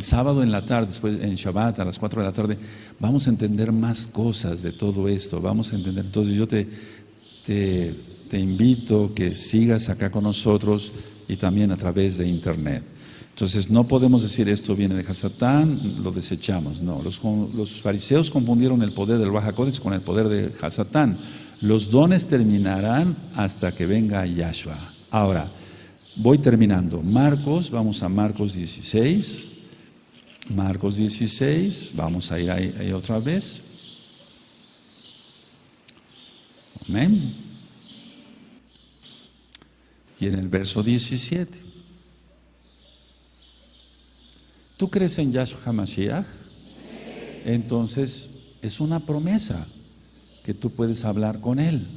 sábado en la tarde, después en Shabbat a las 4 de la tarde, vamos a entender más cosas de todo esto, vamos a entender. Entonces yo te invito que sigas acá con nosotros y también a través de internet. Entonces no podemos decir esto viene de Hasatán, lo desechamos. No, los fariseos confundieron el poder del Ruach HaKodesh con el poder de Hasatán. Los dones terminarán hasta que venga Yahshua. Ahora, voy terminando. Vamos a Marcos 16. Marcos 16, vamos a ir ahí otra vez. Amén. Y en el verso 17. ¿Tú crees en Yahshua HaMashiach? Entonces, es una promesa que tú puedes hablar con Él.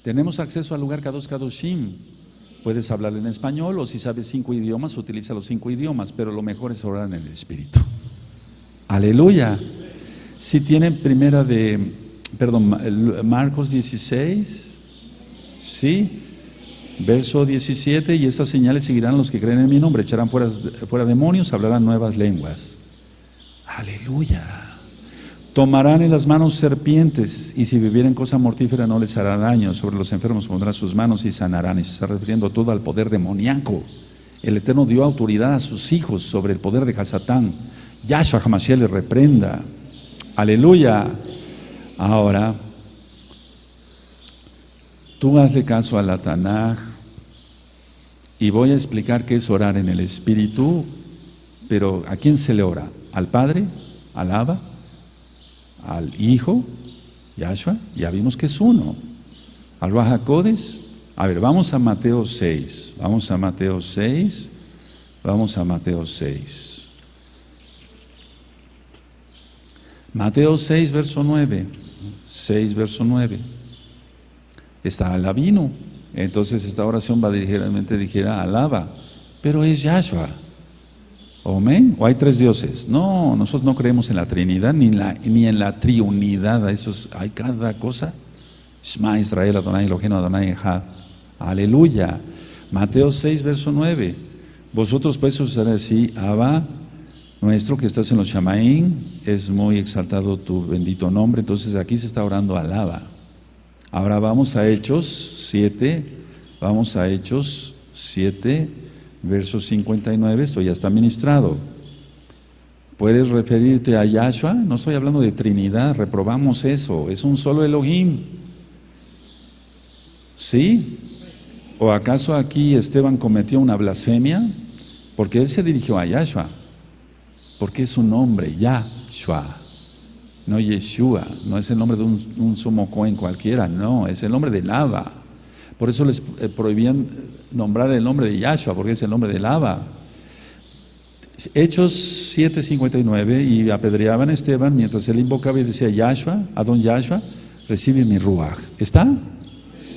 Tenemos acceso al lugar Kadosh Kadoshim. Puedes hablar en español o si sabes 5 idiomas, utiliza los 5 idiomas, pero lo mejor es orar en el Espíritu. Aleluya. Si tienen Marcos 16, ¿sí? Verso 17, y estas señales seguirán los que creen en mi nombre, echarán fuera demonios, hablarán nuevas lenguas. Aleluya. Tomarán en las manos serpientes, y si bebieren cosa mortífera no les hará daño. Sobre los enfermos pondrán sus manos y sanarán. Y se está refiriendo todo al poder demoníaco. El Eterno dio autoridad a sus hijos sobre el poder de Hasatán. Yahshua HaMashiach le reprenda. Aleluya. Ahora, tú hazle caso a la Tanaj, y voy a explicar qué es orar en el Espíritu, pero ¿a quién se le ora? ¿Al Padre? ¿Al Abba? ¿Al Hijo? Yahshua, ya vimos que es uno. Al Ruach HaKodesh, A ver, vamos a Mateo 6. Vamos a Mateo 6. Vamos a Mateo 6. Mateo 6, verso 9. 6, verso 9. Está alabino. Entonces esta oración va ligeramente, dijera, alaba. Pero es Yahshua. Amén. ¿O hay tres dioses? No, nosotros no creemos en la Trinidad ni en la triunidad. Hay cada cosa. Shema Israel, Adonai Eloheinu, Adonai Echad. Aleluya. Mateo 6, verso 9. Vosotros pues usaré así, Abba, nuestro que estás en los Shamaín, es muy exaltado tu bendito nombre. Entonces aquí se está orando alaba. Ahora vamos a Hechos 7. Vamos a Hechos 7. Verso 59, esto ya está ministrado. ¿Puedes referirte a Yahshua? No estoy hablando de Trinidad, reprobamos eso, es un solo Elohim. ¿Sí? ¿O acaso aquí Esteban cometió una blasfemia? Porque él se dirigió a Yahshua, porque es un nombre, Yahshua, no Yeshua, no es el nombre de un sumo cohen cualquiera, no, es el nombre del Abba. Por eso les prohibían nombrar el nombre de Yahshua, porque es el nombre del Abba. Hechos 7:59, y apedreaban a Esteban mientras él invocaba y decía, Yahshua, Adón Yahshua, recibe mi ruaj. ¿Está?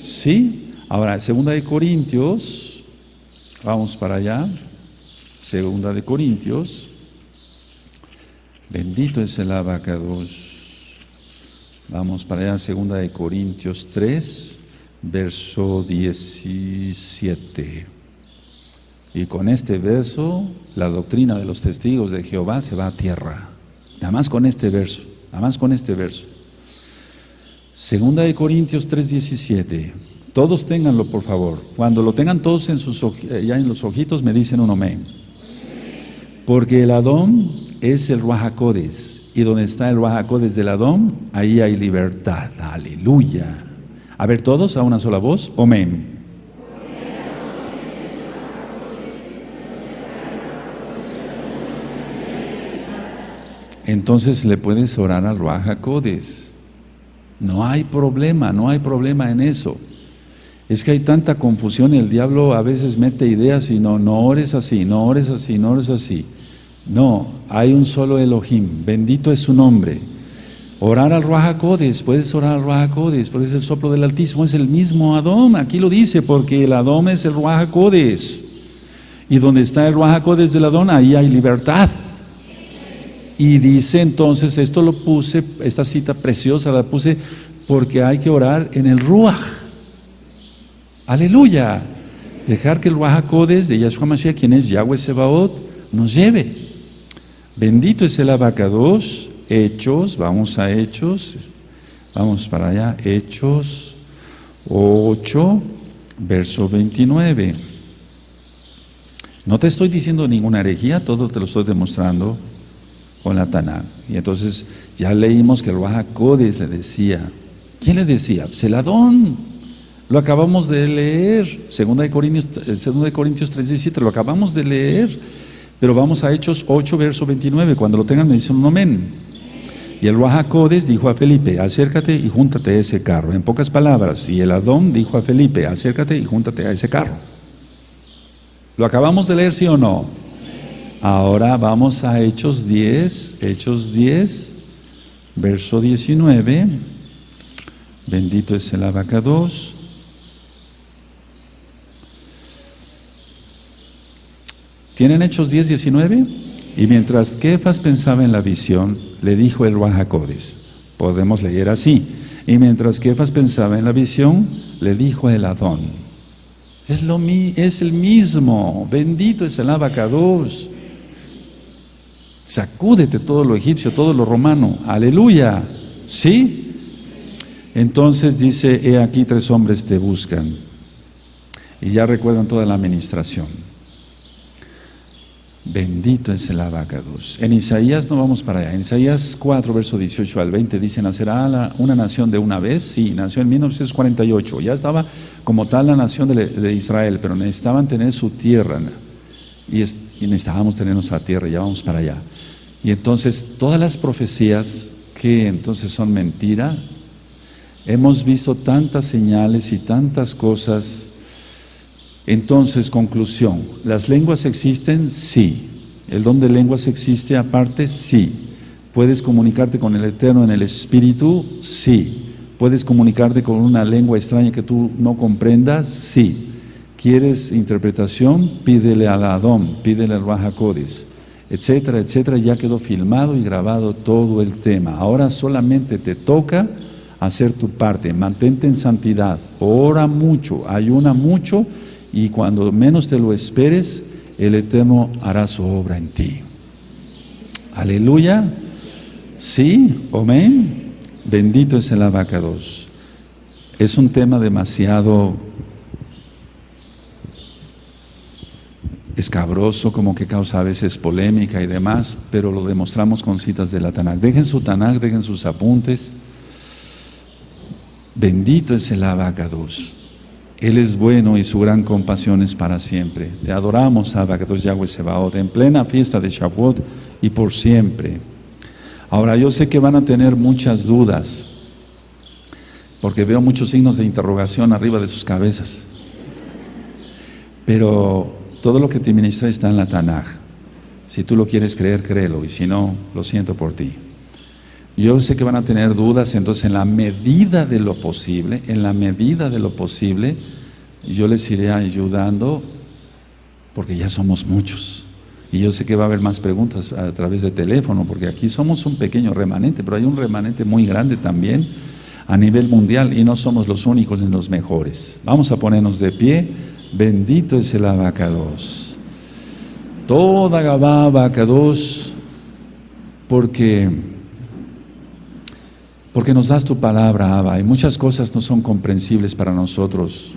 Sí. Ahora, 2 Corintios, vamos para allá. 2 Corintios, bendito es el abacados. Vamos para allá, 2 Corintios 3. Verso 17. Y con este verso, la doctrina de los testigos de Jehová se va a tierra. Nada más con este verso. Nada más con este verso. 2 Corintios 3:17. Todos ténganlo, por favor. Cuando lo tengan todos ya en los ojitos, me dicen un amén. Porque el Adón es el Ruaj HaKodes. Y donde está el Ruaj HaKodes del Adón, ahí hay libertad. Aleluya. A ver, todos a una sola voz, amén. Entonces le puedes orar al Ruaj HaKodes. No hay problema en eso. Es que hay tanta confusión y el diablo a veces mete ideas y no ores así, no ores así, no ores así. No, hay un solo Elohim, bendito es su nombre. Orar al Ruaj HaKodes, puedes orar al Ruaj HaKodes, porque es el soplo del Altísimo, es el mismo Adón, aquí lo dice, porque el Adón es el Ruaj HaKodes. Y donde está el Ruaj HaKodes del Adón, ahí hay libertad. Y dice entonces, esto lo puse, esta cita preciosa la puse, porque hay que orar en el Ruaj. Aleluya. Dejar que el Ruaj HaKodes de Yahshua Mashiach, quien es Yahweh Sebaot, nos lleve. Bendito es el abacados. Hechos, vamos a Hechos, vamos para allá, Hechos 8, verso 29. No te estoy diciendo ninguna herejía, todo te lo estoy demostrando con la Taná. Y entonces ya leímos que el Ruaj HaKodes le decía, ¿quién le decía? Pues el Adón, lo acabamos de leer, 2 Corintios 3:17, lo acabamos de leer, pero vamos a Hechos 8, verso 29, cuando lo tengan me dicen un amén. Y el Ruaj HaKodes dijo a Felipe, acércate y júntate a ese carro. En pocas palabras, y el Adón dijo a Felipe, acércate y júntate a ese carro. ¿Lo acabamos de leer, sí o no? Ahora vamos a Hechos 10, verso 19. Bendito es el abacados. ¿Tienen Hechos 10, 19? Y mientras Kefas pensaba en la visión, le dijo el Ruaj HaKodes. Podemos leer así. Y mientras Kefas pensaba en la visión, le dijo el Adón. Es el mismo. Bendito es el abacados. Sacúdete todo lo egipcio, todo lo romano. Aleluya. ¿Sí? Entonces dice, he aquí 3 hombres te buscan. Y ya recuerdan toda la administración. Bendito es el abacados. En Isaías no vamos para allá. En Isaías 4, verso 18 al 20 dice, ¿nacerá una nación de una vez? Sí, nació en 1948. Ya estaba como tal la nación de Israel, pero necesitaban tener su tierra. Y necesitábamos tener nuestra tierra, ya vamos para allá. Y entonces todas las profecías que entonces son mentira, hemos visto tantas señales y tantas cosas Entonces, conclusión, ¿las lenguas existen? Sí. ¿El don de lenguas existe aparte? Sí. ¿Puedes comunicarte con el Eterno en el Espíritu? Sí. ¿Puedes comunicarte con una lengua extraña que tú no comprendas? Sí. ¿Quieres interpretación? Pídele al Adón, pídele al Ruach HaKodesh, etcétera, etcétera. Ya quedó filmado y grabado todo el tema. Ahora solamente te toca hacer tu parte. Mantente en santidad, ora mucho, ayuna mucho, y cuando menos te lo esperes, el Eterno hará su obra en ti. Aleluya. Sí, amén. Bendito es el Abacados. Es un tema demasiado escabroso, como que causa a veces polémica y demás, pero lo demostramos con citas de la Tanaj. Dejen su Tanaj, dejen sus apuntes. Bendito es el Abacados. Él es bueno y su gran compasión es para siempre. Te adoramos, Abacados Yahweh Sebaot, en plena fiesta de Shavuot y por siempre. Ahora, yo sé que van a tener muchas dudas, porque veo muchos signos de interrogación arriba de sus cabezas. Pero todo lo que te ministré está en la Tanaj. Si tú lo quieres creer, créelo, y si no, lo siento por ti. Yo sé que van a tener dudas, entonces en la medida de lo posible, yo les iré ayudando, porque ya somos muchos. Y yo sé que va a haber más preguntas a través de teléfono, porque aquí somos un pequeño remanente, pero hay un remanente muy grande también a nivel mundial, y no somos los únicos ni los mejores. Vamos a ponernos de pie. Bendito es el Abacados. Toda Gabá Abacados, porque nos das tu palabra, Abba, y muchas cosas no son comprensibles para nosotros.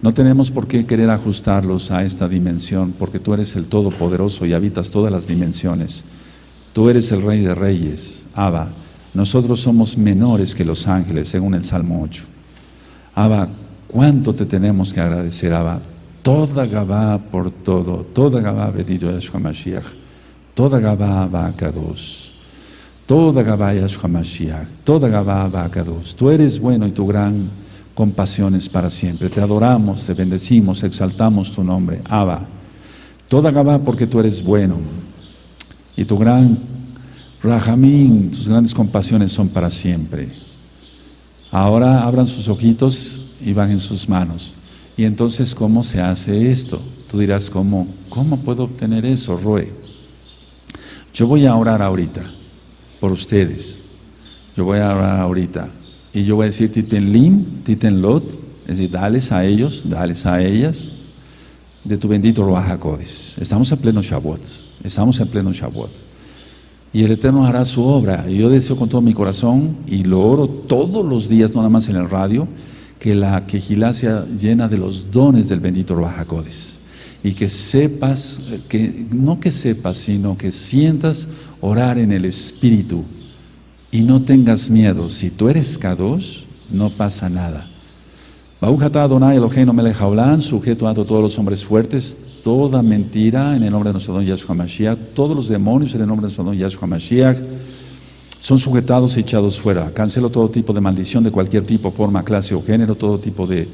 No tenemos por qué querer ajustarlos a esta dimensión, porque tú eres el Todopoderoso y habitas todas las dimensiones. Tú eres el Rey de Reyes, Abba. Nosotros somos menores que los ángeles, según el Salmo 8. Abba, ¿cuánto te tenemos que agradecer, Abba? Toda Gabá por todo, toda Gabá bendito Yahshua Mashiach, toda Gabá Abacados. Toda Gabá Yahshua Mashiach, toda Gabá Abacados. Tú eres bueno y tu gran compasión es para siempre. Te adoramos, te bendecimos, exaltamos tu nombre, Abba. Toda Gabá porque tú eres bueno y tu gran Rahamín, tus grandes compasiones son para siempre. Ahora abran sus ojitos y bajen sus manos. Y entonces, ¿cómo se hace esto? Tú dirás, ¿cómo puedo obtener eso, Roe? Yo voy a orar ahorita por ustedes. Yo voy a orar ahorita y yo voy a decir Titen Lim, Titen Lot, es decir, dales a ellos, dales a ellas de tu bendito Ruach HaKodesh. Estamos en pleno Shavuot, y el Eterno hará su obra. Y yo deseo con todo mi corazón, y lo oro todos los días, no nada más en el radio, que la Kehilá sea llena de los dones del bendito Ruach HaKodesh. Y que sepas, no que sepas, sino que sientas orar en el Espíritu. Y no tengas miedo. Si tú eres Kadosh, no pasa nada. Baruch atah Adonai Eloheinu melech haolam, sujeto a todos los hombres fuertes, toda mentira en el nombre de nuestro don Yahshua Mashiach, todos los demonios en el nombre de nuestro don Yahshua Mashiach, son sujetados y echados fuera. Cancelo todo tipo de maldición de cualquier tipo, forma, clase o género, todo tipo de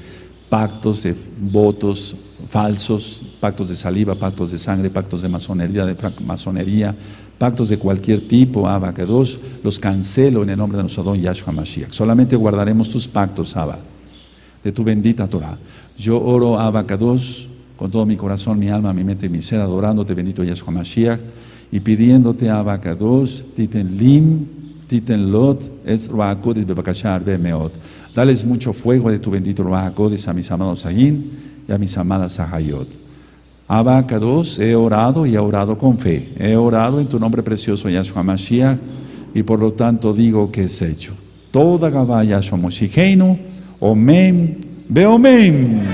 pactos, de votos falsos, pactos de saliva, pactos de sangre, pactos de masonería, pactos de cualquier tipo, Abba Kadosh, los cancelo en el nombre de nuestro don Yahshua Mashiach. Solamente guardaremos tus pactos, Abba, de tu bendita Torah. Yo oro, Abba Kadosh, con todo mi corazón, mi alma, mi mente y mi ser, adorándote, bendito Yahshua Mashiach, y pidiéndote, Abba Kadosh, Titen Lim, Titen Lot, es Ruach HaKodesh bebakashar bemeot. Dales mucho fuego de tu bendito Ruach HaKodesh a mis amados Sahín y a mis amadas Sahayot. Abba Kadosh, he orado y he orado con fe. He orado en tu nombre precioso, Yahshua Mashiach, y por lo tanto digo que es hecho. Toda Gabá Yahshua Moshicheinu, Omen, Beomen.